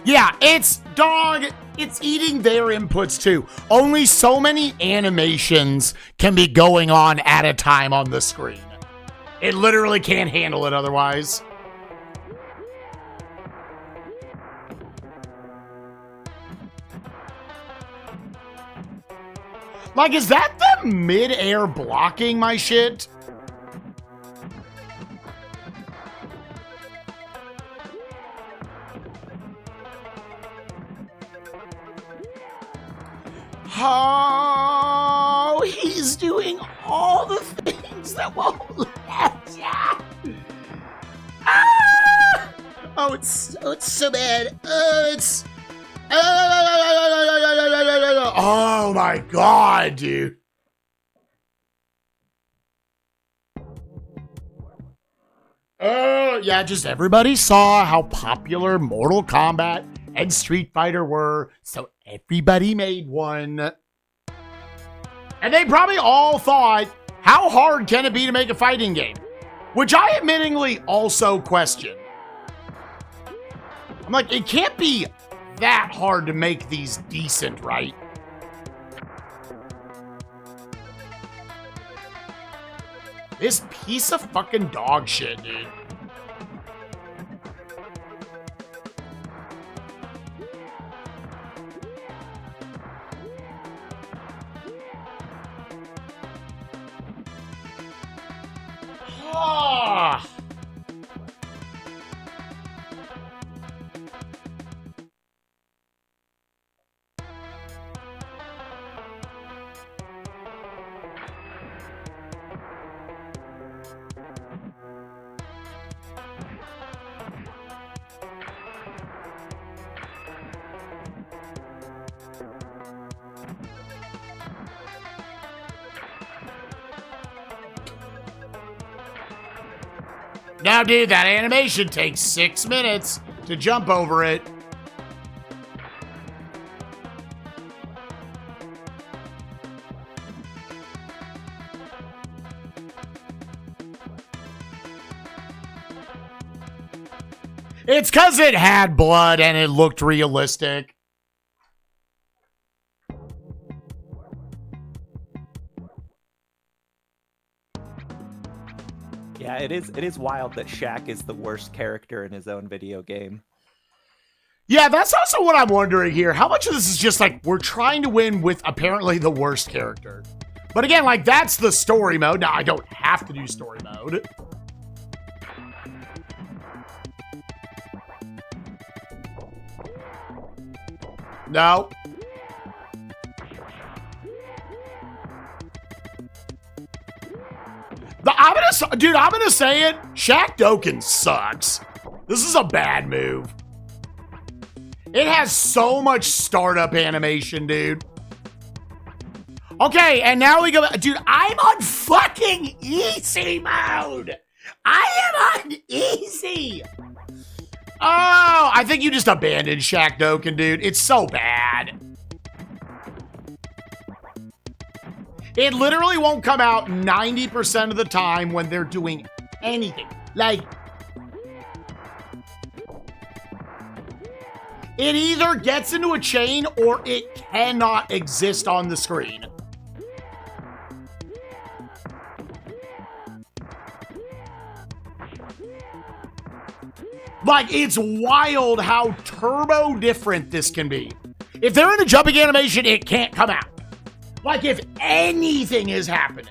Speaker 1: Yeah, it's eating their inputs too. Only so many animations can be going on at a time on the screen. It literally can't handle it otherwise. Like, is that the mid-air blocking my shit? Oh, he's doing all the things that won't let ya. Ah! Oh, it's so bad. Oh my god, dude. Oh, yeah, just everybody saw how popular Mortal Kombat and Street Fighter were, so everybody made one. And they probably all thought, how hard can it be to make a fighting game? Which I admittingly also question. I'm like, it can't be that hard to make these decent, right? This piece of fucking dog shit, dude. Ah. Now, dude, that animation takes 6 minutes to jump over it. It's because it had blood and it looked realistic.
Speaker 3: Yeah, it is wild that Shaq is the worst character in his own video game.
Speaker 1: Yeah, that's also what I'm wondering here. How much of this is just like, we're trying to win with apparently the worst character? But again, like, that's the story mode. Now, I don't have to do story mode. No. I'm gonna say it. Shaq Doken sucks. This is a bad move. It has so much startup animation, dude. Okay, and now we go. Dude, I'm on fucking easy mode. I am on easy. Oh, I think you just abandoned Shaq Doken, dude. It's so bad. It literally won't come out 90% of the time when they're doing anything. Like, it either gets into a chain or it cannot exist on the screen. Like, it's wild how turbo different this can be. If they're in a jumping animation, it can't come out. Like, if anything is happening.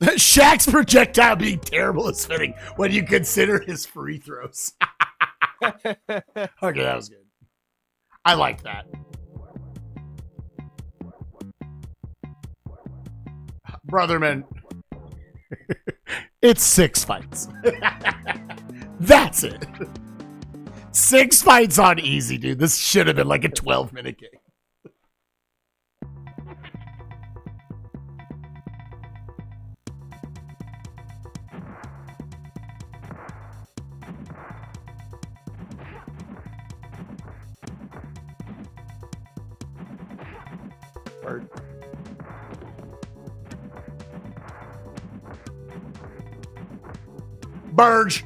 Speaker 1: Shaq's projectile being terrible is fitting when you consider his free throws. Okay, that was good. I like that. Brotherman, it's 6 fights. That's it. 6 fights on easy, dude. This should have been like a 12-minute game.
Speaker 3: Bird.
Speaker 1: Burge.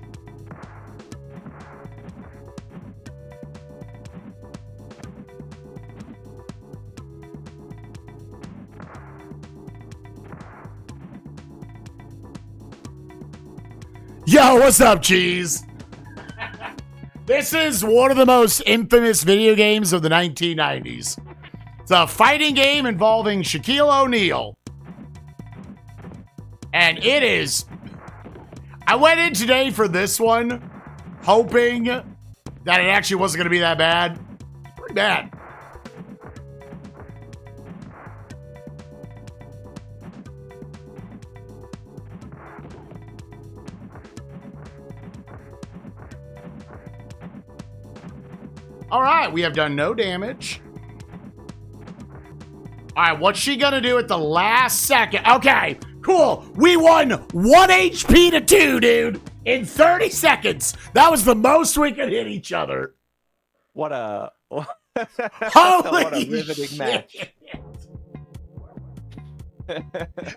Speaker 1: Yo, what's up, Cheese? This is one of the most infamous video games of the 1990s. It's a fighting game involving Shaquille O'Neal. And it is... I went in today for this one, hoping that it actually wasn't going to be that bad. It's pretty bad. All right, we have done no damage. All right, what's she gonna do at the last second? Okay, cool. We won 1 HP to 2, dude, in 30 seconds. That was the most we could hit each other.
Speaker 3: What a
Speaker 1: Holy
Speaker 3: what a riveting
Speaker 1: shit.
Speaker 3: match.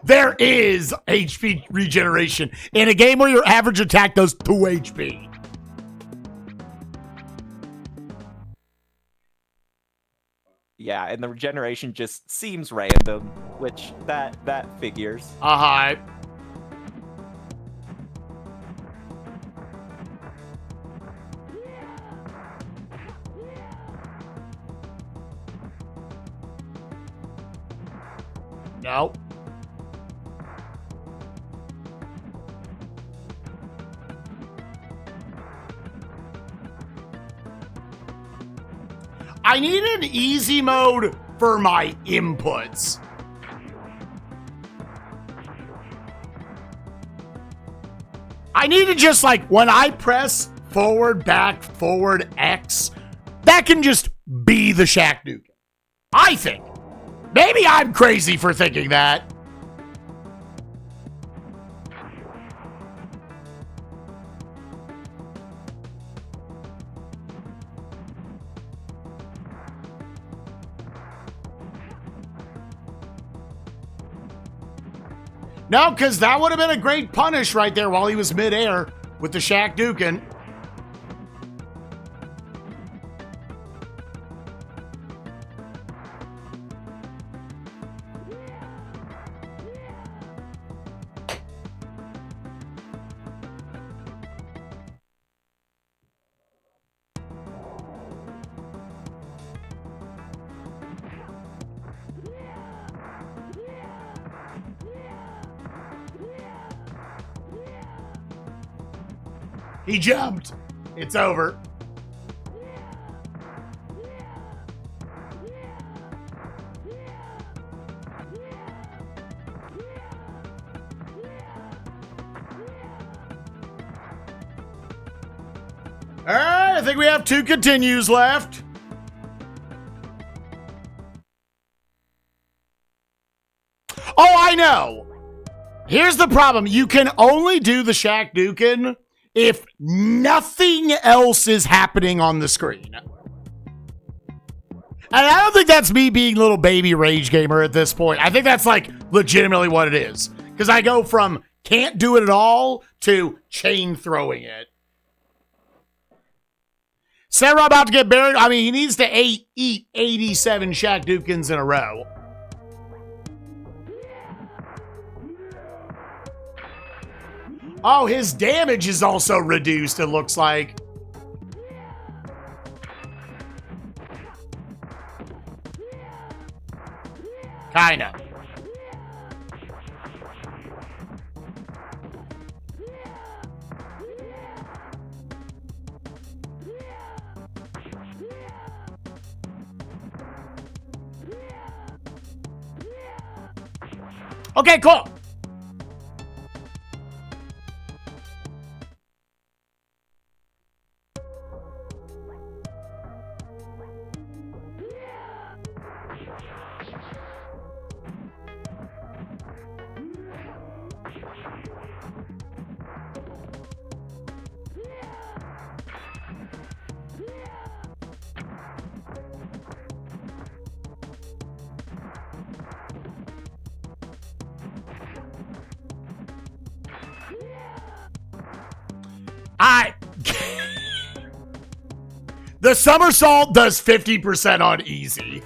Speaker 1: There is HP regeneration in a game where your average attack does 2 HP.
Speaker 3: Yeah, and the regeneration just seems random, which that figures.
Speaker 1: Uh-huh. No. I need an easy mode for my inputs. I need to just, like, when I press forward, back, forward, X, that can just be the Shaq Duke. I think. Maybe I'm crazy for thinking that. No, because that would have been a great punish right there while he was midair with the Shaq Dukin. He jumped. It's over. All right, I think we have 2 continues left. Oh, I know. Here's the problem. You can only do the Shaq Dukin if nothing else is happening on the screen. And I don't think that's me being little baby rage gamer at this point. I think that's like legitimately what it is. Because I go from can't do it at all to chain throwing it. Sarah about to get buried. I mean, he needs to eat 87 Shaq Dukins in a row. Oh, his damage is also reduced, it looks like. Kinda. Okay, cool. The somersault does 50% on easy.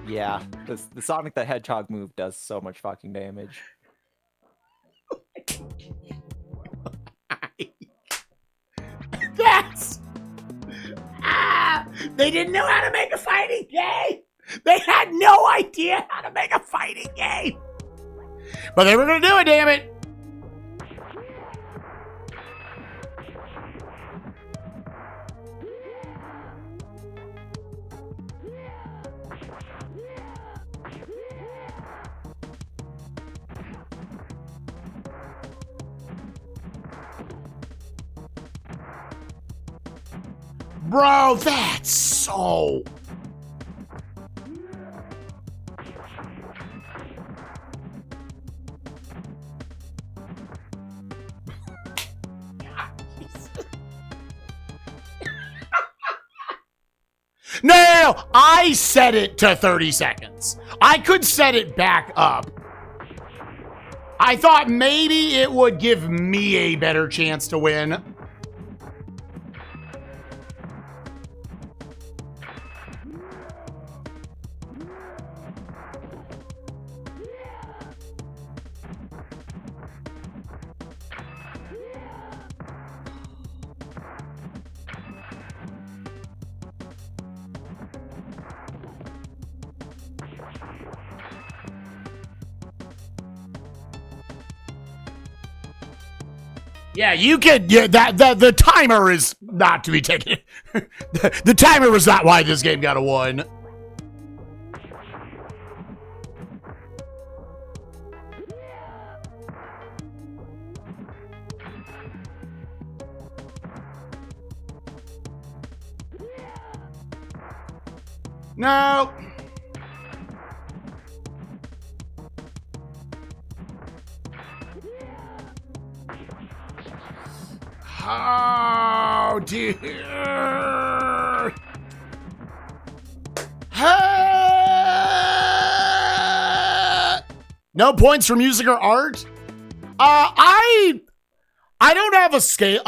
Speaker 3: Yeah, the Sonic the Hedgehog move does so much fucking damage.
Speaker 1: That's... they didn't know how to make a fighting game. They had no idea how to make a fighting game. But they were going to do it, damn it. Bro, that's so... No, I set it to 30 seconds. I could set it back up. I thought maybe it would give me a better chance to win. Yeah, you could. Yeah, the timer is not to be taken. the timer was not why this game got a 1. No. Oh, dear. No points for music or art? I don't have a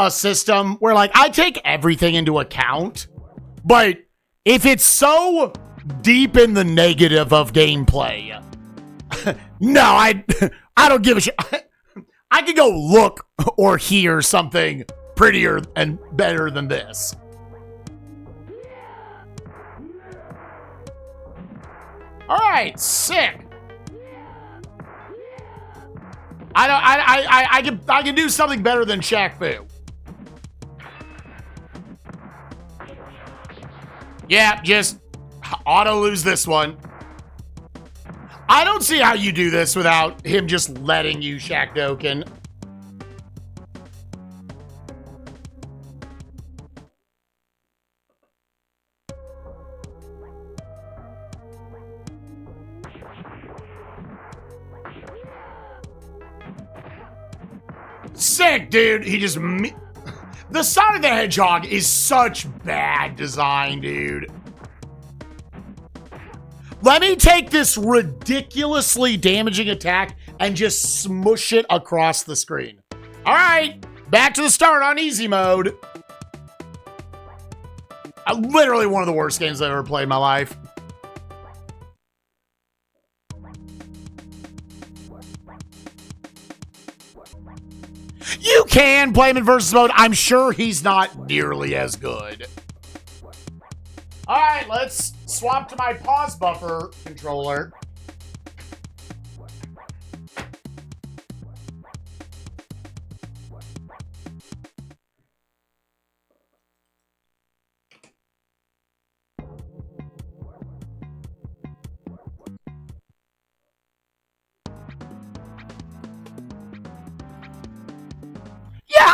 Speaker 1: system where, like, I take everything into account, but if it's so deep in the negative of gameplay, no, I don't give a shit. I could go look or hear something prettier and better than this. All right, sick. I can do something better than Shaq Fu. Yeah, just auto lose this one. I don't see how you do this without him just letting you Shaq Doken. Sick, dude. He just... The Sonic the Hedgehog is such bad design, dude. Let me take this ridiculously damaging attack and just smush it across the screen. All right, back to the start on easy mode. Literally one of the worst games I've ever played in my life. You can play him in versus mode. I'm sure he's not nearly as good. All right, let's swap to my pause buffer controller.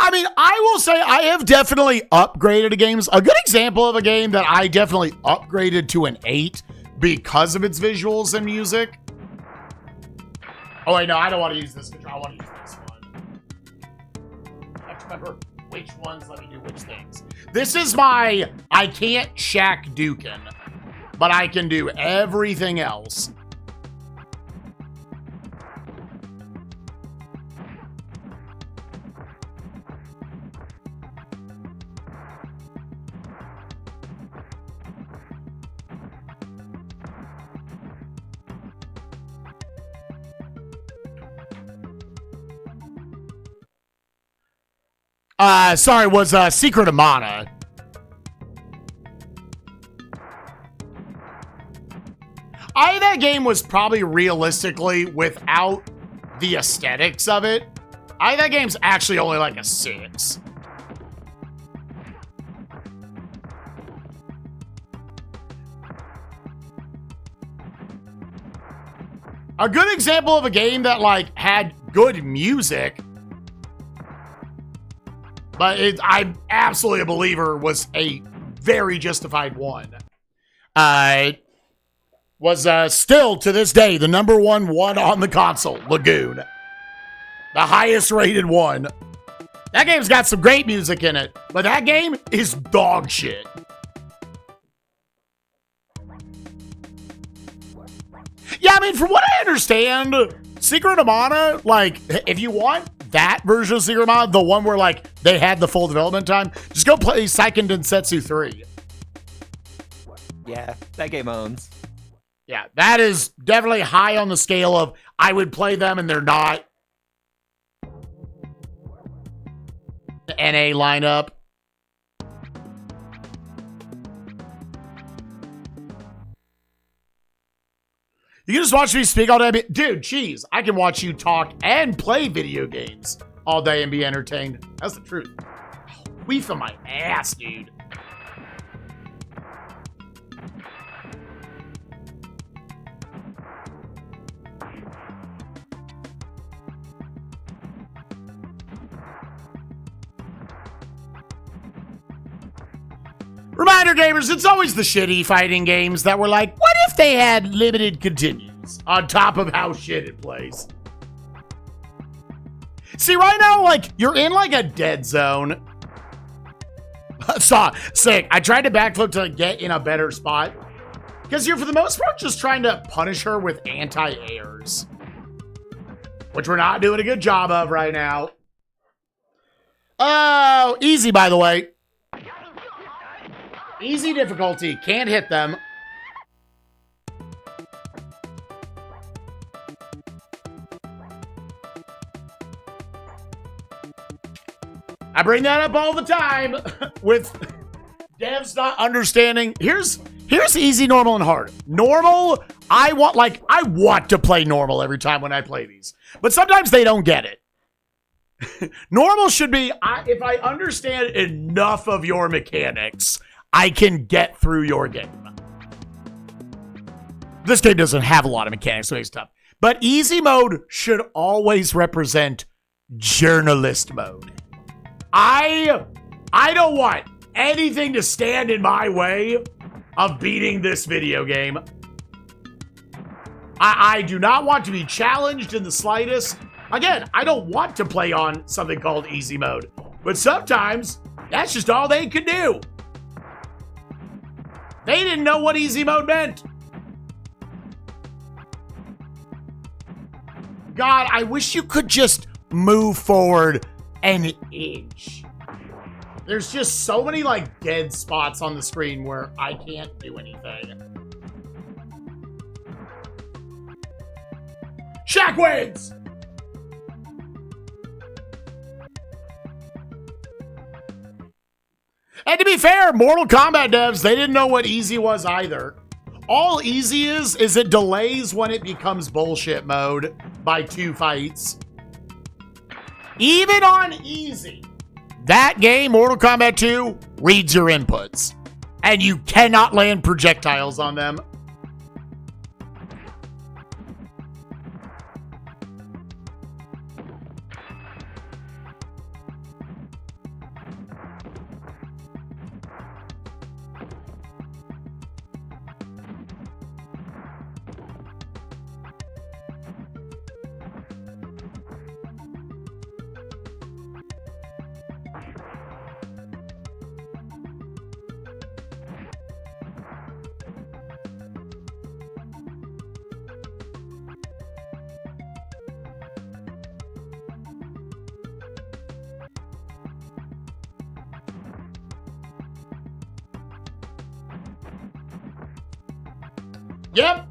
Speaker 1: I mean, I will say I have definitely upgraded games. A good example of a game that I definitely upgraded to an 8 because of its visuals and music. Oh, wait, no, I don't want to use this control. I want to use this one. I have to remember which ones let me do which things. This is my, I can't Shaq Dukin, but I can do everything else. Sorry, was Secret of Mana. That game was probably realistically, without the aesthetics of it, that game's actually only like a 6. A good example of a game that like had good music, but I'm absolutely a believer, was a very justified one. Was still to this day the number one on the console, Lagoon. The highest rated one. That game's got some great music in it, but that game is dog shit. Yeah, I mean, from what I understand, Secret of Mana, like, if you want that version of Secret of Mana, the one where, like, they had the full development time, just go play Seiken Densetsu 3.
Speaker 3: Yeah, that game owns.
Speaker 1: Yeah, that is definitely high on the scale of I would play them and they're not. The NA lineup. You can just watch me speak all day. Dude, geez, I can watch you talk and play video games all day and be entertained. That's the truth. Queef on my ass, dude. Reminder, gamers, it's always the shitty fighting games that were like, what if they had limited continues on top of how shit it plays? See, right now, like, you're in, like, a dead zone. Sick. I tried to backflip to get in a better spot. Because you're, for the most part, just trying to punish her with anti-airs. Which we're not doing a good job of right now. Oh, easy, by the way. Easy difficulty. Can't hit them. I bring that up all the time with devs not understanding. Here's easy, normal, and hard. Normal, I want to play normal every time when I play these. But sometimes they don't get it. Normal should be, if I understand enough of your mechanics, I can get through your game. This game doesn't have a lot of mechanics, so it's tough. But easy mode should always represent journalist mode. I don't want anything to stand in my way of beating this video game. I do not want to be challenged in the slightest. Again, I don't want to play on something called easy mode. But sometimes, that's just all they could do. They didn't know what easy mode meant. God, I wish you could just move forward an inch. There's just so many, like, dead spots on the screen where I can't do anything. Shaq wins! And to be fair, Mortal Kombat devs, they didn't know what easy was either. All easy is it delays when it becomes bullshit mode by 2 fights. Even on easy, that game, Mortal Kombat 2, reads your inputs. And you cannot land projectiles on them. Yep.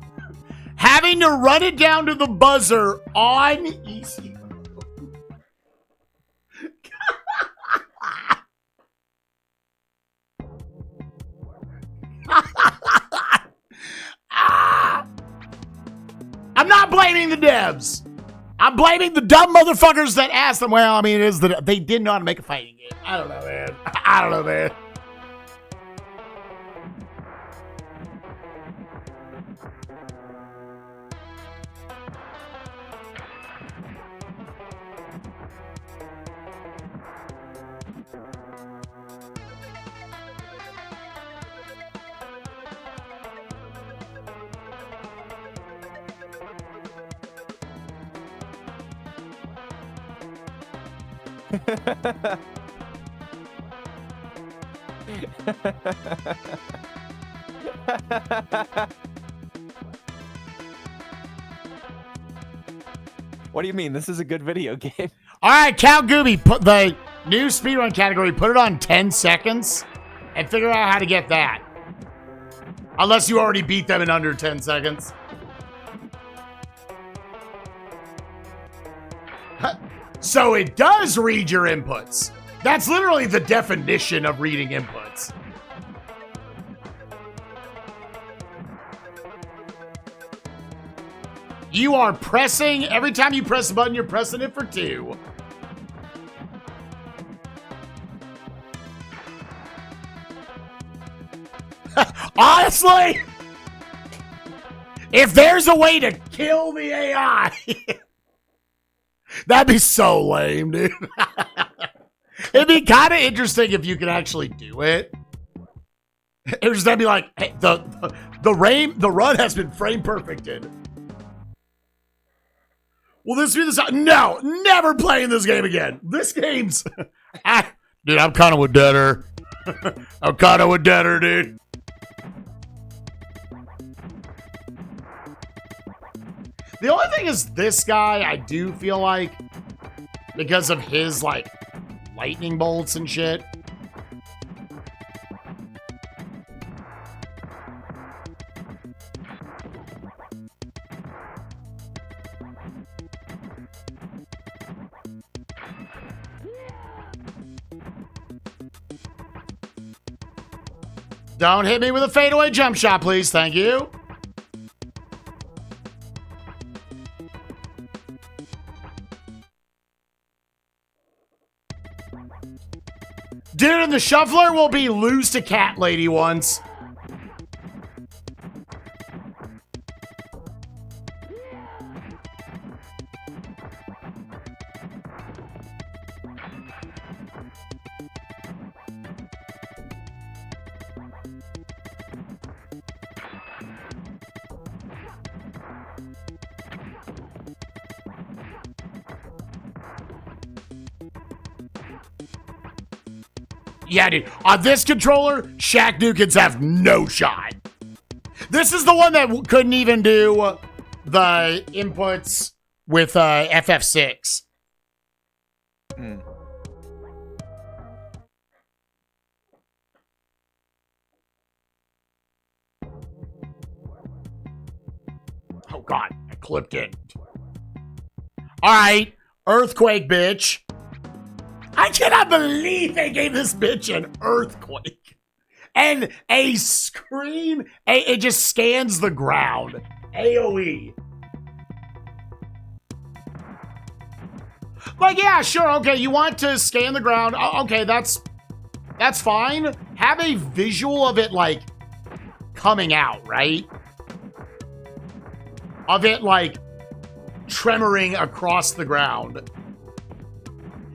Speaker 1: Having to run it down to the buzzer on easy. I'm not blaming the devs. I'm blaming the dumb motherfuckers that asked them. Well, I mean, they didn't know how to make a fighting game. I don't know, man. I don't know, man.
Speaker 3: What do you mean? This is a good video game.
Speaker 1: All right, Cal Gooby, put the new speedrun category, put it on 10 seconds and figure out how to get that. Unless you already beat them in under 10 seconds. So it does read your inputs. That's literally the definition of reading inputs. You are pressing, every time you press a button, you're pressing it for 2. Honestly, if there's a way to kill the AI, that'd be so lame, dude. It'd be kind of interesting if you could actually do it. It would just be like, hey, the run has been frame perfected. Will this be the No, never playing this game again. This game's dude, I'm kind of with Deader. I'm kind of with Deader, dude. The only thing is this guy, I do feel like, because of his, like, lightning bolts and shit. Don't hit me with a fadeaway jump shot, please. Thank you. Dude, and the shuffler will be lose to cat lady once. Yeah, dude. On this controller, Shaq Dukins have no shot. This is the one that couldn't even do the inputs with FF6.
Speaker 3: Mm.
Speaker 1: Oh, God. I clipped it. All right. Earthquake, bitch. I cannot believe they gave this bitch an earthquake. And a scream. It just scans the ground. AoE. Like, yeah, sure. Okay, you want to scan the ground. Okay, that's fine. Have a visual of it, like, coming out, right? Of it, like, tremoring across the ground.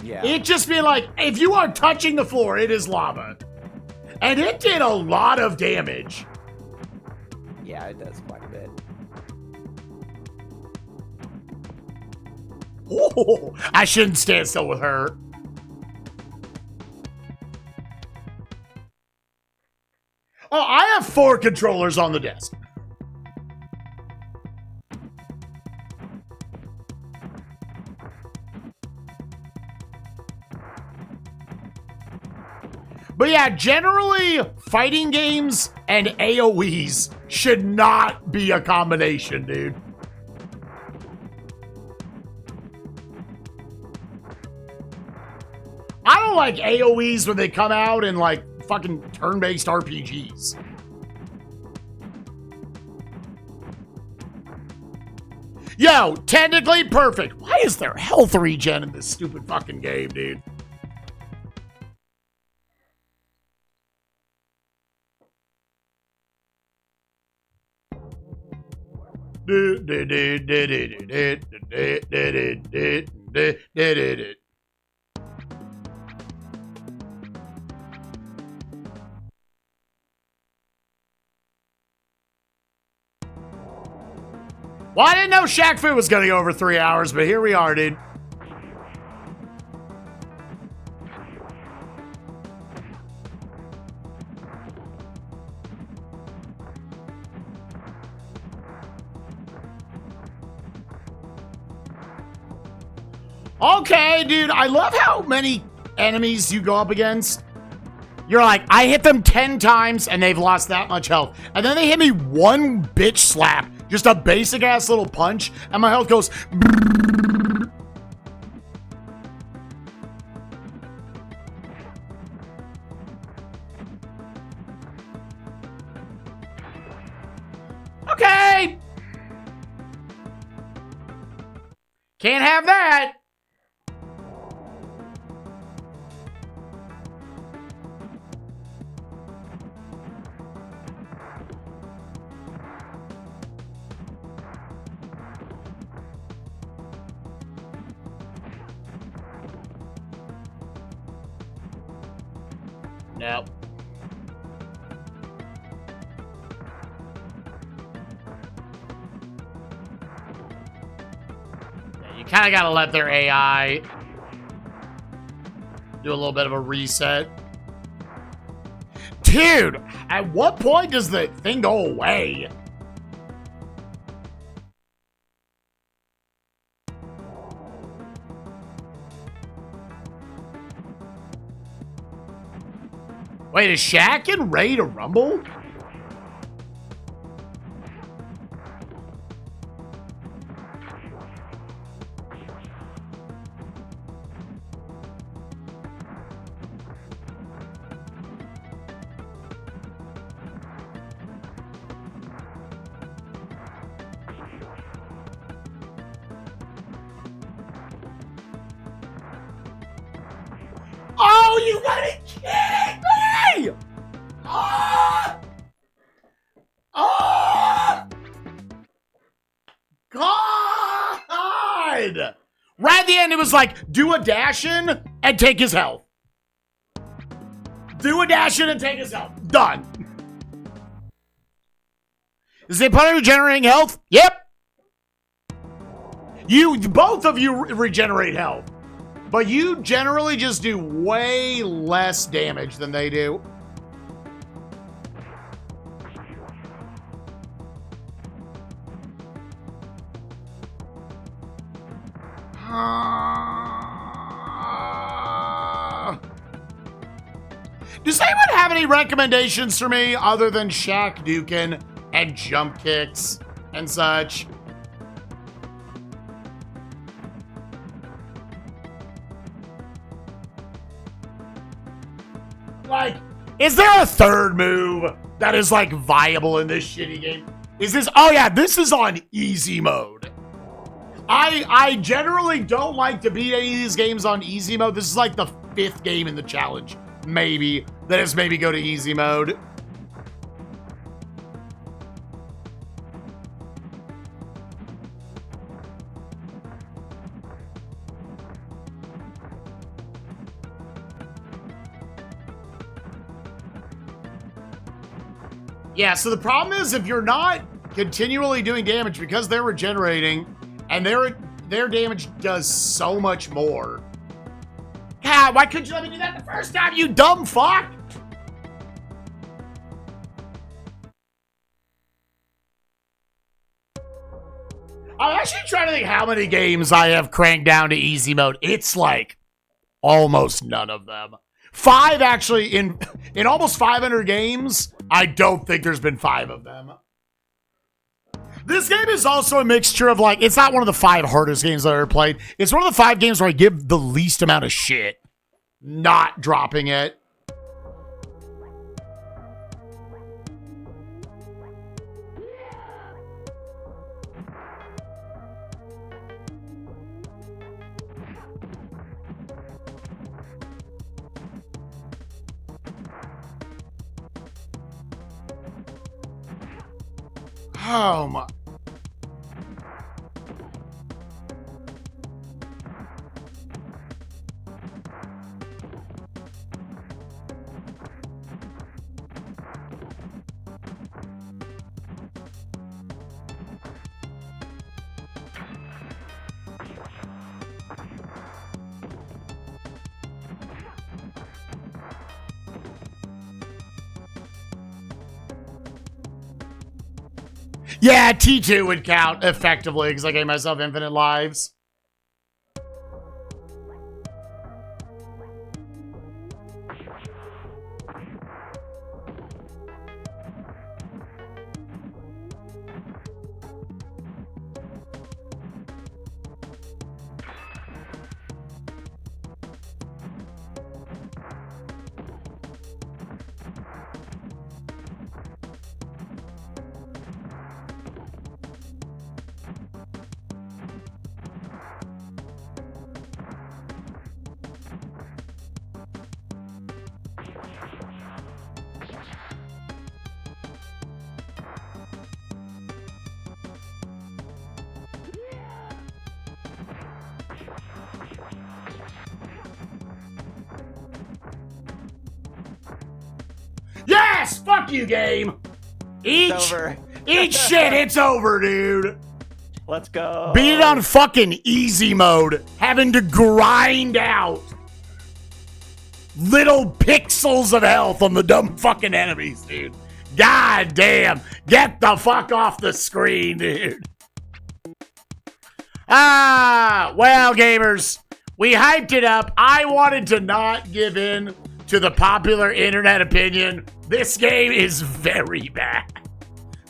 Speaker 3: Yeah.
Speaker 1: It just be like, if you are touching the floor, it is lava. And it did a lot of damage.
Speaker 3: Yeah, it does quite a bit.
Speaker 1: Oh, I shouldn't stand still with her. Oh, I have 4 controllers on the desk. But yeah, generally, fighting games and AoEs should not be a combination, dude. I don't like AoEs when they come out in like fucking turn-based RPGs. Yo, technically perfect. Why is there health regen in this stupid fucking game, dude? Well, I didn't know Shaq Fu was going to go over 3 hours, but here we are, dude. Okay, dude, I love how many enemies you go up against. You're like, I hit them 10 times and they've lost that much health. And then they hit me one bitch slap. Just a basic ass little punch. And my health goes. Okay. Can't have that. Nope. Yeah, you kind of got to let their AI do a little bit of a reset. Dude, at what point does the thing go away? Wait, is Shaq getting ready to rumble? Oh, you gotta be kidding me! Oh! Oh! God! Right at the end, it was like, do a dash in and take his health. Do a dash in and take his health. Done. Is the opponent regenerating health? Yep. Both of you regenerate health. But you generally just do way less damage than they do. Does anyone have any recommendations for me other than Shaq Dukin and jump kicks and such? Like, is there a third move that is, like, viable in this shitty game? Is this... Oh, yeah, this is on easy mode. I generally don't like to beat any of these games on easy mode. This is, like, the 5th game in the challenge, maybe, that has maybe go to easy mode. Yeah, so the problem is if you're not continually doing damage because they're regenerating and their damage does so much more. God, why couldn't you let me do that the first time, you dumb fuck? I'm actually trying to think how many games I have cranked down to easy mode. It's like almost none of them. 5 actually, in almost 500 games, I don't think there's been 5 of them. This game is also a mixture of like, it's not one of the 5 hardest games I've ever played. It's one of the 5 games where I give the least amount of shit not dropping it. Oh my. Yeah, T2 would count effectively because I gave myself infinite lives. Yes! Fuck you, game! Eat shit, it's over, dude.
Speaker 3: Let's go.
Speaker 1: Beat it on fucking easy mode. Having to grind out little pixels of health on the dumb fucking enemies, dude. God damn. Get the fuck off the screen, dude. Well, gamers, we hyped it up. I wanted to not give in to the popular internet opinion. This game is very bad.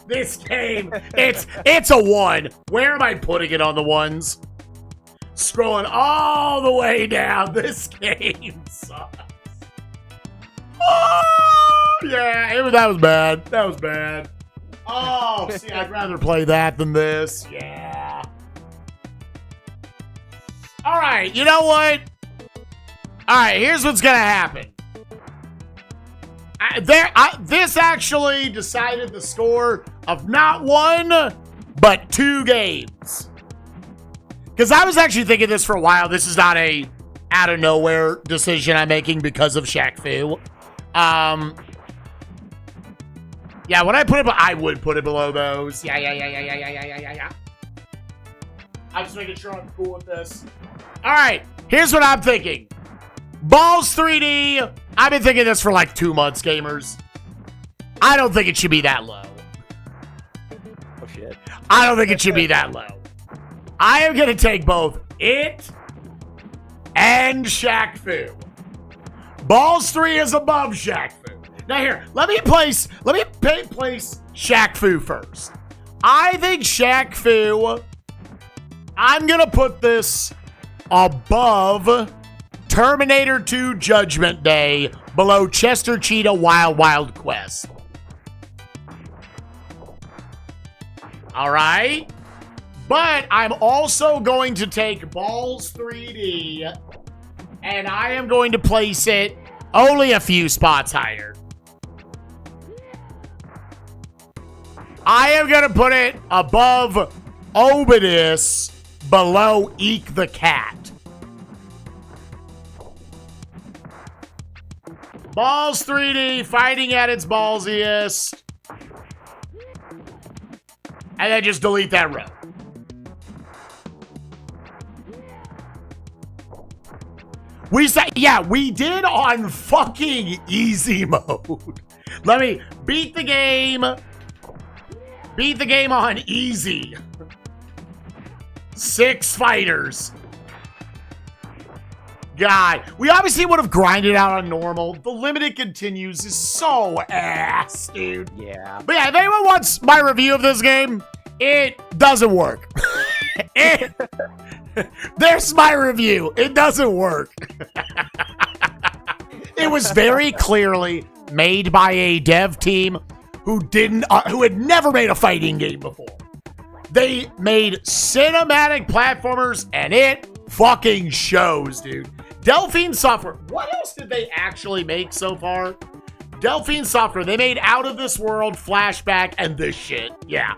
Speaker 1: This game, it's a 1. Where am I putting it on the ones? Scrolling all the way down. This game sucks. Oh, yeah, that was bad. That was bad. Oh, see, I'd rather play that than this. Yeah. All right, you know what? All right, here's what's going to happen. This actually decided the score of not 1, but 2 games. Because I was actually thinking this for a while. This is not a out of nowhere decision I'm making because of Shaq Fu. Yeah, when I put it, I would put it below those. Yeah. I'm just making sure I'm cool with this. All right, here's what I'm thinking. Balls 3D. I've been thinking this for like 2 months, gamers. I don't think it should be that low.
Speaker 3: Oh, shit.
Speaker 1: I don't think it should be that low. I am going to take both it and Shaq Fu. Balls 3 is above Shaq Fu. Now here, let me place Shaq Fu first. I think Shaq Fu, I'm going to put this above Terminator 2 Judgment Day, below Chester Cheetah Wild Wild Quest. All right. But I'm also going to take Balls 3D, and I am going to place it only a few spots higher. I am going to put it above Obidus, below Eek the Cat. Balls 3D, fighting at its ballsiest. And then just delete that row. We did on fucking easy mode. Let me beat the game. Beat the game on easy. 6 fighters. God, we obviously would have grinded out on normal. The limited continues is so ass, dude.
Speaker 3: Yeah.
Speaker 1: But yeah, if anyone wants my review of this game, It doesn't work. There's my review. It doesn't work. It was very clearly made by a dev team who had never made a fighting game before. They made cinematic platformers, and it fucking shows, dude. Delphine Software. What else did they actually make so far? Delphine Software. They made Out of This World, Flashback, and this shit. Yeah.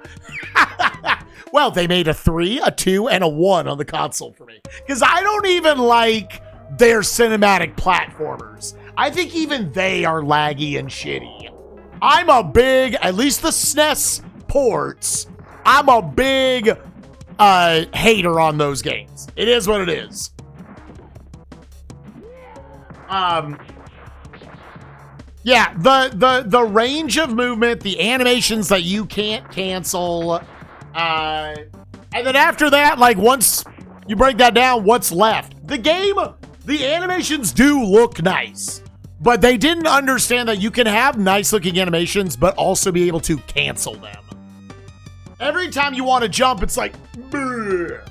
Speaker 1: Well, they made a 3, a 2, and a 1 on the console for me. Because I don't even like their cinematic platformers. I think even they are laggy and shitty. I'm a big, at least the SNES ports, I'm a big hater on those games. It is what it is. Yeah, the range of movement, the animations that you can't cancel, and then after that, like once you break that down, what's left? The game, the animations do look nice, but they didn't understand that you can have nice looking animations, but also be able to cancel them. Every time you want to jump, it's like, bleh.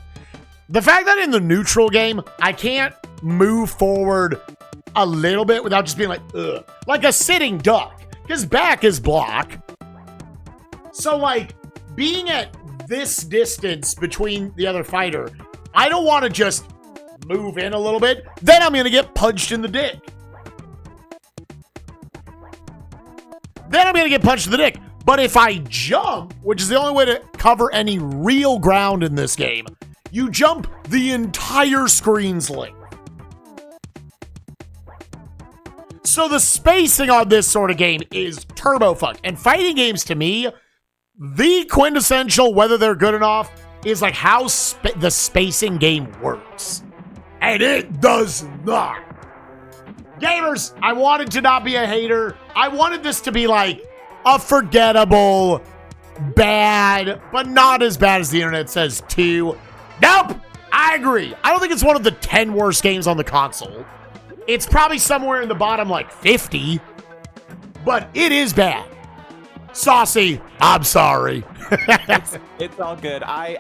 Speaker 1: The fact that in the neutral game, I can't move forward a little bit without just being like, ugh. Like a sitting duck, because back is block. So like being at this distance between the other fighter, I don't want to just move in a little bit. Then I'm going to get punched in the dick. But if I jump, which is the only way to cover any real ground in this game, you jump the entire screen's length. So the spacing on this sort of game is turbo fucked. And fighting games, to me, the quintessential, whether they're good enough, is like how the spacing game works. And it does not. Gamers, I wanted to not be a hater. I wanted this to be like a forgettable, bad, but not as bad as the internet says too. Nope, I agree. I don't think it's one of the 10 worst games on the console. It's probably somewhere in the bottom like 50, but it is bad. Saucy, I'm sorry.
Speaker 3: It's all good. I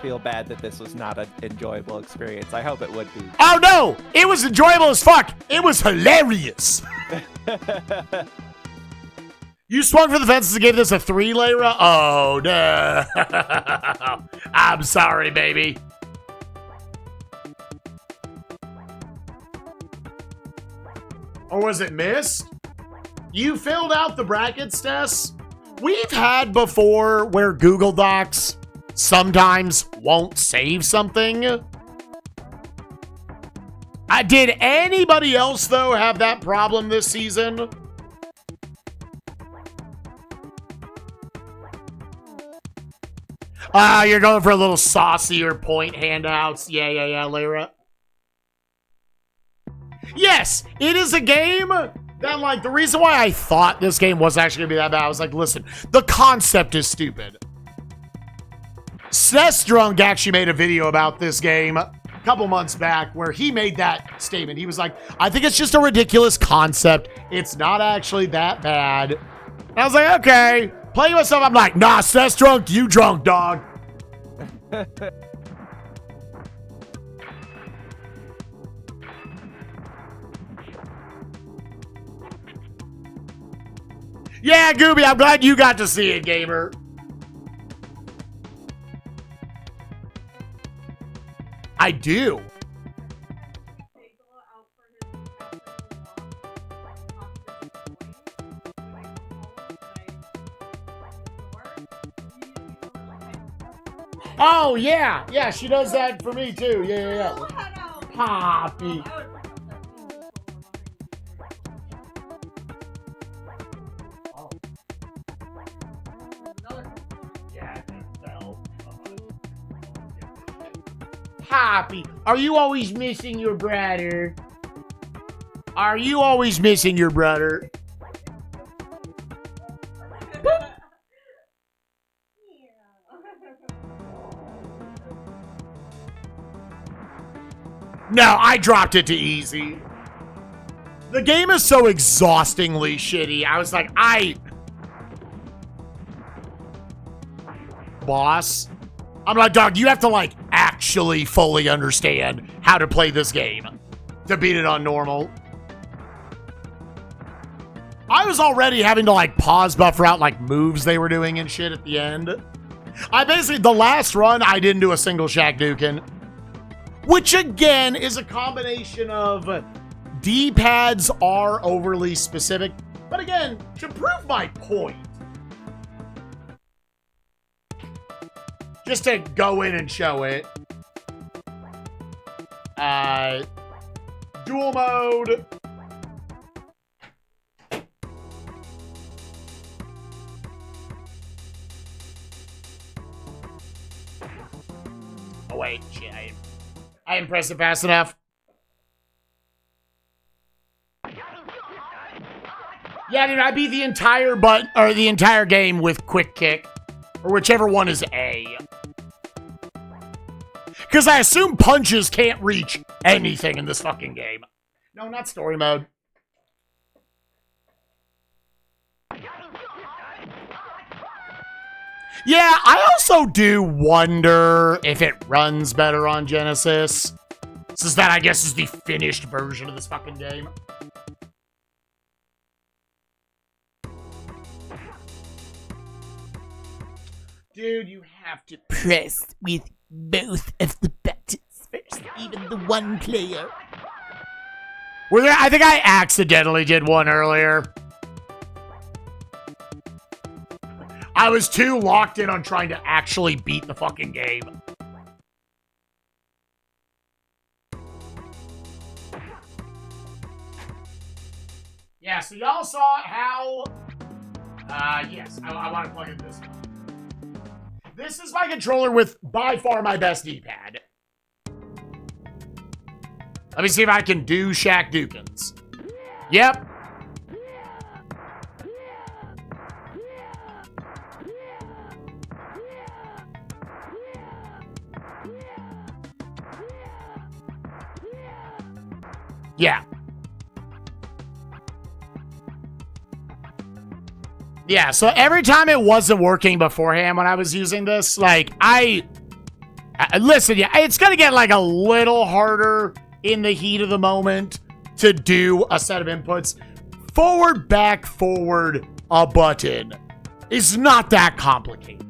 Speaker 3: feel bad that this was not an enjoyable experience. I hope it would be.
Speaker 1: Oh no, it was enjoyable as fuck. It was hilarious. You swung for the fences and gave this a 3, Layra? Oh no. I'm sorry, baby. Or was it missed? You filled out the brackets, Tess? We've had before where Google Docs sometimes won't save something. Did anybody else, though, have that problem this season? You're going for a little saucier point handouts. Yeah, Layra. Yes, it is a game that, like, the reason why I thought this game was actually going to be that bad, I was like, listen, the concept is stupid. SNES Drunk actually made a video about this game a couple months back where he made that statement. He was like, I think it's just a ridiculous concept. It's not actually that bad. And I was like, okay. Playing myself, I'm like, nah, SNES Drunk, you drunk, dog. Yeah, Gooby, I'm glad you got to see it, gamer. I do. Oh, yeah. Yeah, she does that for me, too. Yeah. Poppy. Poppy, are you always missing your brother? Are you always missing your brother? No, I dropped it to easy. The game is so exhaustingly shitty. I was like, boss, I'm like, dog, you have to, like, actually fully understand how to play this game to beat it on normal. I was already having to, like, pause buffer out, like, moves they were doing and shit at the end. The last run, I didn't do a single Shaq Dukin, which, again, is a combination of D-pads are overly specific, but again, to prove my point, just to go in and show it, dual mode. Oh wait, shit, I didn't press it fast enough. Yeah, dude, I beat the entire game with quick kick, or whichever one is A. Because I assume punches can't reach anything in this fucking game. No, not story mode. Yeah, I also do wonder if it runs better on Genesis. Since that, I guess, is the finished version of this fucking game. Dude, you have to press with both of the buttons first, even the one player. I think I accidentally did one earlier. I was too locked in on trying to actually beat the fucking game. Yeah, so y'all saw how... yes, I want to plug in this one. This is my controller with, by far, my best D-pad. Let me see if I can do Shaq Dukins. Yep. Yeah. Yeah, so every time it wasn't working beforehand when I was using this, like, listen, yeah, it's gonna get, like, a little harder in the heat of the moment to do a set of inputs. Forward, back, forward, a button is not that complicated.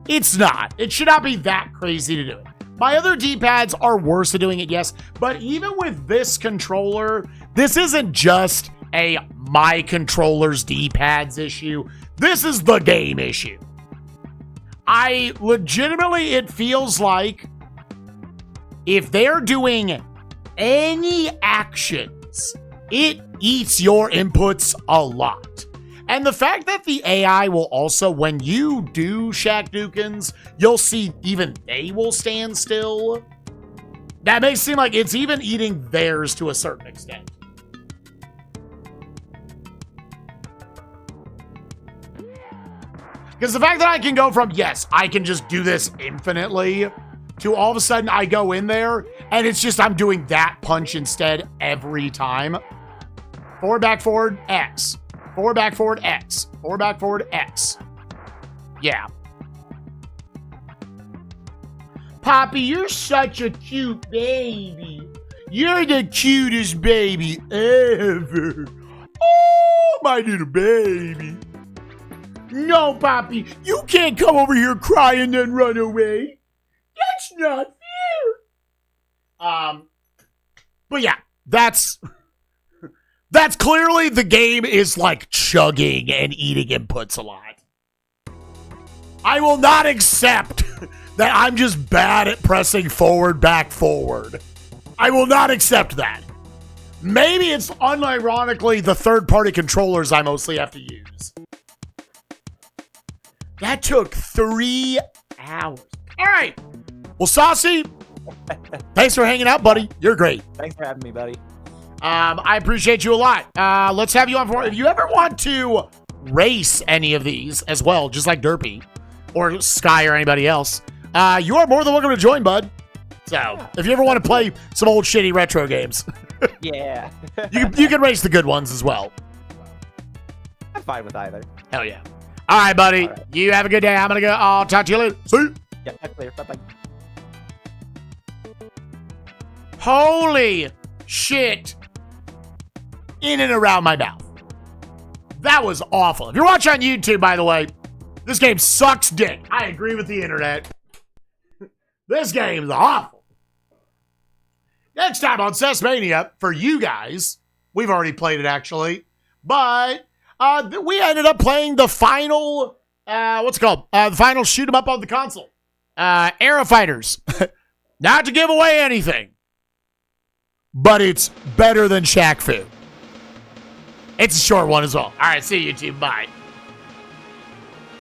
Speaker 1: It's not. It should not be that crazy to do it. My other D-pads are worse at doing it, yes, but even with this controller, this isn't just a my controller's D-pads issue. This is the game issue. It feels like if they're doing any actions, it eats your inputs a lot. And the fact that the AI will also, when you do Shaq Dukins, you'll see even they will stand still. That makes it seem like it's even eating theirs to a certain extent. Because the fact that I can go from, yes, I can just do this infinitely, to all of a sudden I go in there, and it's just I'm doing that punch instead every time. Forward, back, forward, X. Forward, back, forward, X. Forward, back, forward, X. Yeah. Poppy, you're such a cute baby. You're the cutest baby ever. Oh, my little baby. No, Poppy, you can't come over here cry and then run away. That's not fair. But yeah, that's clearly the game is like chugging and eating inputs a lot. I will not accept that I'm just bad at pressing forward, back, forward. I will not accept that. Maybe it's unironically the third-party controllers I mostly have to use. That took 3 hours. All right. Well, Saucy, thanks for hanging out, buddy. You're great.
Speaker 3: Thanks for having me, buddy.
Speaker 1: I appreciate you a lot. Let's have you on for if you ever want to race any of these as well, just like Derpy or Sky or anybody else. You are more than welcome to join, bud. So if you ever want to play some old shitty retro games,
Speaker 3: yeah,
Speaker 1: you can race the good ones as well.
Speaker 3: I'm fine with either.
Speaker 1: Hell yeah. All right, buddy. All right. You have a good day. I'm going to go. I'll talk to you later. See you.
Speaker 3: Yeah, talk later. Bye-bye.
Speaker 1: Holy shit. In and around my mouth. That was awful. If you're watching on YouTube, by the way, this game sucks dick. I agree with the internet. This game's awful. Next time on SNESMania, for you guys, we've already played it actually, but we ended up playing the final, the final shoot 'em up on the console. Aero Fighters. Not to give away anything, but it's better than Shaq Fu. It's a short one as well. All right, see you, YouTube. Bye.